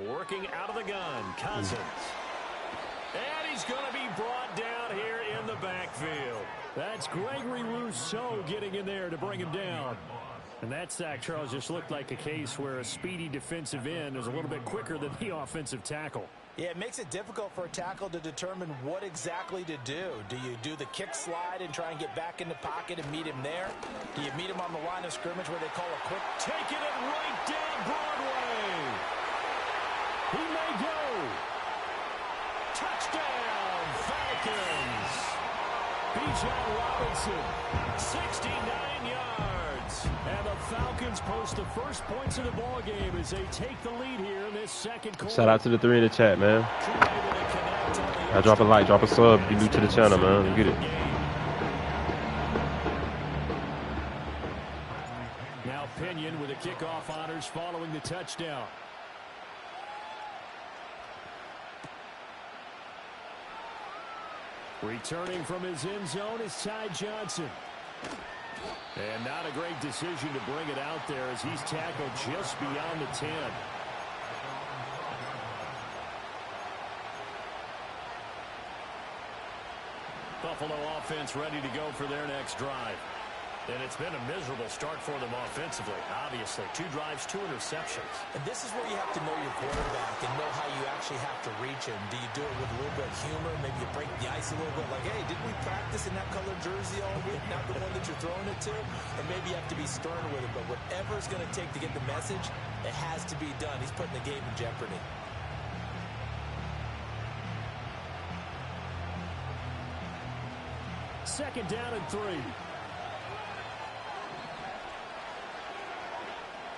Working out of the gun, Cousins. And he's going to be brought down here in the backfield. That's Gregory Rousseau getting in there to bring him down. And that sack, Charles, just looked like a case where a speedy defensive end is a little bit quicker than the offensive tackle. Yeah, it makes it difficult for a tackle to determine what exactly to do. Do you do the kick slide and try and get back in the pocket and meet him there? Do you meet him on the line of scrimmage where they call a quick? Taking it right down Broadway. He may go. Touchdown, Falcons. Bijan Robinson, 69 yards. And the Falcons post the first points of the ball game as they take the lead here in this second quarter. Shout out to the 3 in the chat, man. I drop a like, drop a sub. If you're new to the channel, man. You get it. Now Pinion with the kickoff honors following the touchdown. Returning from his end zone is Ty Johnson. And not a great decision to bring it out there as he's tackled just beyond the 10. Buffalo offense ready to go for their next drive. And it's been a miserable start for them offensively. Obviously, 2 drives, 2 interceptions. And this is where you have to know your quarterback and know how you actually have to reach him. Do you do it with a little bit of humor? Maybe you break the ice a little bit. Like, hey, didn't we practice in that colored jersey all week? Not the one that you're throwing it to? And maybe you have to be stern with it. But whatever it's going to take to get the message, it has to be done. He's putting the game in jeopardy. Second down and 3.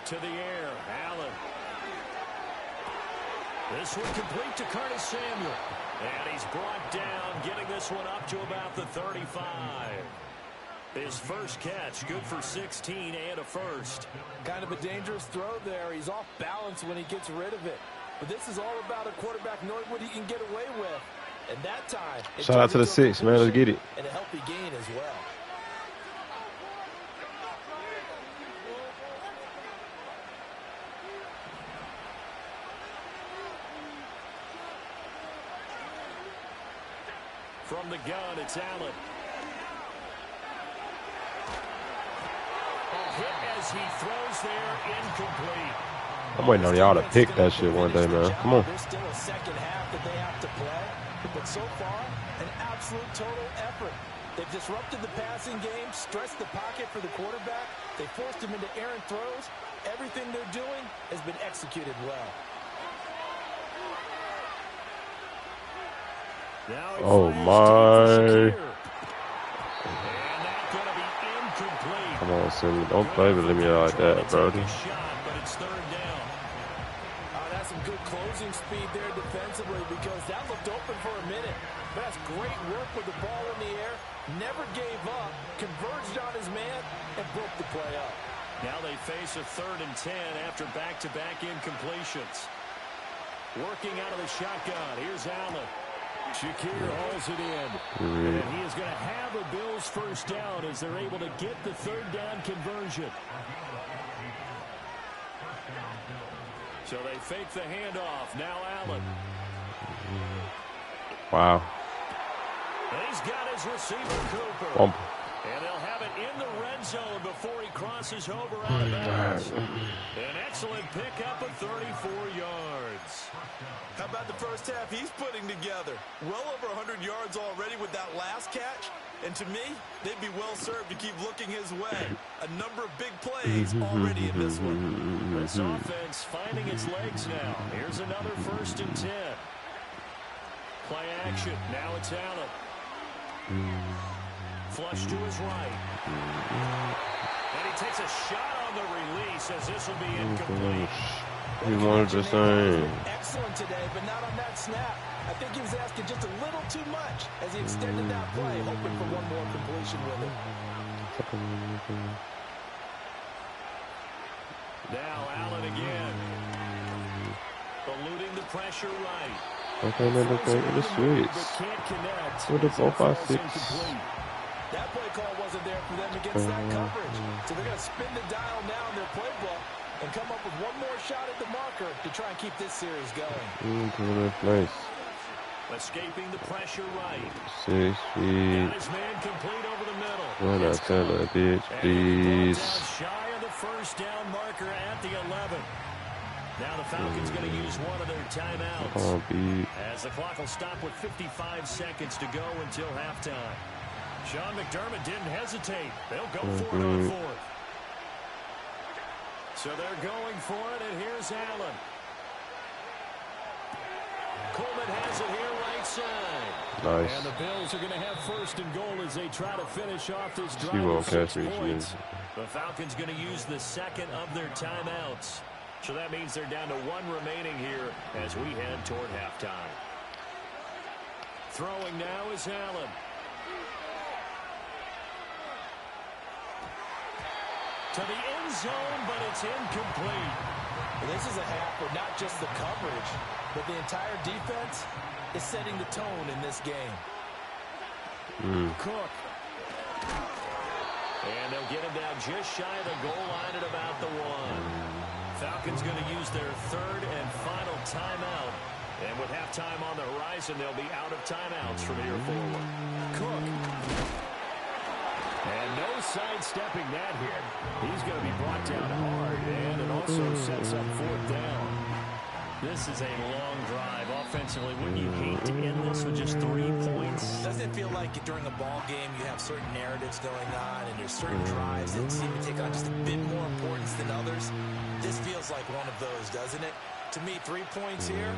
To the air, Allen. This one complete to Curtis Samuel. And he's brought down, getting this one up to about the 35. His first catch, good for 16 and a first. Kind of a dangerous throw there. He's off balance when he gets rid of it. But this is all about a quarterback knowing what he can get away with. And that time, shout out to the 6, man. Let's get it. And a healthy gain as well. From the gun, it's Allen. A hit as he throws there, incomplete. I'm waiting on y'all to pick that shit one day, man. Come on. There's still a second half that they have to play. But so far, an absolute total effort. They've disrupted the passing game, stressed the pocket for the quarterback. They forced him into errant throws. Everything they're doing has been executed well. Oh my. Come on, Cindy. Don't play with me like that, Brody. That's some good closing speed there defensively because that looked open for a minute. But that's great work with the ball in the air. Never gave up. Converged on his man and broke the play up. Now they face a 3rd and 10 after back-to-back incompletions. Working out of the shotgun. Here's Allen. Shakir hauls it in. And he is going to have a Bills first down as they're able to get the 3rd down conversion. So they fake the handoff. Now Allen. Wow. And he's got his receiver, Cooper. Bump. And they'll have it in the red zone before he crosses over out of bounds. An excellent pickup of 34 yards. How about the first half he's putting together? Well over 100 yards already with that last catch. And to me, they'd be well served to keep looking his way. A number of big plays already in this one. This offense finding its legs now. Here's another 1st and 10. Play action. Now it's Allen. Flush to his right. And he takes a shot on the release as this will be incomplete. He wanted the same. Excellent today, but not on that snap. I think he was asking just a little too much as he extended that play, hoping for one more completion with it. Now Allen again. Eluding the pressure right. Okay, then the switch. With the 4-5-6. That play call wasn't there for them against that coverage. So they're going to spin the dial now in their playbook and come up with one more shot at the marker to try and keep this series going. Nice. Escaping the pressure right. 6 feet. Got his man complete over the middle. Run that Taylor, bitch, please. Shy of the first down marker at the 11. Now the Falcons going to use one of their timeouts. As the clock will stop with 55 seconds to go until halftime. Sean McDermott didn't hesitate. They'll go for it on fourth. So they're going for it, and here's Allen. Coleman has it here right side. Nice. And the Bills are going to have first and goal as they try to finish off this drive. She won't catch me. The Falcons going to use the second of their timeouts. So that means they're down to one remaining here as we head toward halftime. Throwing now is Allen. To the end zone, but it's incomplete. Well, this is a half where not just the coverage, but the entire defense is setting the tone in this game. Cook. And they'll get him down just shy of the goal line at about the 1. Falcons going to use their third and final timeout. And with halftime on the horizon, they'll be out of timeouts from here forward. Cook. And no sidestepping that hit. He's going to be brought down hard, and it also sets up fourth down. This is a long drive. Offensively, wouldn't you hate to end this with just 3 points? Doesn't it feel like during a ball game you have certain narratives going on and there's certain drives that seem to take on just a bit more importance than others? This feels like one of those, doesn't it? To me, 3 points here,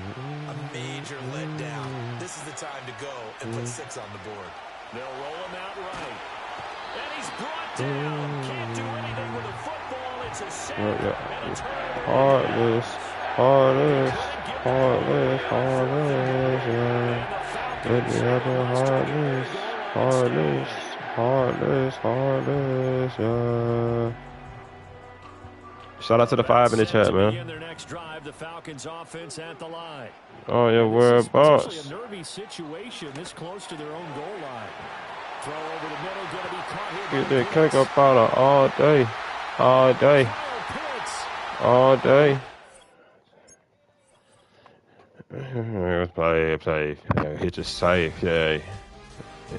a major letdown. This is the time to go and put 6 on the board. They'll roll him out right. And he's brought down. Can't do anything with a football. It's a sack. And a turnover. Heartless, yeah. Let me have the heartless, yeah. Shout out to the 5 in the chat, man. Their next drive, the Falcons offense at the line. Oh, yeah, we're a boss. It's a nervy situation this close to their own goal line. Throw over the middle, going to be caught here. Get that cake up out of all day. Play. Hit your safe, yeah.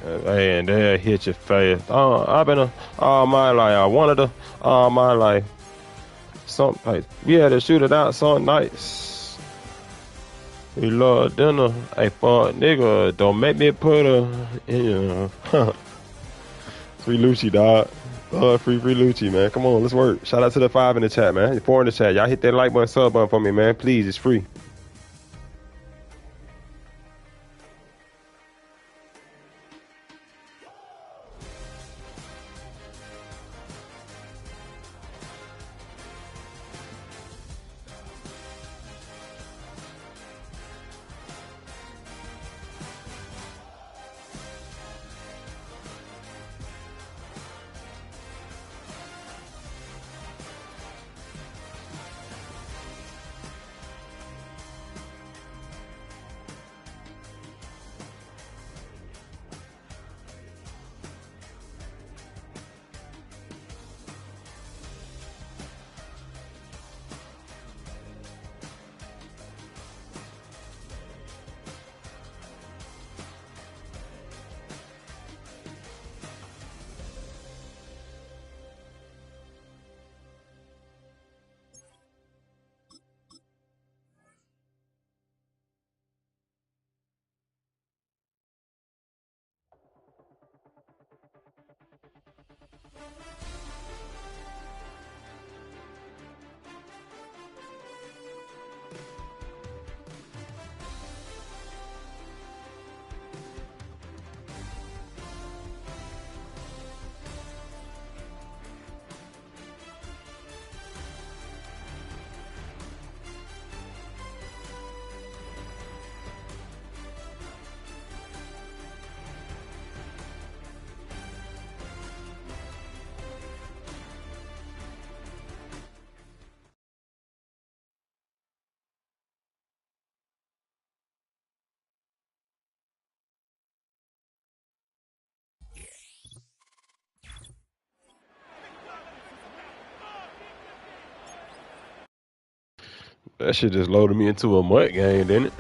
And there, hit your face. I've been all my life. I wanted to all my life. Some like we had to shoot it out some nights. We love dinner. Hey, fuck nigga, don't make me put Free Lucci, dog. Free Lucci, man. Come on, let's work. Shout out to the 5 in the chat, man. 4 in the chat. Y'all hit that like button, sub button for me, man. Please, it's free. That shit just loaded me into a MUT game, didn't it?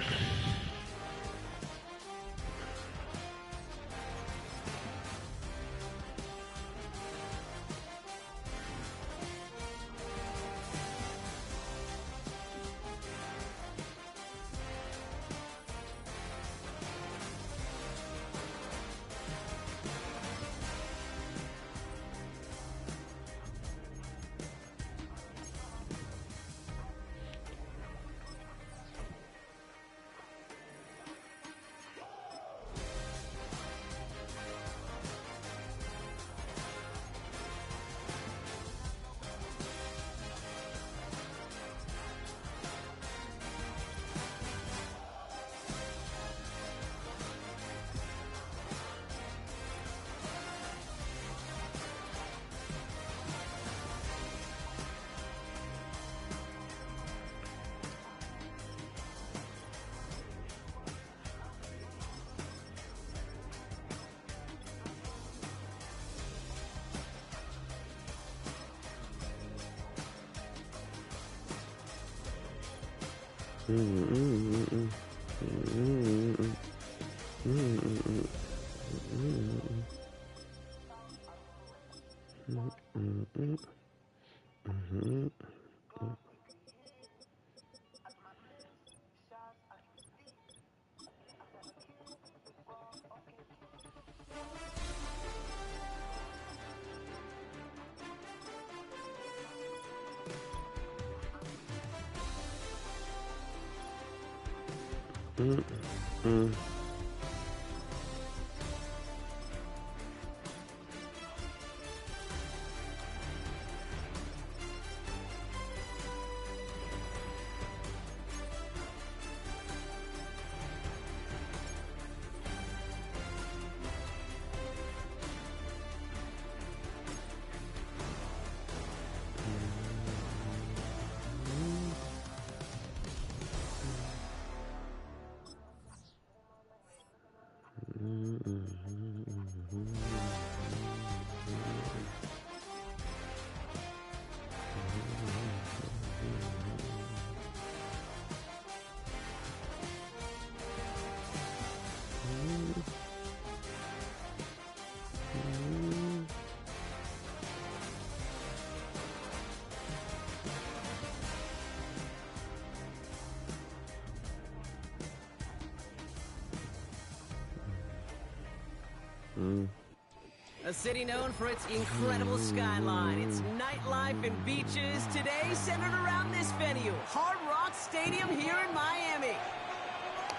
A city known for its incredible skyline, its nightlife and beaches, today centered around this venue, Hard Rock Stadium here in Miami.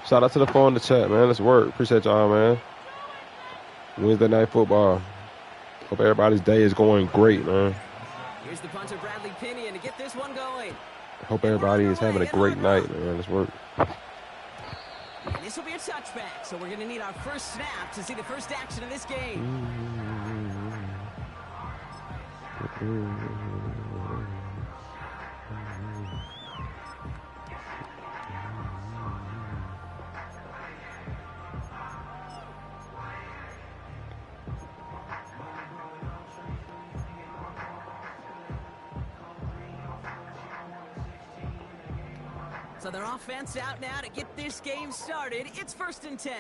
Shout out to the phone in the chat, man. Let's work. Appreciate y'all, man. Wednesday night football. Hope everybody's day is going great, man. Here's the punter, Bradley Pinion, to get this one going. Hope everybody is having a great night, man. Let's work. And this will be a touchback, so we're going to need our first snap to see the first action of this game. So their offense out now to get this game started. It's 1st and 10.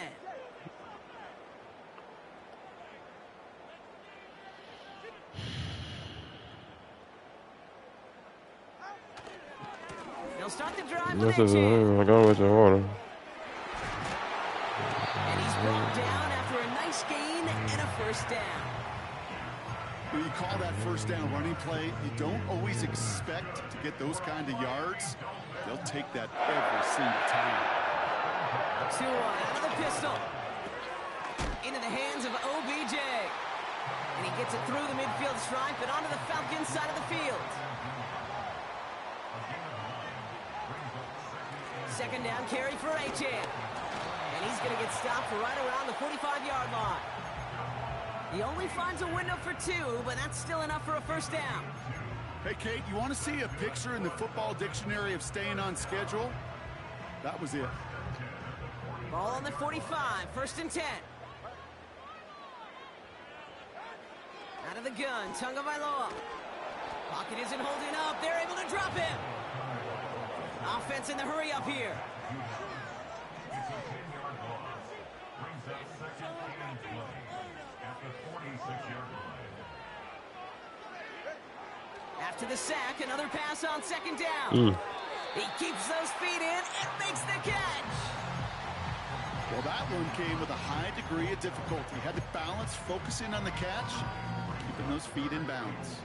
They'll start the drive with a I'm going with the order. And he's brought down after a nice gain and a first down. When you call that first down running play, you don't always expect to get those kind of yards. They'll take that every single time. 2-1 out of the pistol. Into the hands of OBJ. And he gets it through the midfield stripe and onto the Falcons side of the field. 2nd down carry for Achane. And he's going to get stopped for right around the 45-yard line. He only finds a window for 2, but that's still enough for a first down. Hey, Kate, you want to see a picture in the football dictionary of staying on schedule? That was it. Ball on the 45, 1st and 10. Out of the gun, Tagovailoa. Pocket isn't holding up. They're able to drop him. Offense in the hurry up here. After the sack, another pass on second down. He keeps those feet in and makes the catch. Well, that one came with a high degree of difficulty. Had to balance focusing on the catch, keeping those feet in bounds.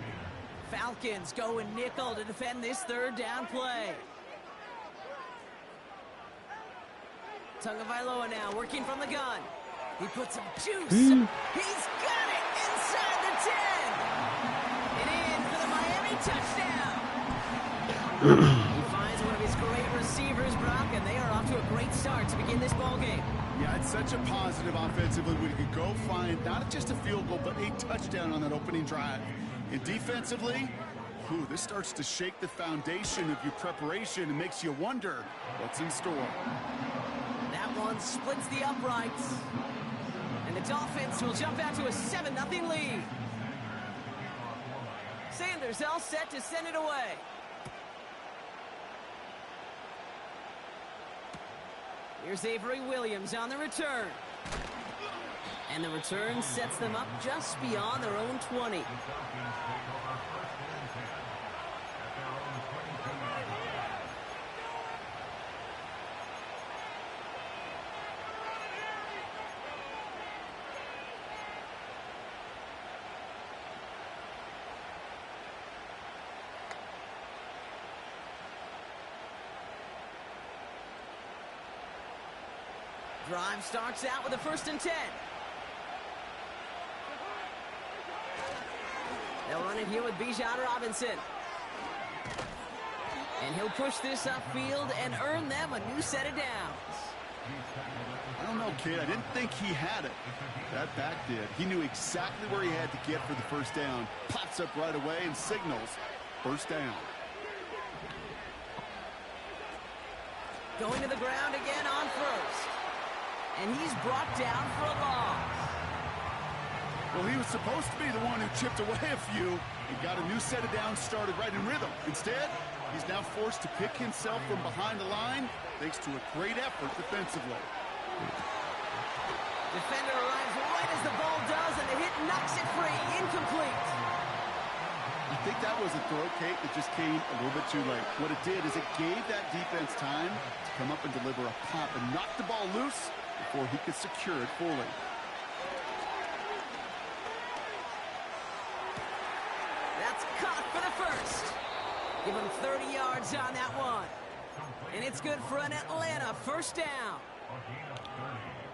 Falcons go in nickel to defend this third down play. Tagovailoa now working from the gun. He puts some juice. He's got it inside the 10. And in for the Miami touchdown. He finds one of his great receivers, Brock, and they are off to a great start to begin this ball game. Yeah, it's such a positive offensively when you could go find not just a field goal, but a touchdown on that opening drive. And defensively, this starts to shake the foundation of your preparation and makes you wonder what's in store. That one splits the uprights. And the Dolphins will jump out to a 7-0 lead. Sanders all set to send it away. Here's Avery Williams on the return. And the return sets them up just beyond their own 20. Drive starts out with a 1st and 10. They'll run it here with Bijan Robinson. And he'll push this upfield and earn them a new set of downs. I don't know, kid. I didn't think he had it. That back did. He knew exactly where he had to get for the 1st down. Pops up right away and signals 1st down. Going to the ground again on 1st. And he's brought down for a loss. Well, he was supposed to be the one who chipped away a few and got a new set of downs started right in rhythm. Instead, he's now forced to pick himself from behind the line thanks to a great effort defensively. Defender arrives right as the ball does, and the hit knocks it free. Incomplete. I think that was a throw, Kate, that just came a little bit too late. What it did is it gave that defense time to come up and deliver a pop and knock the ball loose before he could secure it fully. That's caught for the 1st. Give him 30 yards on that one. And it's good for an Atlanta 1st down.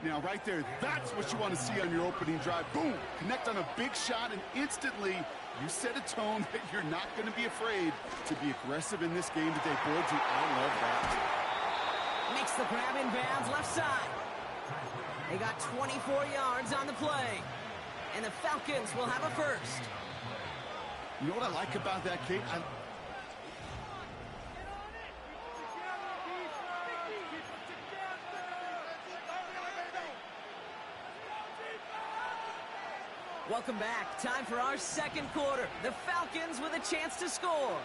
Now, right there, that's what you want to see on your opening drive. Boom! Connect on a big shot, and instantly you set a tone that you're not going to be afraid to be aggressive in this game today. Boy, I love that. Makes the grab in bounds left side. They got 24 yards on the play. And the Falcons will have a 1st. You know what I like about that, Kate? Welcome back. Time for our 2nd quarter. The Falcons with a chance to score.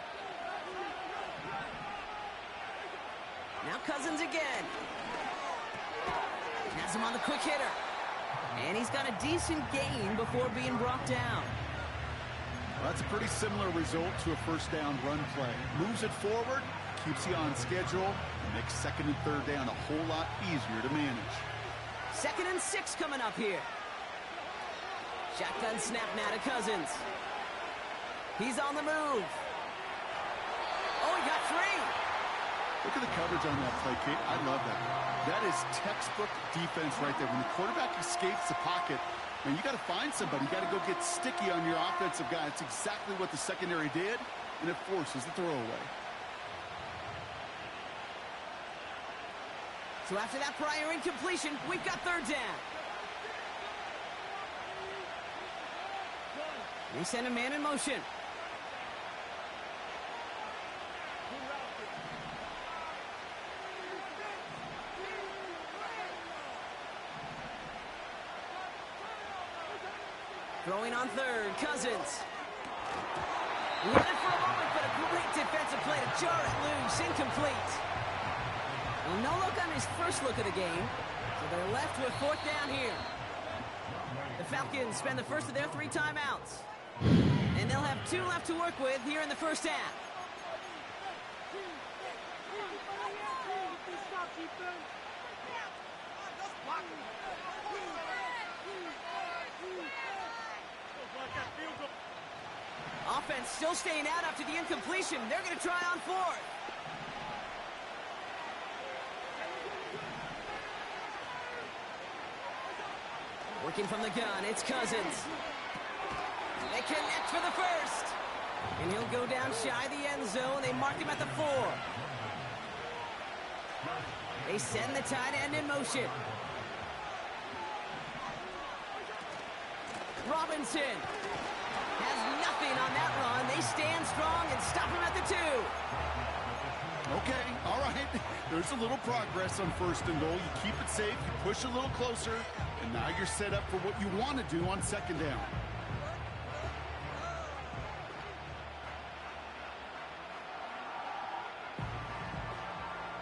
Now Cousins again. Has him on the quick hitter. And he's got a decent gain before being brought down. Well, that's a pretty similar result to a 1st down run play. Moves it forward, keeps you on schedule, and makes 2nd and 3rd down a whole lot easier to manage. 2nd and 6 coming up here. Shotgun snap now to Cousins. He's on the move. Oh, he got 3. Look at the coverage on that play, Kate. I love that. That is textbook defense right there. When the quarterback escapes the pocket, man, you got to find somebody. You got to go get sticky on your offensive guy. It's exactly what the secondary did, and it forces the throwaway. So after that prior incompletion, we've got 3rd down. They send a man in motion. Throwing on 3rd, Cousins. Running for a moment, but a great defensive play to jar it loose. Incomplete. Well, no look on his first look of the game. So they're left with 4th down here. The Falcons spend the first of their 3 timeouts. And they'll have 2 left to work with here in the first half. Offense still staying out after the incompletion. They're going to try on 4th. Working from the gun, it's Cousins. They connect for the first. And he'll go down shy of the end zone. They mark him at the 4. They send the tight end in motion. Robinson has nothing on that run. They stand strong and stop him at the 2. Okay, all right. There's a little progress on 1st and goal. You keep it safe, you push a little closer, and now you're set up for what you want to do on 2nd down.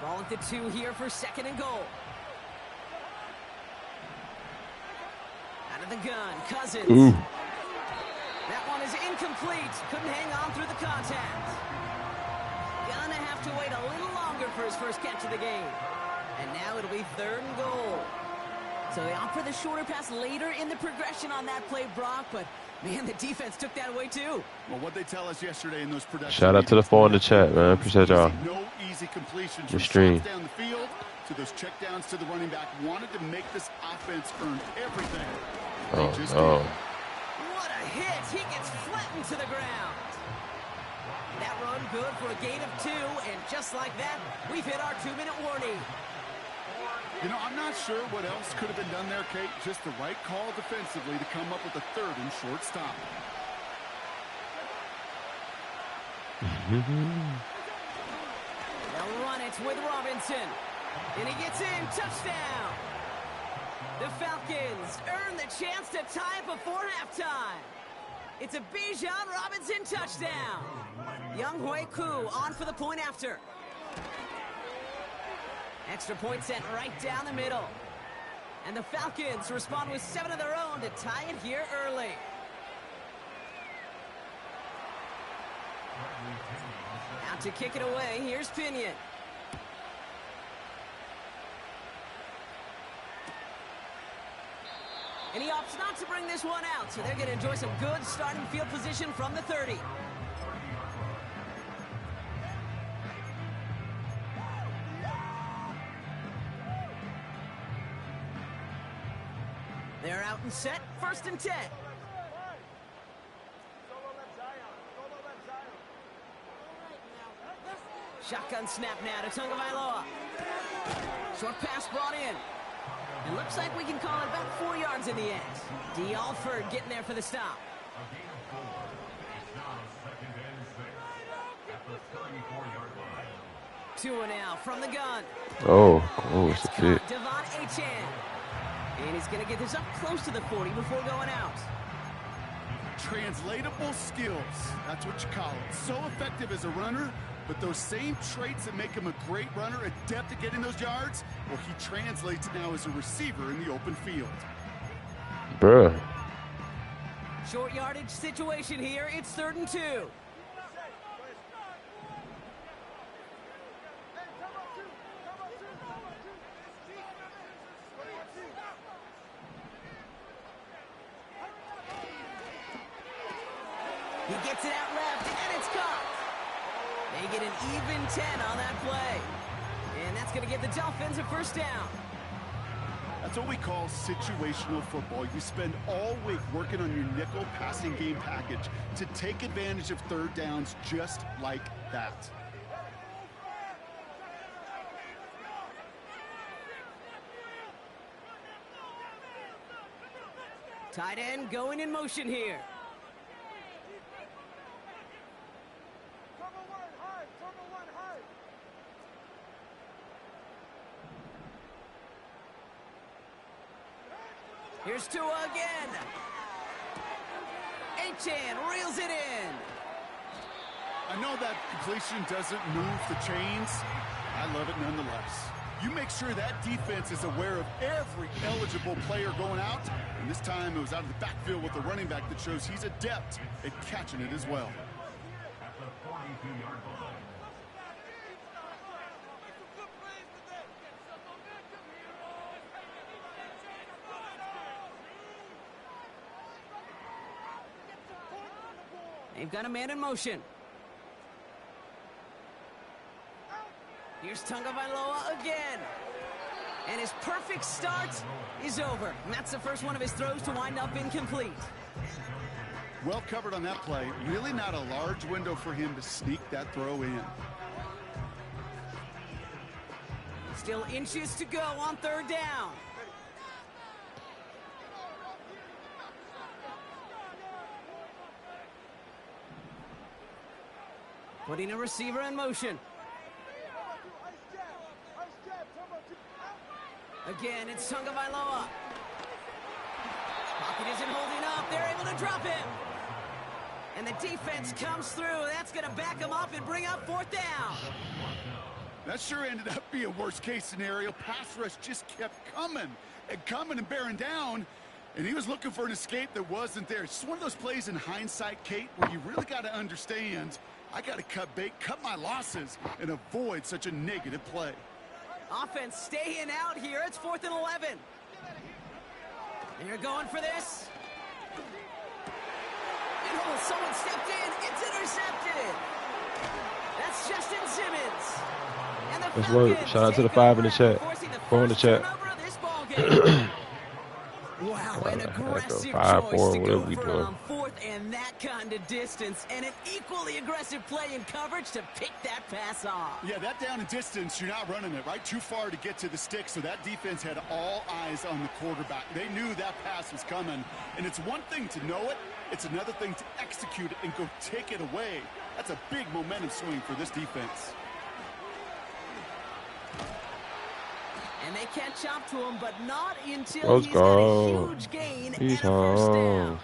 Ball at the 2 here for 2nd and goal. Out of the gun, Cousins. Ooh. That one is incomplete. Couldn't hang on through the contact. Gonna have to wait a little longer for his first catch of the game. And now it'll be 3rd and goal. So they opt for the shorter pass later in the progression on that play, Brock, but man, the defense took that away too. Well, what they tell us yesterday in those production. Shout out to the 4 in the chat, man. Appreciate y'all. No easy completions. The stream. Down the field to those checkdowns to the running back. Wanted to make this offense earn everything. Oh. What a hit. He gets flattened to the ground. That run good for a gain of 2, and just like that, we've hit our 2-minute warning. You know, I'm not sure what else could have been done there, Kate. Just the right call defensively to come up with a 3rd and short stop. They'll run it with Robinson. And he gets in. Touchdown. The Falcons earn the chance to tie before halftime. It's a Bijan Robinson touchdown. Young Hui Koo on for the point after. Extra point sent right down the middle. And the Falcons respond with 7 of their own to tie it here early. Out to kick it away, here's Pinion. And he opts not to bring this one out, so they're going to enjoy some good starting field position from the 30. They're out and set, 1st and 10. Shotgun snap now to Tagovailoa. Short pass brought in. It looks like we can call it about 4 yards in the end. D. Alford getting there for the stop. Two now from the gun. Oh, it's a fit. Devon Achane. And he's going to get this up close to the 40 before going out. Translatable skills. That's what you call it. So effective as a runner, but those same traits that make him a great runner, adept at getting those yards, well, he translates now as a receiver in the open field. Bruh. Short yardage situation here. It's 3rd and 2. He gets it out left, and it's caught. They get an even 10 on that play. And that's going to give the Dolphins a 1st down. That's what we call situational football. You spend all week working on your nickel passing game package to take advantage of 3rd downs just like that. Tight end going in motion here. Here's Tua again. Achane reels it in. I know that completion doesn't move the chains. I love it nonetheless. You make sure that defense is aware of every eligible player going out. And this time it was out of the backfield with the running back that shows he's adept at catching it as well. They've got a man in motion. Here's Tagovailoa again. And his perfect start is over. And that's the first one of his throws to wind up incomplete. Well covered on that play. Really not a large window for him to sneak that throw in. Still inches to go on third down. Putting a receiver in motion. Again, it's Tagovailoa. Pocket isn't holding up. They're able to drop him. And the defense comes through. That's going to back him up and bring up fourth down. That sure ended up being worst case scenario. Pass rush just kept coming and bearing down. And he was looking for an escape that wasn't there. It's just one of those plays in hindsight, Kate, where you really got to understand, I got to cut bait, cut my losses, and avoid such a negative play. Offense staying out here. It's 4th and 11. And you're going for this. And oh, someone stepped in. It's intercepted. That's Justin Simmons. And the Let's work. Shout out to the 5 in the chat. 4 in the chat. Wow, an aggressive 5, choice 4, to whatever go we for doing. on 4th and that kind of distance, and an equally aggressive play in coverage to pick that pass off. Yeah, that down and distance, you're not running it, right? Too far to get to the stick, so that defense had all eyes on the quarterback. They knew that pass was coming, and it's one thing to know it, it's another thing to execute it and go take it away. That's a big momentum swing for this defense. And they catch up to him, but not until Let's he's go. got a huge gain and a first down.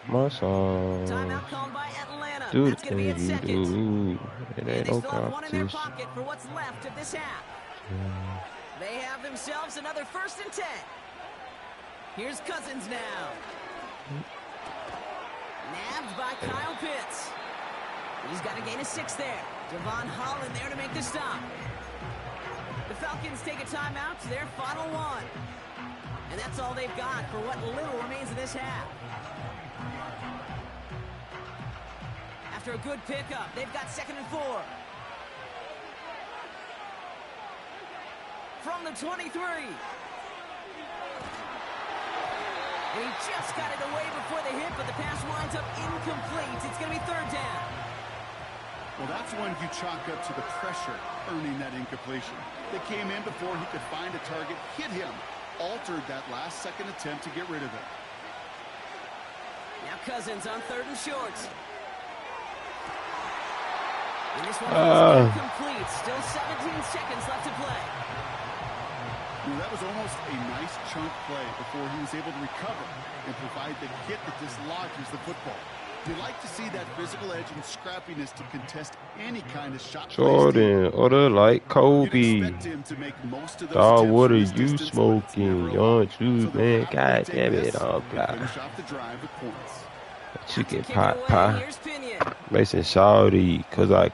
My song. Timeout called by Atlanta. Do That's going to be at second. It And ain't they no still have one in their competition. pocket for what's left of this half. They have themselves another 1st and 10. Here's Cousins now. Nabbed by Kyle Pitts. He's got a gain of 6 there. Javon Holland there to make the stop. The Falcons take a timeout to their final one. And that's all they've got for what little remains of this half. After a good pickup, they've got 2nd and 4. From the 23. And he just got it away before the hit, but the pass winds up incomplete. It's going to be 3rd down. Well, that's one you chalk up to the pressure earning that incompletion. They came in before he could find a target, hit him, altered that last second attempt to get rid of it. Now Cousins on 3rd and short. And this one is incomplete. Still 17 seconds left to play. Well, that was almost a nice chunk play before he was able to recover and provide the hit that dislodges the football. You like to see that physical edge and scrappiness to contest any kind of shot. Jordan, order like Kobe. Dog, what are you smoking? Young juice, man. God damn it, all God. Chicken pot pie. Mason Shawty, cause I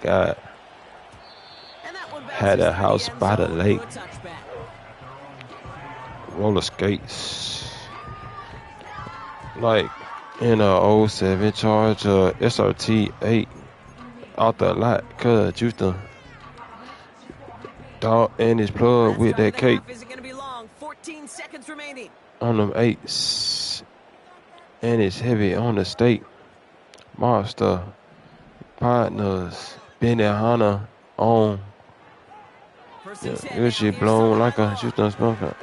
had a house by the lake. Roller skates. Like in a 07 Charger SRT 8 out the lot, cuz juice the dog and his plug with that cake. Isn't gonna be long. 14 seconds remaining. On them 8s, and it's heavy on the steak. Monster partners, Benny Hanna on. This shit blown like a juice done smoker.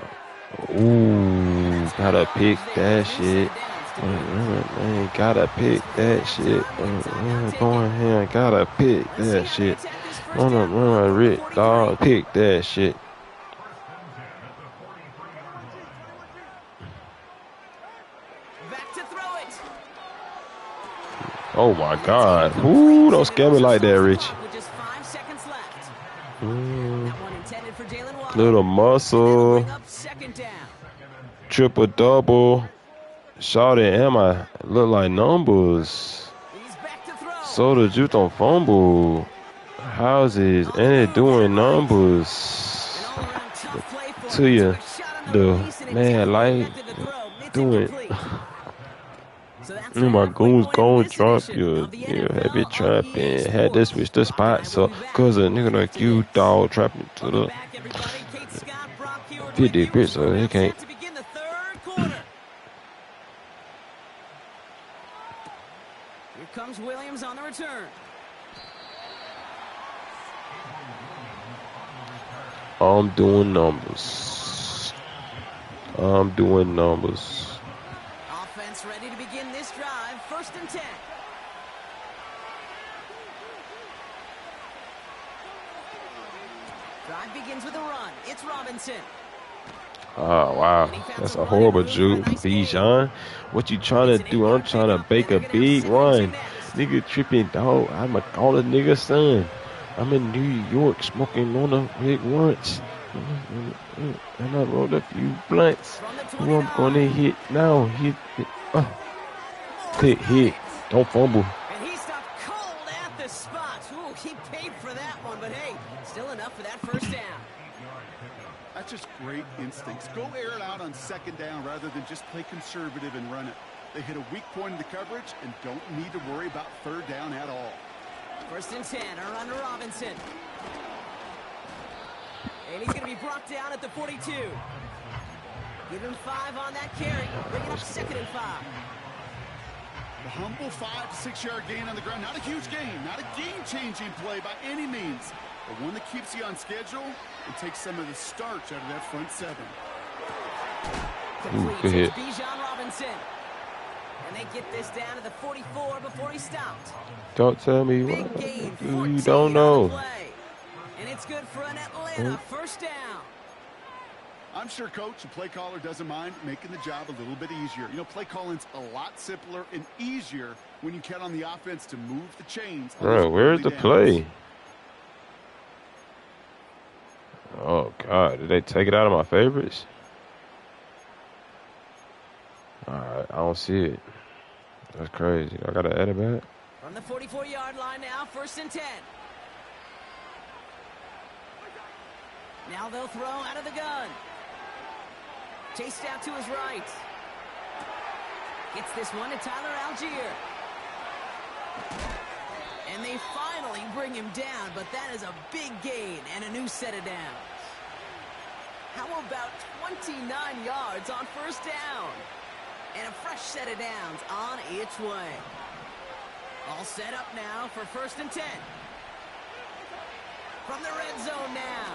Ooh, gotta pick that shit. Man, gotta pick that shit. Going here, gotta pick that shit. On the run, Rick, dog, pick that shit. Back to throw it. Oh my God! Ooh, don't scare me like that, Rich. With just 5 seconds left. That one intended for Jalen Waddle. Little muscle. Triple double. Shot it, am I? Look like numbers. So the juice don't fumble. Houses and it doing numbers to you. The man like doing. My goons gon' drop you. You heavy trapping. Had to switch the spot, so cause a nigga like you dog trapping to the 50 bits, so he can't. Here comes Williams on the return. I'm doing numbers. I'm doing numbers. Offense ready to begin this drive. 1st and 10. Drive begins with a run. It's Robinson. Oh, wow. That's a horrible juke. Bijan, what you trying to do? I'm trying to bake a big run. Nigga tripping, dog. I'm a call a nigga son. I'm in New York smoking on a big once. And I rolled a few blunts. Who I'm gonna hit now? Hit. Hit. Don't fumble. And he stopped cold at the spot. Ooh, he paid for that one, but hey, still enough for that 1st down. That's just great instincts. Go air it out on 2nd down rather than just play conservative and run it. They hit a weak point in the coverage and don't need to worry about 3rd down at all. 1st and 10, a run to Robinson. And he's going to be brought down at the 42. Give him 5 on that carry. Bring it up 2nd and 5. The humble 5 to 6 yard gain on the ground. Not a huge gain, not a game-changing play by any means, but one that keeps you on schedule and takes some of the starch out of that front 7. Good hit. Bijan Robinson. And they get this down to the 44 before he stopped. Don't tell me what you don't know. And it's good for an Atlanta 1st down. I'm sure coach and play caller doesn't mind making the job a little bit easier. You know, play calling's a lot simpler and easier when you count on the offense to move the chains. Bro, where's the play? Oh, God. Did they take it out of my favorites? All right. I don't see it. That's crazy. I got to edit back. From the 44-yard line now, 1st and 10. Now they'll throw out of the gun. Chased out to his right. Gets this one to Tyler Algier. And they finally bring him down, but that is a big gain and a new set of downs. How about 29 yards on 1st down? And a fresh set of downs on its way. All set up now for 1st and 10. From the red zone now.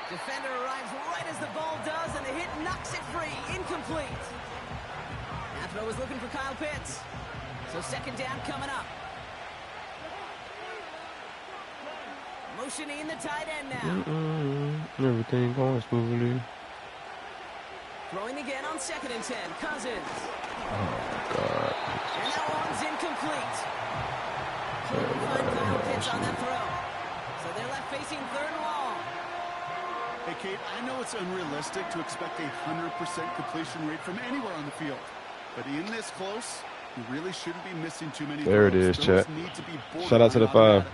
Defender arrives right as the ball does, and the hit knocks it free. Incomplete. That throw was looking for Kyle Pitts. So 2nd down coming up. Motioning the tight end now. Everything going smoothly. Throwing again on 2nd and 10. Cousins. Oh, God. And that one's incomplete. Couldn't find Kyle Pitts on that throw. So they're left facing 3rd and long. Hey, Kate, I know it's unrealistic to expect a 100% completion rate from anywhere on the field. But in this close, you really shouldn't be missing too many. There it is, chat. Shout out to the 5.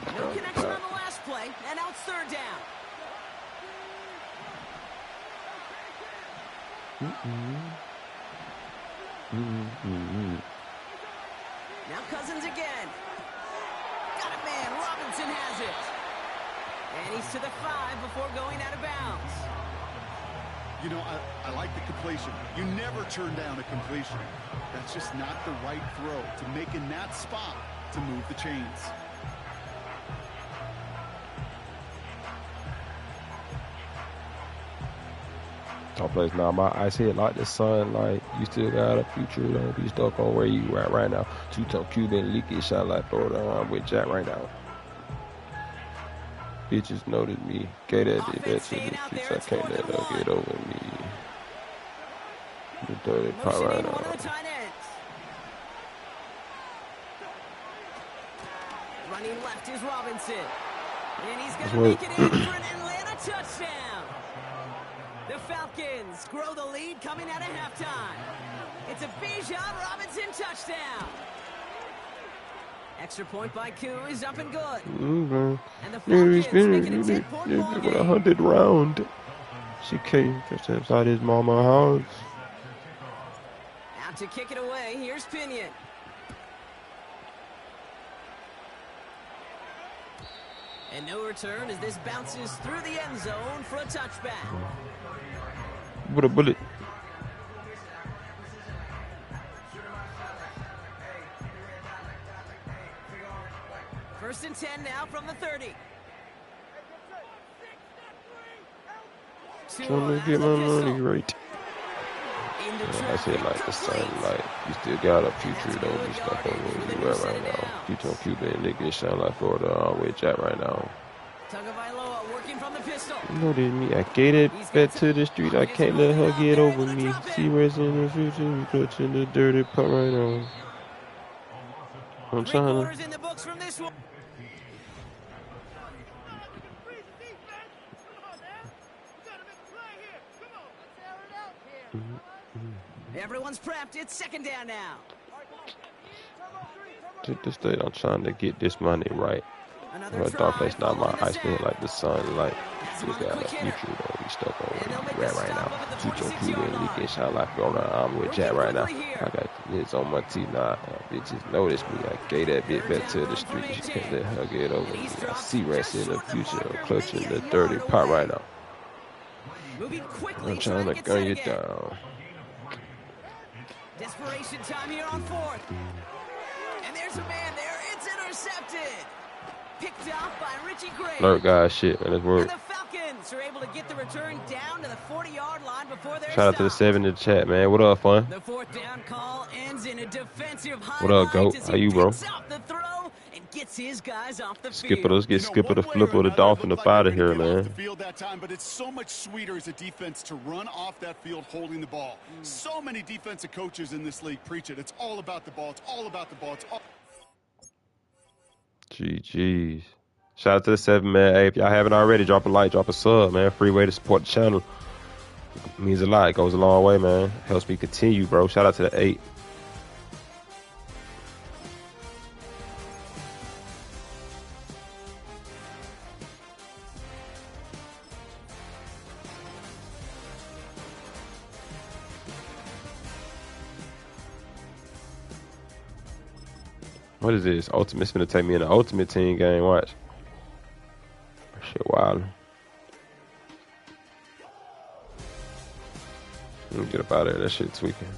No connection on the last play, and now it's 3rd down. Now Cousins again. Got it, man. Robinson has it. And he's to the 5 before going out of bounds. You know, I like the completion. You never turn down a completion. That's just not the right throw to make in that spot to move the chains. Top place now. My eyes hit like the sun. Like you still got a future. Don't be stuck on where you at right now. 2-tone Cuban leaky shot like Florida. I'm with Jack right now. Bitches notice me. Get that to the streets. I can't let her get over me. The dirty part right now. Running left is Robinson. And he's going to make it in for an Atlanta touchdown. The Falcons grow the lead coming out of halftime. It's a Bijan Robinson touchdown. Extra point by Koo is up and good. And the Falcons making a 10-point ball game. 100 round. She came just outside his mama house. Out to kick it away. Here's Pinion. And no return as this bounces through the end zone for a touchback. What a bullet. First and 10 now from the 30. Trying to get my money right. I said like the sunlight. You still got a future though. You stuck on where you at right now. Future on Cuba and niggas sound like Florida always at right now. You know this me. I gave it back to the street. I can't let her get over me. See where's in the future. We clutching the dirty part right now. I'm trying to. Everyone's prepped. It's second down now. To the state, I'm trying to get this money right. A dark place, not my eyes, feel like the sunlight. You got a future though. We stuck on where right now. Future on Cuba and we get shot like on the arm with Jack right now. I got this on my teeth now. Bitches notice me. I gave that bit back to the street. She can't let her get over me. I see rest in the future. I'm clutching the dirty pot right now. I'm trying to gun you down. Desperation time here on fourth. And there's a man there. It's intercepted. Picked off by Richie Gray. Alert guys, shit, man, that's word. And the Falcons are able to get the return down to the 40-yard line before they're Shout out to the 7 in the chat, man. What up, fun? The fourth down call ends in a defensive highlight. What up, GOAT? How you, bro? Gets his guys off the Skipper, let's get Skipper the flipper of the Dolphin up out of here, man. Field that time, but it's so much sweeter as a defense to run off that field holding the ball. So many defensive coaches in this league preach it. It's all about the ball. It's all about the ball. It's all. GG's. Shout out to the 7, man. Hey, if y'all haven't already, drop a like, drop a sub, man. Free way to support the channel. It means a lot. It goes a long way, man. Helps me continue, bro. Shout out to the 8. What is this? Ultimate. It's gonna take me in the Ultimate Team game. Watch. Shit wild. Let me get up out of there. That shit tweaking.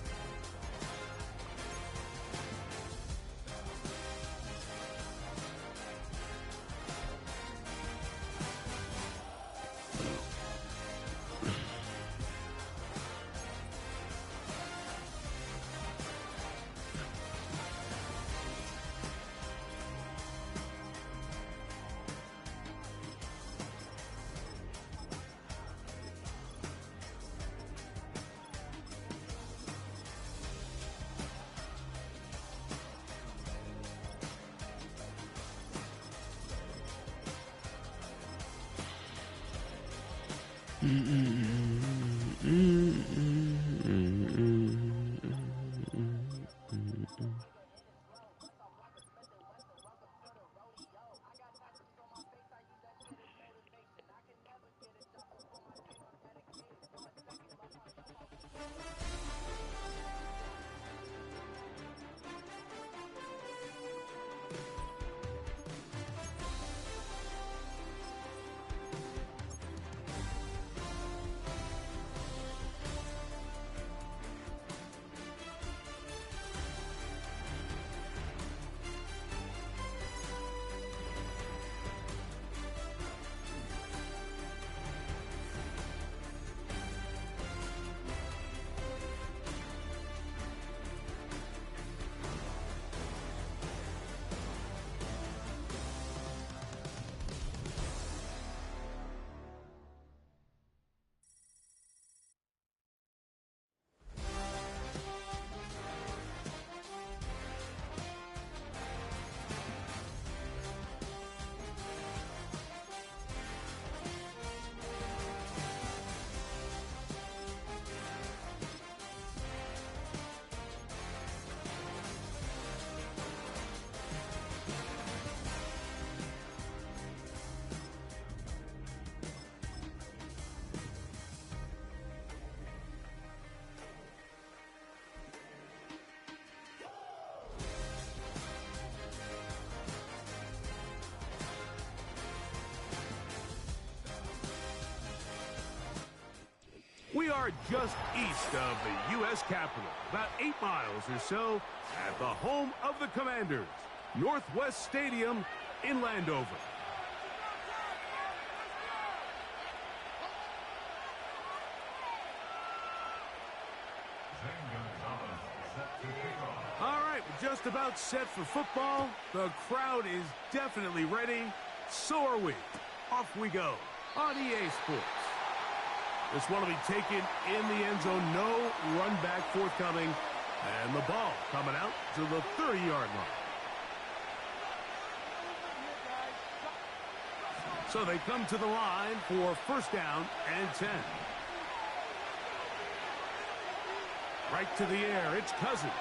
are just east of the U.S. Capitol, about 8 miles or so, at the home of the Commanders, Northwest Stadium in Landover. All right, we're just about set for football. The crowd is definitely ready. So are we. Off we go on EA Sports. This one will be taken in the end zone. No run back forthcoming. And the ball coming out to the 30-yard line. So they come to the line for first down and 10. Right to the air. It's Cousins.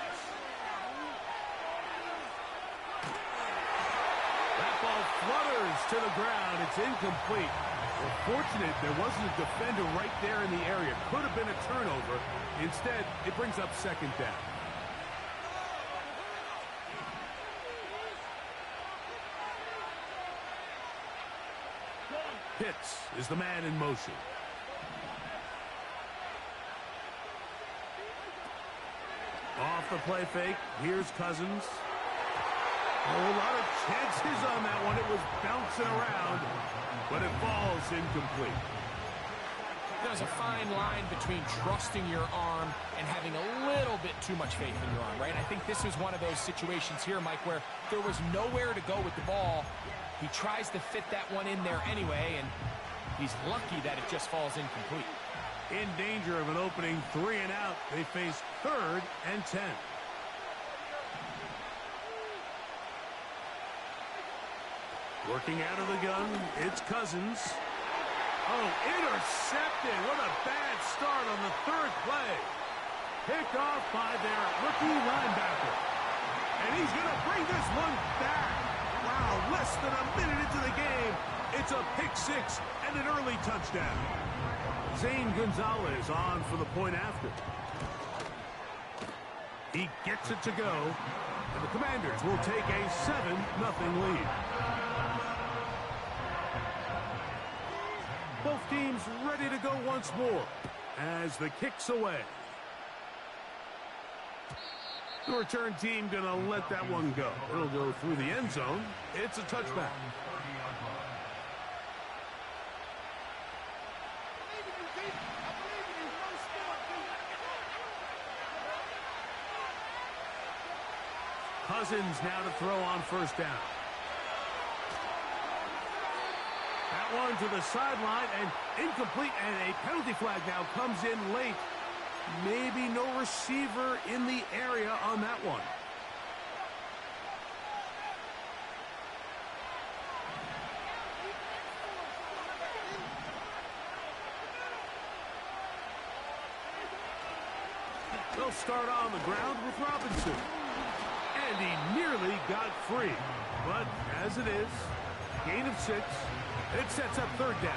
That ball flutters to the ground. It's incomplete. Well, fortunate there wasn't a defender right there in the area. Could have been a turnover. Instead, it brings up second down. Pitts is the man in motion. Off the play fake. Here's Cousins. A lot of chances on that one. It was bouncing around, but it falls incomplete. There's a fine line between trusting your arm and having a little bit too much faith in your arm, right? I think this was one of those situations here, Mike, where there was nowhere to go with the ball. He tries to fit that one in there anyway, and he's lucky that it just falls incomplete. In danger of an opening 3 and out. They face 3rd and 10. Working out of the gun, it's Cousins. Oh, intercepted. What a bad start on the 3rd play. Picked off by their rookie linebacker. And he's going to bring this one back. Wow, less than a minute into the game. It's a pick 6 and an early touchdown. Zane Gonzalez on for the point after. He gets it to go. And the Commanders will take a 7-0 lead. Both teams ready to go once more as the kick's away. The return team going to let that one go. It'll go through the end zone. It's a touchback. Cousins now to throw on first down. That one to the sideline and incomplete, and a penalty flag now comes in late. Maybe no receiver in the area on that one. They'll start on the ground with Robinson. And he nearly got free. But as it is, gain of 6. It sets up 3rd down.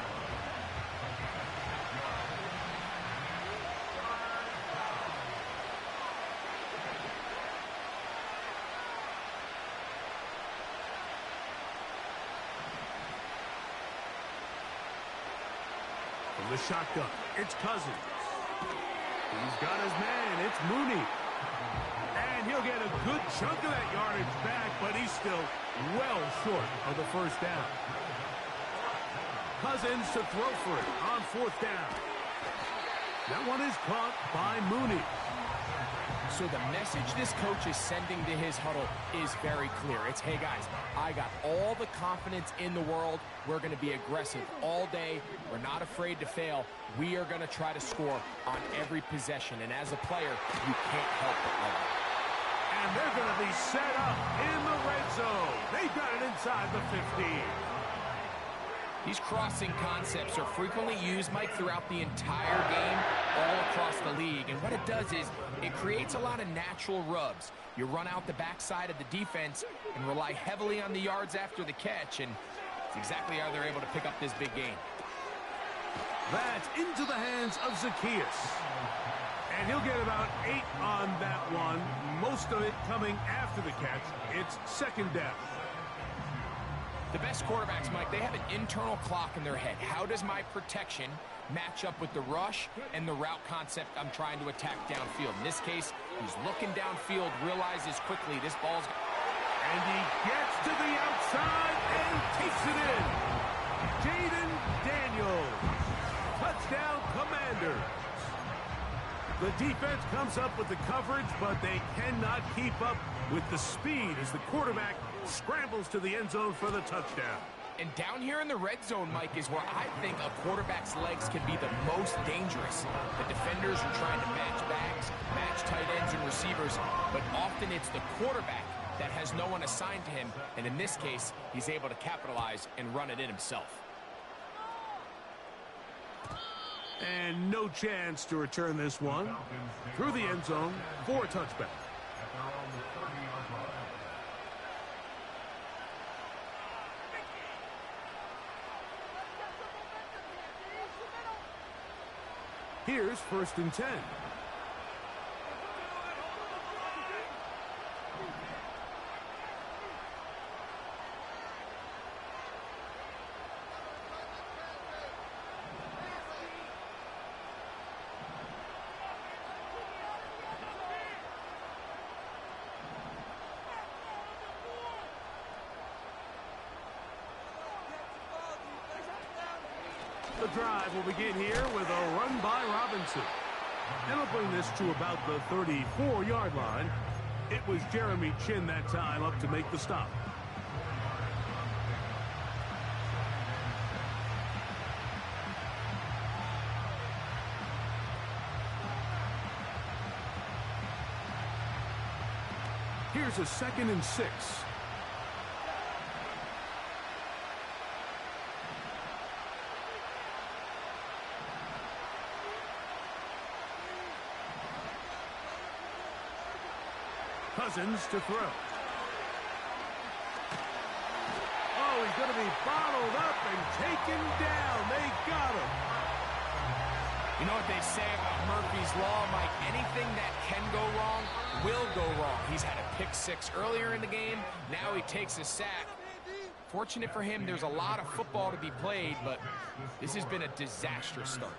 From the shotgun, it's Cousins. He's got his man. It's Mooney. And he'll get a good chunk of that yardage back, but he's still well short of the first down. Cousins to throw for it on 4th down. That one is caught by Mooney. So the message this coach is sending to his huddle is very clear. It's, hey guys, I got all the confidence in the world. We're going to be aggressive all day. We're not afraid to fail. We are going to try to score on every possession. And as a player, you can't help but love it. And they're going to be set up in the red zone. They've got it inside the 15. These crossing concepts are frequently used, Mike, throughout the entire game, all across the league. And what it does is it creates a lot of natural rubs. You run out the backside of the defense and rely heavily on the yards after the catch, and it's exactly how they're able to pick up this big gain. That's into the hands of Zacchaeus. And he'll get about 8 on that one, most of it coming after the catch. It's 2nd down. The best quarterbacks, Mike, they have an internal clock in their head. How does my protection match up with the rush and the route concept I'm trying to attack downfield. In this case, he's looking downfield, realizes quickly this ball's... And he gets to the outside and takes it in. Jaden Daniels. Touchdown, Commanders. The defense comes up with the coverage, but they cannot keep up with the speed as the quarterback scrambles to the end zone for the touchdown. And down here in the red zone, Mike, is where I think a quarterback's legs can be the most dangerous. The defenders are trying to match backs, match tight ends and receivers, but often it's the quarterback that has no one assigned to him, and in this case, he's able to capitalize and run it in himself. And no chance to return this one through the end zone for a touchback. Here's 1st and 10. The drive will begin here with a run by Robinson. And will bring this to about the 34-yard line. It was Jeremy Chin that time up to make the stop. Here's a 2nd and 6. Cousins to throw. Oh, he's going to be bottled up and taken down. They got him. You know what they say about Murphy's Law, Mike? Anything that can go wrong will go wrong. He's had a pick-6 earlier in the game. Now he takes a sack. Fortunate for him, there's a lot of football to be played, but this has been a disastrous start.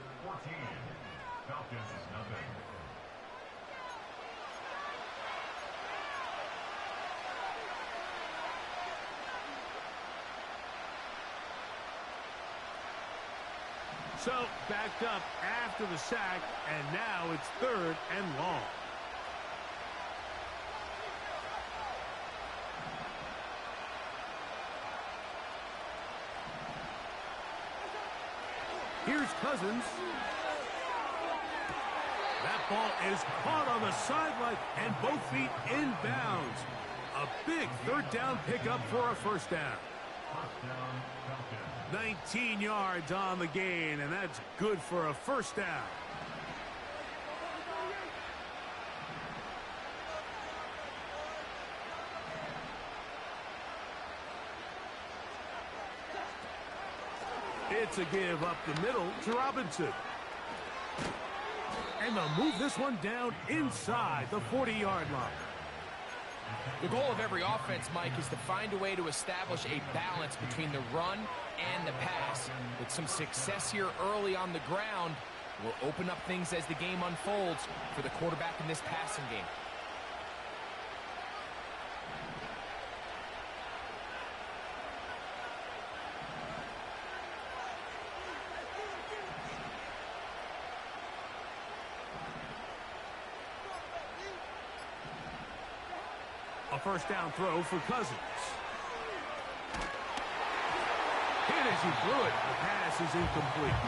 So, backed up after the sack, and now it's 3rd and long. Here's Cousins. That ball is caught on the sideline, and both feet inbounds. A big 3rd down pickup for a 1st down. 19 yards on the gain, and that's good for a 1st down. It's a give up the middle to Robinson. And they'll move this one down inside the 40-yard line. The goal of every offense, Mike, is to find a way to establish a balance between the run and the pass. With some success here early on the ground, will open up things as the game unfolds for the quarterback in this passing game. A 1st down throw for Cousins. Hit as he threw it. The pass is incomplete.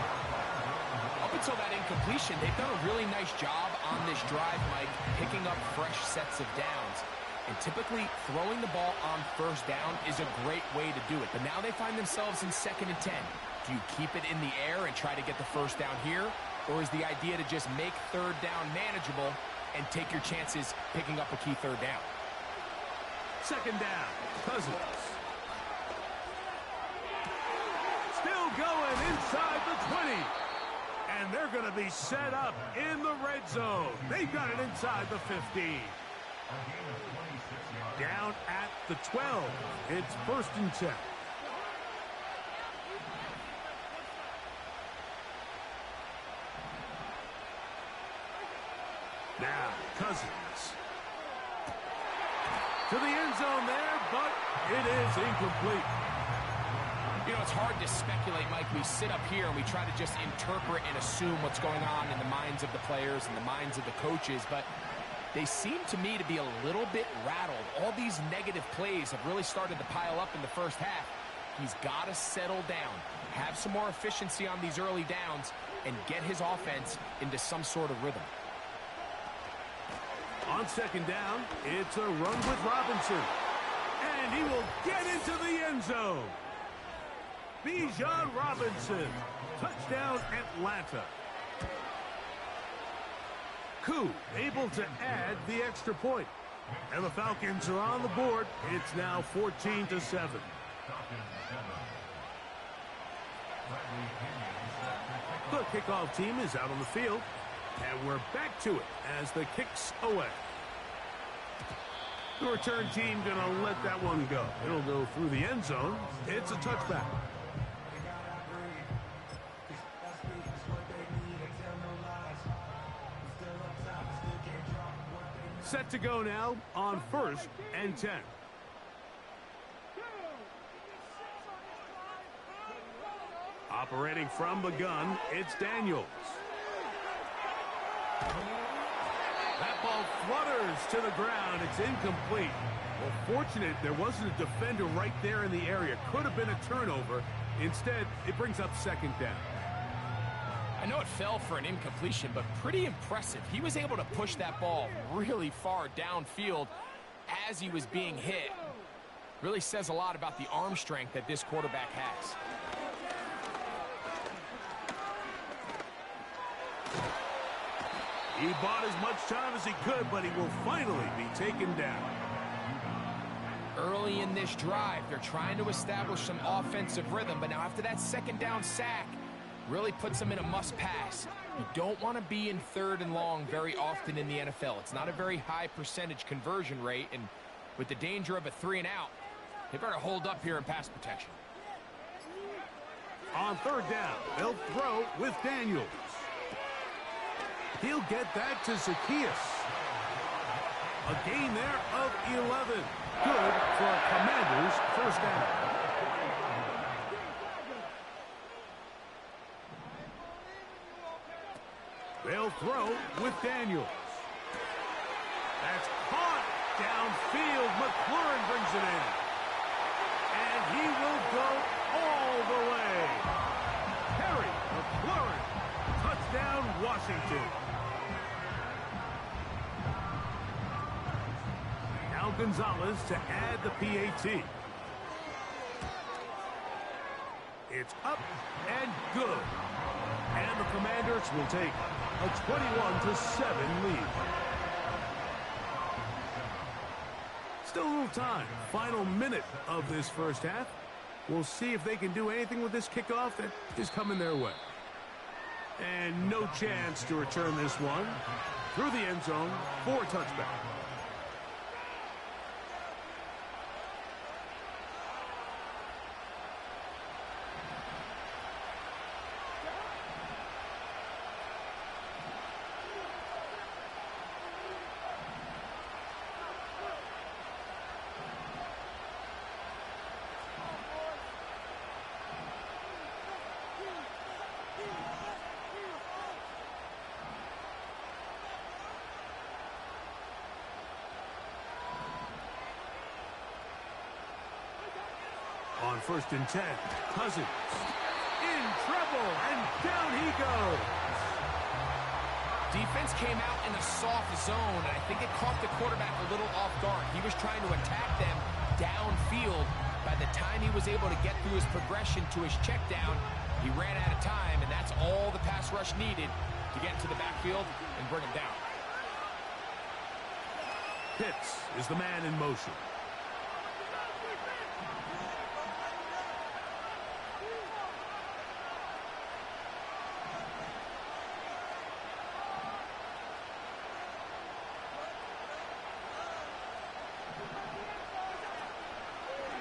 Up until that incompletion, they've done a really nice job on this drive, Mike, picking up fresh sets of downs. And typically, throwing the ball on 1st down is a great way to do it. But now they find themselves in 2nd and 10. Do you keep it in the air and try to get the 1st down here? Or is the idea to just make 3rd down manageable and take your chances picking up a key 3rd down? 2nd down, Cousins. Still going inside the 20. And they're going to be set up in the red zone. They've got it inside the 15. Down at the 12. It's 1st and 10. Now, Cousins. To the end zone there, but it is incomplete. You know, it's hard to speculate, Mike. We sit up here and we try to just interpret and assume what's going on in the minds of the players and the minds of the coaches, but they seem to me to be a little bit rattled. All these negative plays have really started to pile up in the first half. He's got to settle down, have some more efficiency on these early downs, and get his offense into some sort of rhythm. On second down, it's a run with Robinson. And he will get into the end zone. Bijan Robinson. Touchdown, Atlanta. Koo able to add the extra point. And the Falcons are on the board. It's now 14-7. The kickoff team is out on the field. And we're back to it as the kick's away. The return team going to let that one go. It'll go through the end zone. It's a touchback. Set to go now on 1st and 10. Operating from the gun, it's Daniels. That ball flutters to the ground. It's incomplete. Well, fortunate there wasn't a defender right there in the area. Could have been a turnover. Instead, it brings up second down. I know it fell for an incompletion, but pretty impressive. He was able to push that ball really far downfield as he was being hit. Really says a lot about the arm strength that this quarterback has. He bought as much time as he could, but he will finally be taken down. Early in this drive, they're trying to establish some offensive rhythm, but now after that second down sack, really puts them in a must-pass. You don't want to be in 3rd and long very often in the NFL. It's not a very high percentage conversion rate, and with the danger of a 3-and-out, they better hold up here in pass protection. On 3rd down, they'll throw with Daniels. He'll get that to Zacchaeus. A gain there of 11. Good for a Commanders' first down. They'll throw with Daniels. That's caught downfield. McLaurin brings it in. And he will go all the way. Harry McLaurin. Touchdown, Washington. Now Gonzalez to add the PAT. It's up and good. And the Commanders will take a 21-7 lead. Still a little time. Final minute of this first half. We'll see if they can do anything with this kickoff that is coming their way. And no chance to return this one through the end zone for a touchback. On 1st and 10, Cousins in trouble, and down he goes. Defense came out in a soft zone, and I think it caught the quarterback a little off guard. He was trying to attack them downfield. By the time he was able to get through his progression to his check down, he ran out of time, and that's all the pass rush needed to get into the backfield and bring him down. Pitts is the man in motion.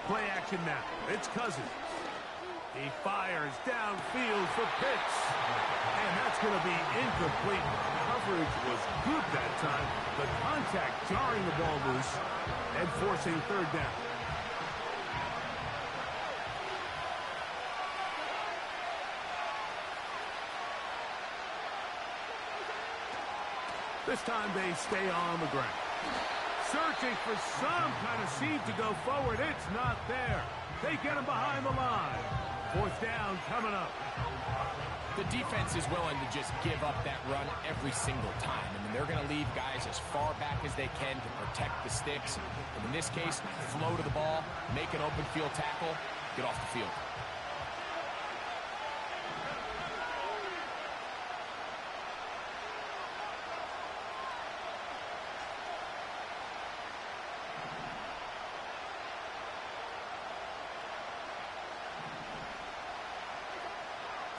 Play action now. It's Cousins. He fires downfield for Pitts. And that's going to be incomplete. Coverage was good that time. The contact jarring the ball loose and forcing third down. This time they stay on the ground. Searching for some kind of seed to go forward. It's not there. They get him behind the line. Fourth down coming up. The defense is willing to just give up that run every single time. I mean, they're going to leave guys as far back as they can to protect the sticks. And in this case, flow to the ball, make an open field tackle, get off the field.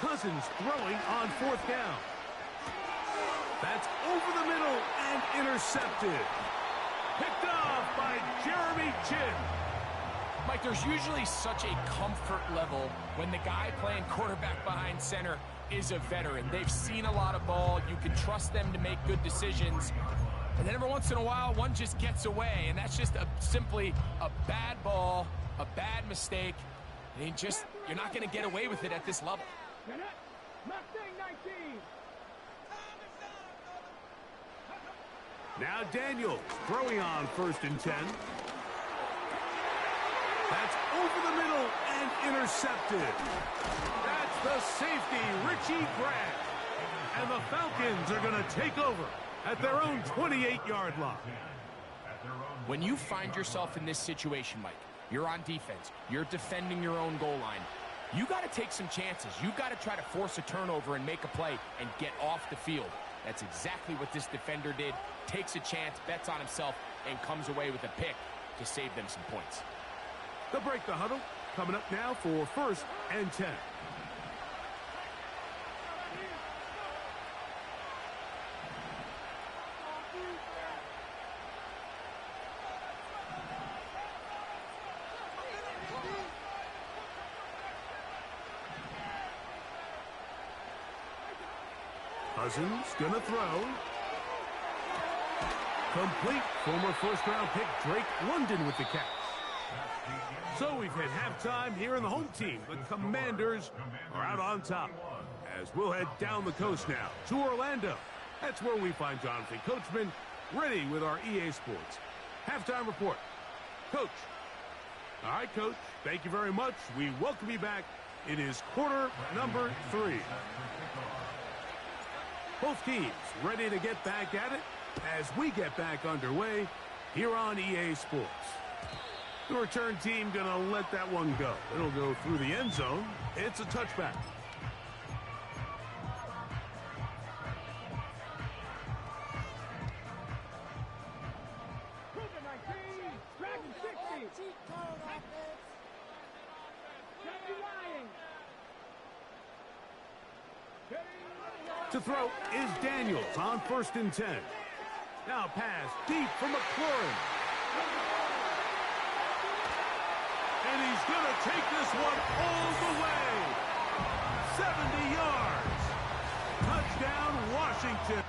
Cousins throwing on fourth down. That's over the middle and intercepted. Picked off by Jeremy Chin. Mike, there's usually such a comfort level when the guy playing quarterback behind center is a veteran. They've seen a lot of ball. You can trust them to make good decisions. And then every once in a while, one just gets away. And that's just simply a bad ball, a bad mistake. And you're not going to get away with it at this level. Now Daniels throwing on 1st and 10. That's over the middle and intercepted. That's the safety, Richie Grant. And the Falcons are going to take over at their own 28-yard line. When you find yourself in this situation, Mike, you're on defense, you're defending your own goal line, you got to take some chances. You got to try to force a turnover and make a play and get off the field. That's exactly what this defender did. Takes a chance, bets on himself, and comes away with a pick to save them some points. They'll break the huddle. Coming up now for 1st and 10. Cousins gonna throw. Complete. Former first-round pick Drake London with the catch. So we've hit halftime here in the home team. The Commanders are out on top. As we'll head down the coast now to Orlando. That's where we find Jonathan Coachman ready with our EA Sports halftime report. Coach. All right, Coach. Thank you very much. We welcome you back. It is quarter number 3. Both teams ready to get back at it as we get back underway here on EA Sports. The return team going to let that one go. It'll go through the end zone. It's a touchback. To throw is Daniels on 1st and 10. Now pass deep from McLaurin. And he's going to take this one all the way. 70 yards. Touchdown, Washington.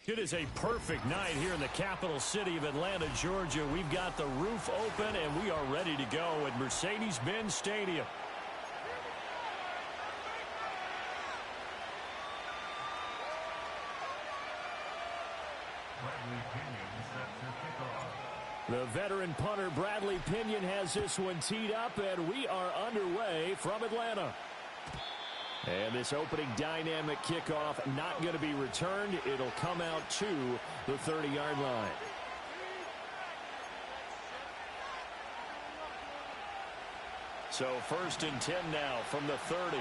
It is a perfect night here in the capital city of Atlanta, Georgia. We've got the roof open, and we are ready to go at Mercedes-Benz Stadium. The veteran punter Bradley Pinion has this one teed up, and we are underway from Atlanta. And this opening dynamic kickoff not going to be returned. It'll come out to the 30-yard line. So 1st and 10 now from the 30.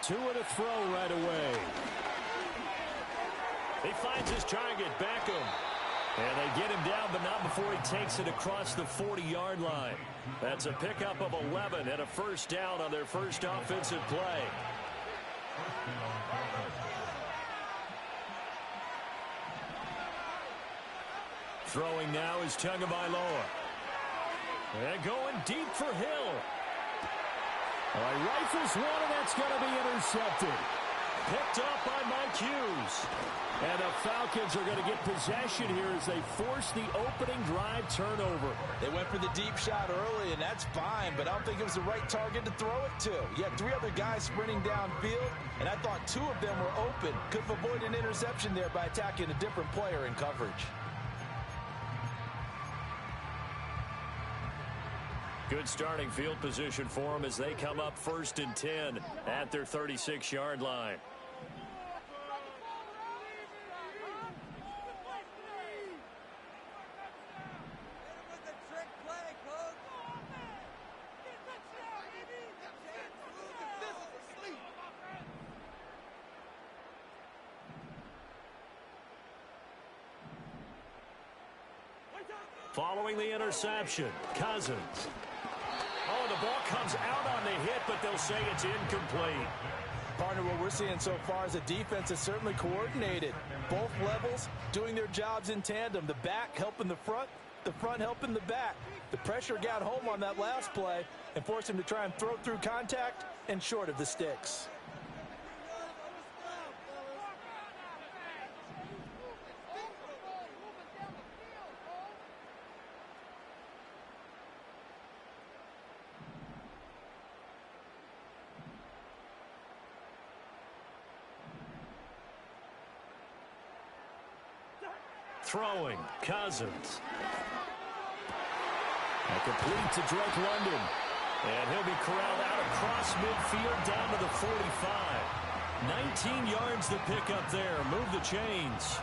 Two and a throw right away. He finds his target, Beckham. And they get him down, but not before he takes it across the 40-yard line. That's a pickup of 11 and a first down on their first offensive play. Throwing now is Tagovailoa. And going deep for Hill. Rifles one, and that's going to be intercepted. Picked up by Mike Hughes. And the Falcons are going to get possession here as they force the opening drive turnover. They went for the deep shot early, and that's fine, but I don't think it was the right target to throw it to. You had 3 other guys sprinting downfield, and I thought 2 of them were open. Could have avoided an interception there by attacking a different player in coverage. Good starting field position for them as they come up 1st and 10 at their 36-yard line. Following the interception, Cousins. Oh, the ball comes out on the hit, but they'll say it's incomplete. Partner, what we're seeing so far is the defense is certainly coordinated. Both levels doing their jobs in tandem. The back helping the front helping the back. The pressure got home on that last play and forced him to try and throw through contact and short of the sticks. Throwing, Cousins. A complete to Drake London. And he'll be corralled out across midfield down to the 45. 19 yards to pick up there. Move the chains.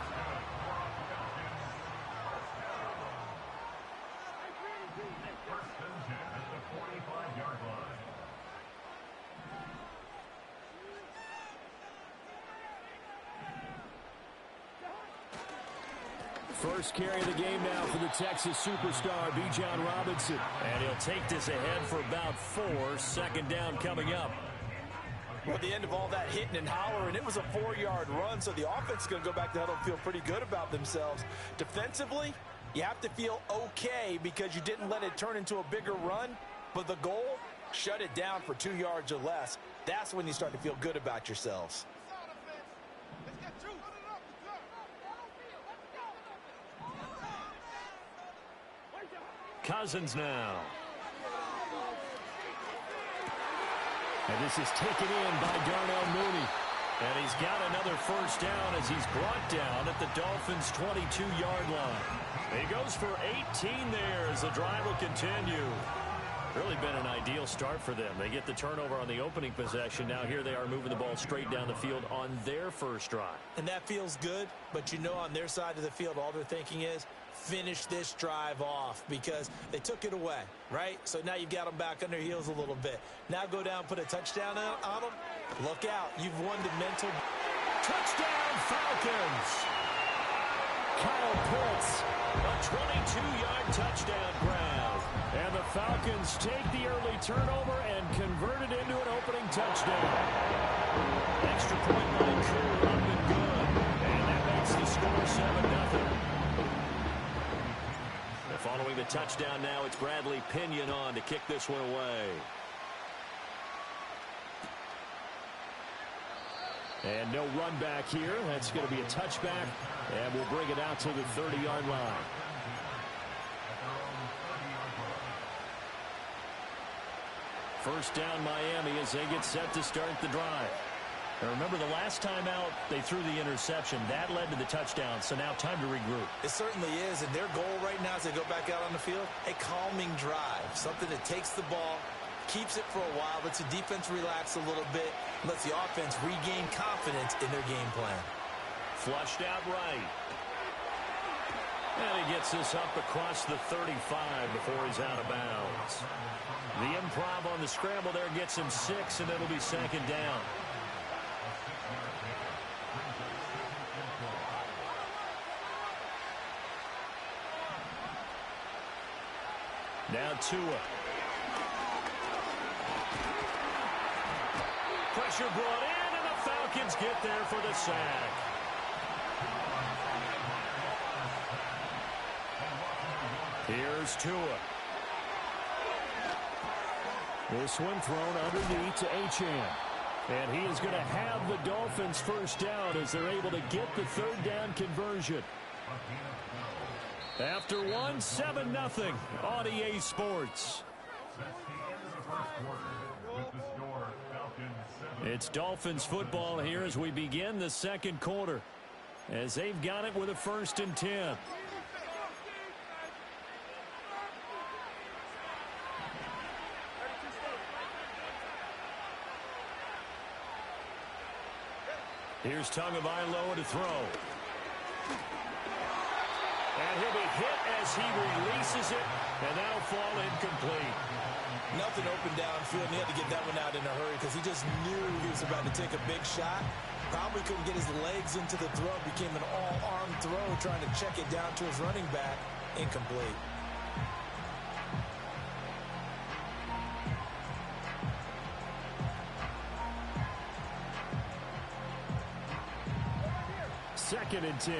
First carry of the game now for the Texas superstar, Bijan Robinson. And he'll take this ahead for about 4. 2nd down coming up. Well, at the end of all that hitting and hollering, it was a 4-yard run, so the offense is going to go back to huddle and feel pretty good about themselves. Defensively, you have to feel okay because you didn't let it turn into a bigger run, but the goal, shut it down for 2 yards or less. That's when you start to feel good about yourselves. Cousins now. And this is taken in by Darnell Mooney. And he's got another first down as he's brought down at the Dolphins' 22-yard line. He goes for 18 there as the drive will continue. Really been an ideal start for them. They get the turnover on the opening possession. Now here they are moving the ball straight down the field on their first drive. And that feels good, but you know on their side of the field all they're thinking is finish this drive off because they took it away, right? So now you've got them back on their heels a little bit. Now go down, put a touchdown on them. Look out. You've won the mental. Touchdown, Falcons. Kyle Pitts, a 22-yard touchdown grab. And the Falcons take the early turnover and convert it into an opening touchdown. Extra point by Cool up and good. And that makes the score 7-0. Following the touchdown now, it's Bradley Pinion on to kick this one away. And no run back here. That's going to be a touchback, and we'll bring it out to the 30-yard line. First down Miami as they get set to start the drive. Now remember, the last time out, they threw the interception. That led to the touchdown, so now time to regroup. It certainly is, and their goal right now as they go back out on the field, a calming drive, something that takes the ball, keeps it for a while, lets the defense relax a little bit, lets the offense regain confidence in their game plan. Flushed out right. And he gets this up across the 35 before he's out of bounds. The improv on the scramble there gets him 6, and it'll be second down. Now Tua. Pressure brought in, and the Falcons get there for the sack. Here's Tua. This one thrown underneath to Achane. And he is going to have the Dolphins first down as they're able to get the third down conversion. After one, 7-0 on EA Sports. It's Dolphins football here as we begin the second quarter, as they've got it with a 1st and 10. Here's Tagovailoa to throw. And he'll be hit as he releases it, and that'll fall incomplete. Nothing open downfield, and he had to get that one out in a hurry because he just knew he was about to take a big shot. Probably couldn't get his legs into the throw. Became an all-arm throw, trying to check it down to his running back. Incomplete. Second and 10.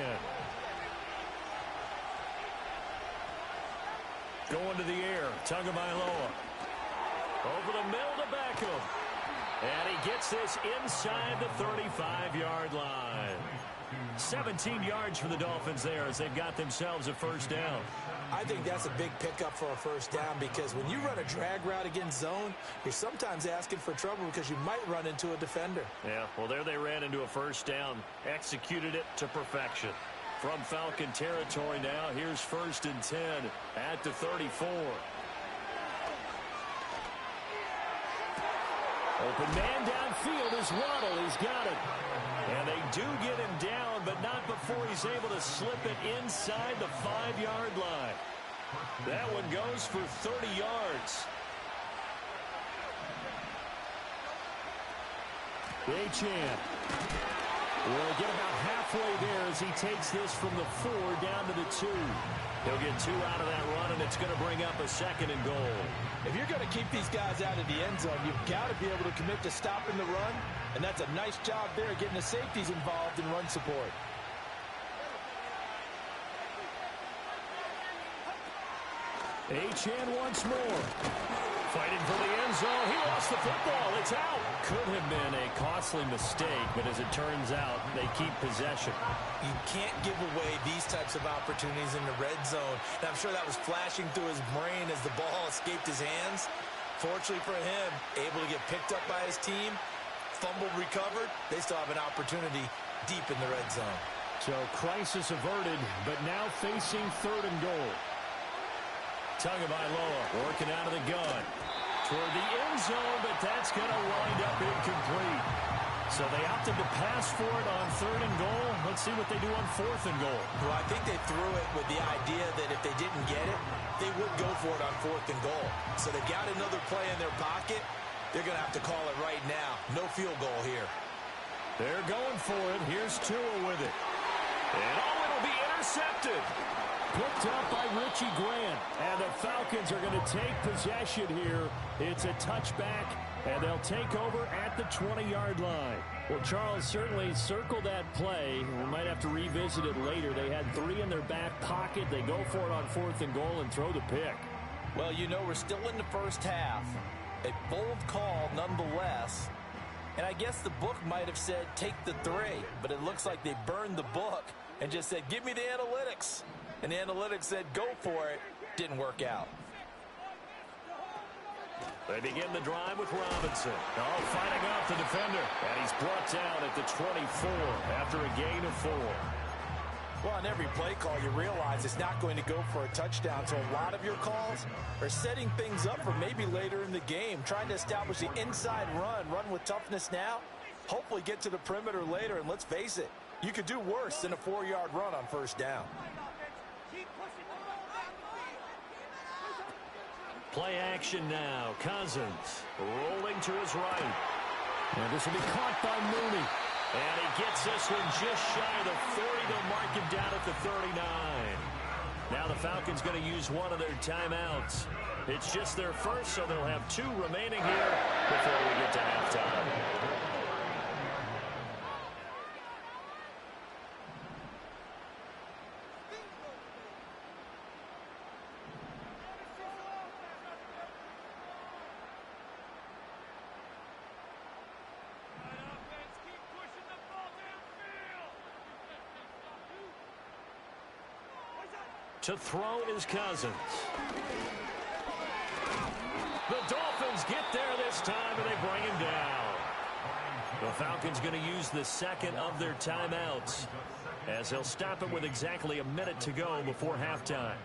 Going to the air, Tagovailoa. Over the middle to Beckham. And he gets this inside the 35-yard line. 17 yards for the Dolphins there as they've got themselves a first down. I think that's a big pickup for a first down because when you run a drag route against zone, you're sometimes asking for trouble because you might run into a defender. Yeah, well, there they ran into a first down, executed it to perfection. From Falcon territory now, here's 1st and 10 at the 34. Open man downfield is Waddle. He's got it. And they do get him down, but not before he's able to slip it inside the 5-yard line. That one goes for 30 yards. Achane will get about halfway there as he takes this from the 4 down to the 2. He'll get 2 out of that run, and it's going to bring up a 2nd and goal. If you're going to keep these guys out of the end zone, you've got to be able to commit to stopping the run, and that's a nice job there getting the safeties involved in run support. Achane once more. Fighting for the end zone. He lost the football. It's out. Could have been a costly mistake, but as it turns out, they keep possession. You can't give away these types of opportunities in the red zone. And I'm sure that was flashing through his brain as the ball escaped his hands. Fortunately for him, able to get picked up by his team, fumbled, recovered. They still have an opportunity deep in the red zone. So crisis averted, but now facing 3rd and goal. Tagovailoa working out of the gun toward the end zone, but that's going to wind up incomplete. So they opted to pass for it on 3rd and goal. Let's see what they do on 4th and goal. Well, I think they threw it with the idea that if they didn't get it, they would go for it on 4th and goal. So they got another play in their pocket. They're going to have to call it right now. No field goal here. They're going for it. Here's Tua with it. And it'll be intercepted. Picked up by Richie Grant. And the Falcons are going to take possession here. It's a touchback, and they'll take over at the 20-yard line. Well, Charles, certainly circle that play. We might have to revisit it later. They had 3 in their back pocket. They go for it on 4th and goal and throw the pick. Well, you know, we're still in the first half. A bold call nonetheless. And I guess the book might have said, take the 3. But it looks like they burned the book and just said, give me the analytics. And the analytics said, go for it. Didn't work out. They begin the drive with Robinson. Oh, fighting off the defender. And he's brought down at the 24 after a gain of 4. Well, on every play call, you realize it's not going to go for a touchdown. So a lot of your calls are setting things up for maybe later in the game, trying to establish the inside run with toughness now, hopefully get to the perimeter later. And let's face it, you could do worse than a 4-yard run on first down. Play action now. Cousins rolling to his right. And this will be caught by Mooney. And he gets this one just shy of the 40. They'll mark him down at the 39. Now the Falcons going to use one of their timeouts. It's just their first, so they'll have 2 remaining here before we get to halftime. To throw is Cousins. The Dolphins get there this time, and they bring him down. The Falcons going to use the second of their timeouts, as they'll stop it with exactly a minute to go before halftime.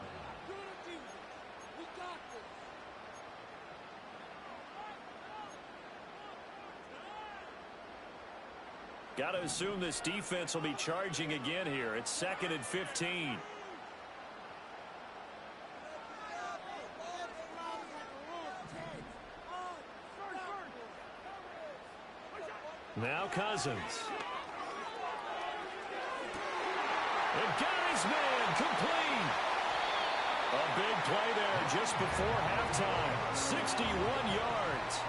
Got to assume this defense will be charging again here. It's 2nd and 15. Now Cousins. And got his man complete. A big play there just before halftime. 61 yards.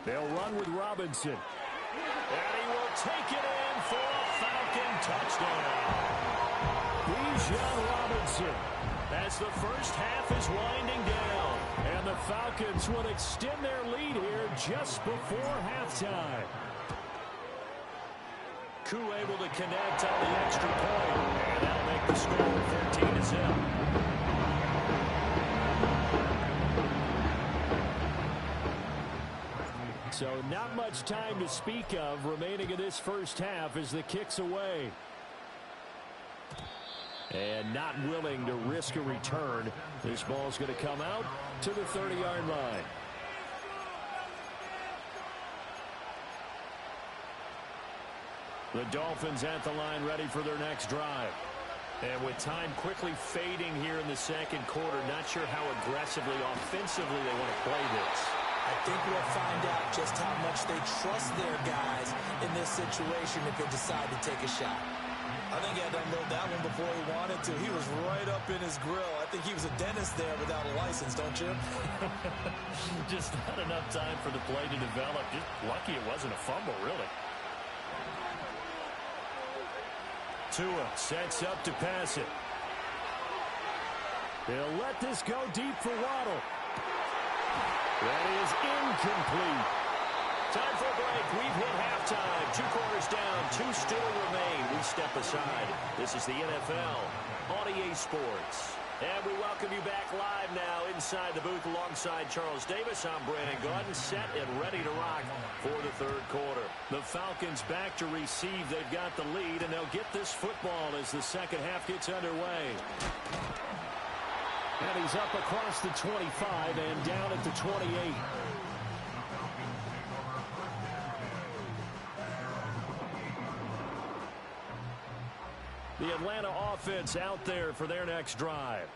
They'll run with Robinson. And he will take it in for a Falcon touchdown. Bijan Robinson, as the first half is winding down. And the Falcons would extend their lead here just before halftime. Koo able to connect on the extra point. And that'll make the score 13-0. So not much time to speak of remaining in this first half as the kick's away. And not willing to risk a return. This ball's going to come out to the 30-yard line. The Dolphins at the line ready for their next drive. And with time quickly fading here in the second quarter, not sure how aggressively, offensively they want to play this. I think we'll find out just how much they trust their guys in this situation if they decide to take a shot. I think he had to unload that one before he wanted to. He was right up in his grill. I think he was a dentist there without a license, don't you? Just not enough time for the play to develop. Just lucky it wasn't a fumble, really. Tua sets up to pass it. They'll let this go deep for Waddle. That is incomplete. Time for a break. We've hit halftime. 2 quarters down. 2 still remain. We step aside. This is the NFL on EA Sports. And we welcome you back live now inside the booth alongside Charles Davis. I'm Brandon Gordon, set and ready to rock for the third quarter. The Falcons back to receive. They've got the lead, and they'll get this football as the second half gets underway. And he's up across the 25 and down at the 28. The Atlanta offense out there for their next drive.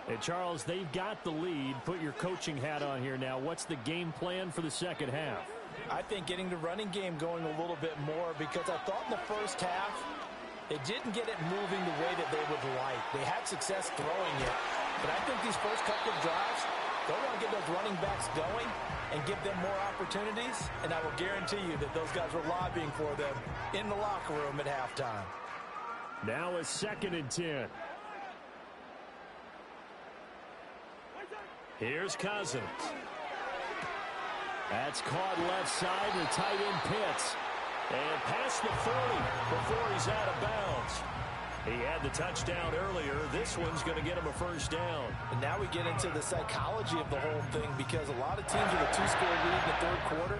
And Charles, they've got the lead. Put your coaching hat on here now. What's the game plan for the second half? I think getting the running game going a little bit more, because I thought in the first half they didn't get it moving the way that they would like. They had success throwing it, But I think these first couple of drives, they'll want to get those running backs going and give them more opportunities, and I will guarantee you that those guys were lobbying for them in the locker room at halftime. Now a 2nd and 10. Here's Cousins. That's caught left side, the tight end Pitts. And past the 40 before he's out of bounds. He had the touchdown earlier. This one's going to get him a first down. And now we get into the psychology of the whole thing, because a lot of teams with a 2-score lead in the third quarter,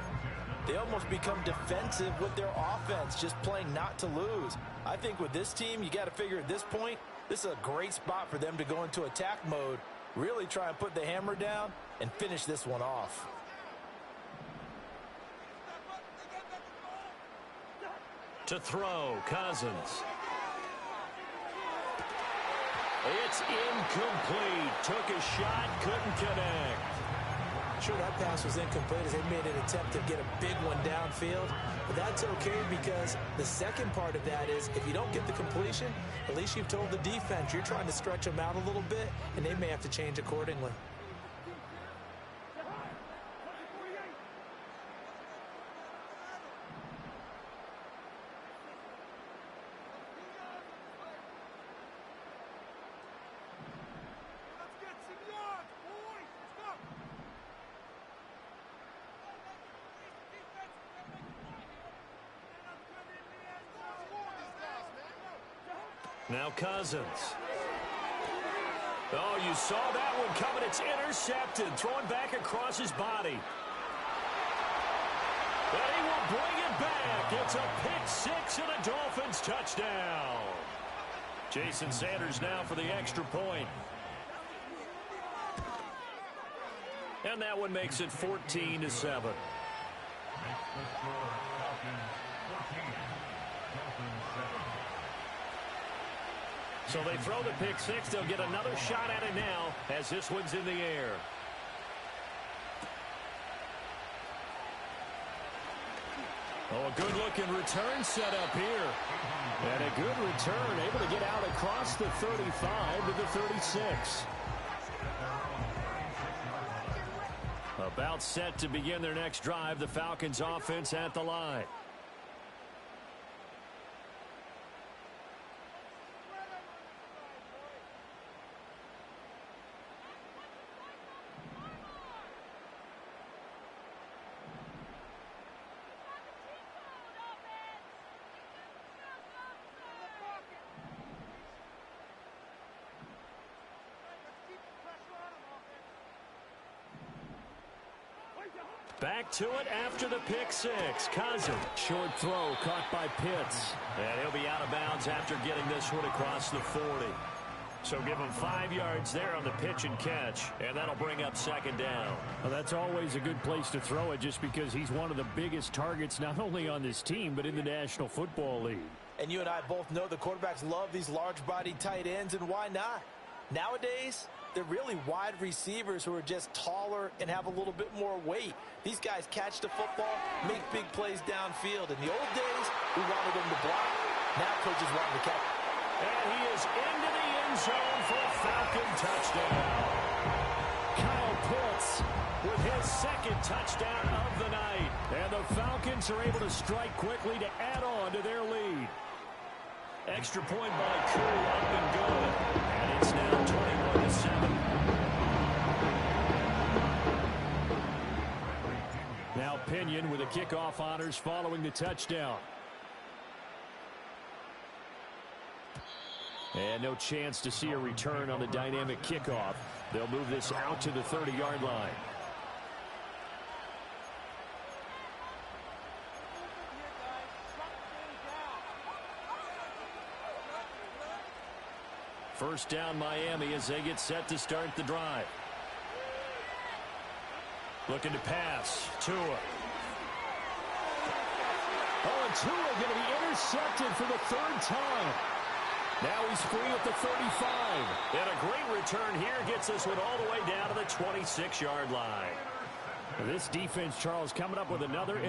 they almost become defensive with their offense, just playing not to lose. I think with this team, you got to figure at this point, this is a great spot for them to go into attack mode, really try and put the hammer down and finish this one off. To throw, Cousins. It's incomplete. Took a shot, couldn't connect. Sure, that pass was incomplete as they made an attempt to get a big one downfield. But that's okay, because the second part of that is if you don't get the completion, at least you've told the defense you're trying to stretch them out a little bit, and they may have to change accordingly. Now Cousins. Oh, you saw that one coming. It's intercepted. Throwing back across his body. And he will bring it back. It's a pick-6 and a Dolphins touchdown. Jason Sanders now for the extra point. And that one makes it 14-7. So they throw the pick-6. They'll get another shot at it now as this one's in the air. Oh, a good-looking return set up here. And a good return, able to get out across the 35 to the 36. About set to begin their next drive. The Falcons offense at the line. Back to it after the pick-6. Cousins. Short throw caught by Pitts. And he'll be out of bounds after getting this one across the 40. So give him 5 yards there on the pitch and catch, and that'll bring up second down. Well, that's always a good place to throw it, just because he's one of the biggest targets not only on this team but in the National Football League. And you and I both know the quarterbacks love these large-bodied tight ends, and why not? Nowadays, they're really wide receivers who are just taller and have a little bit more weight. These guys catch the football, make big plays downfield. In the old days, we wanted them to block. Now coaches want them to catch. And he is into the end zone for a Falcon touchdown. Kyle Pitts with his second touchdown of the night. And the Falcons are able to strike quickly to add on to their lead. Extra point by Crew, up and good. And it's now 21-7. Now Pinion with the kickoff honors following the touchdown. And no chance to see a return on the dynamic kickoff. They'll move this out to the 30-yard line. First down Miami as they get set to start the drive. Looking to pass. Tua. Oh, and Tua going to be intercepted for the third time. Now he's free at the 35. And a great return here gets this one all the way down to the 26-yard line. This defense, Charles, coming up with another.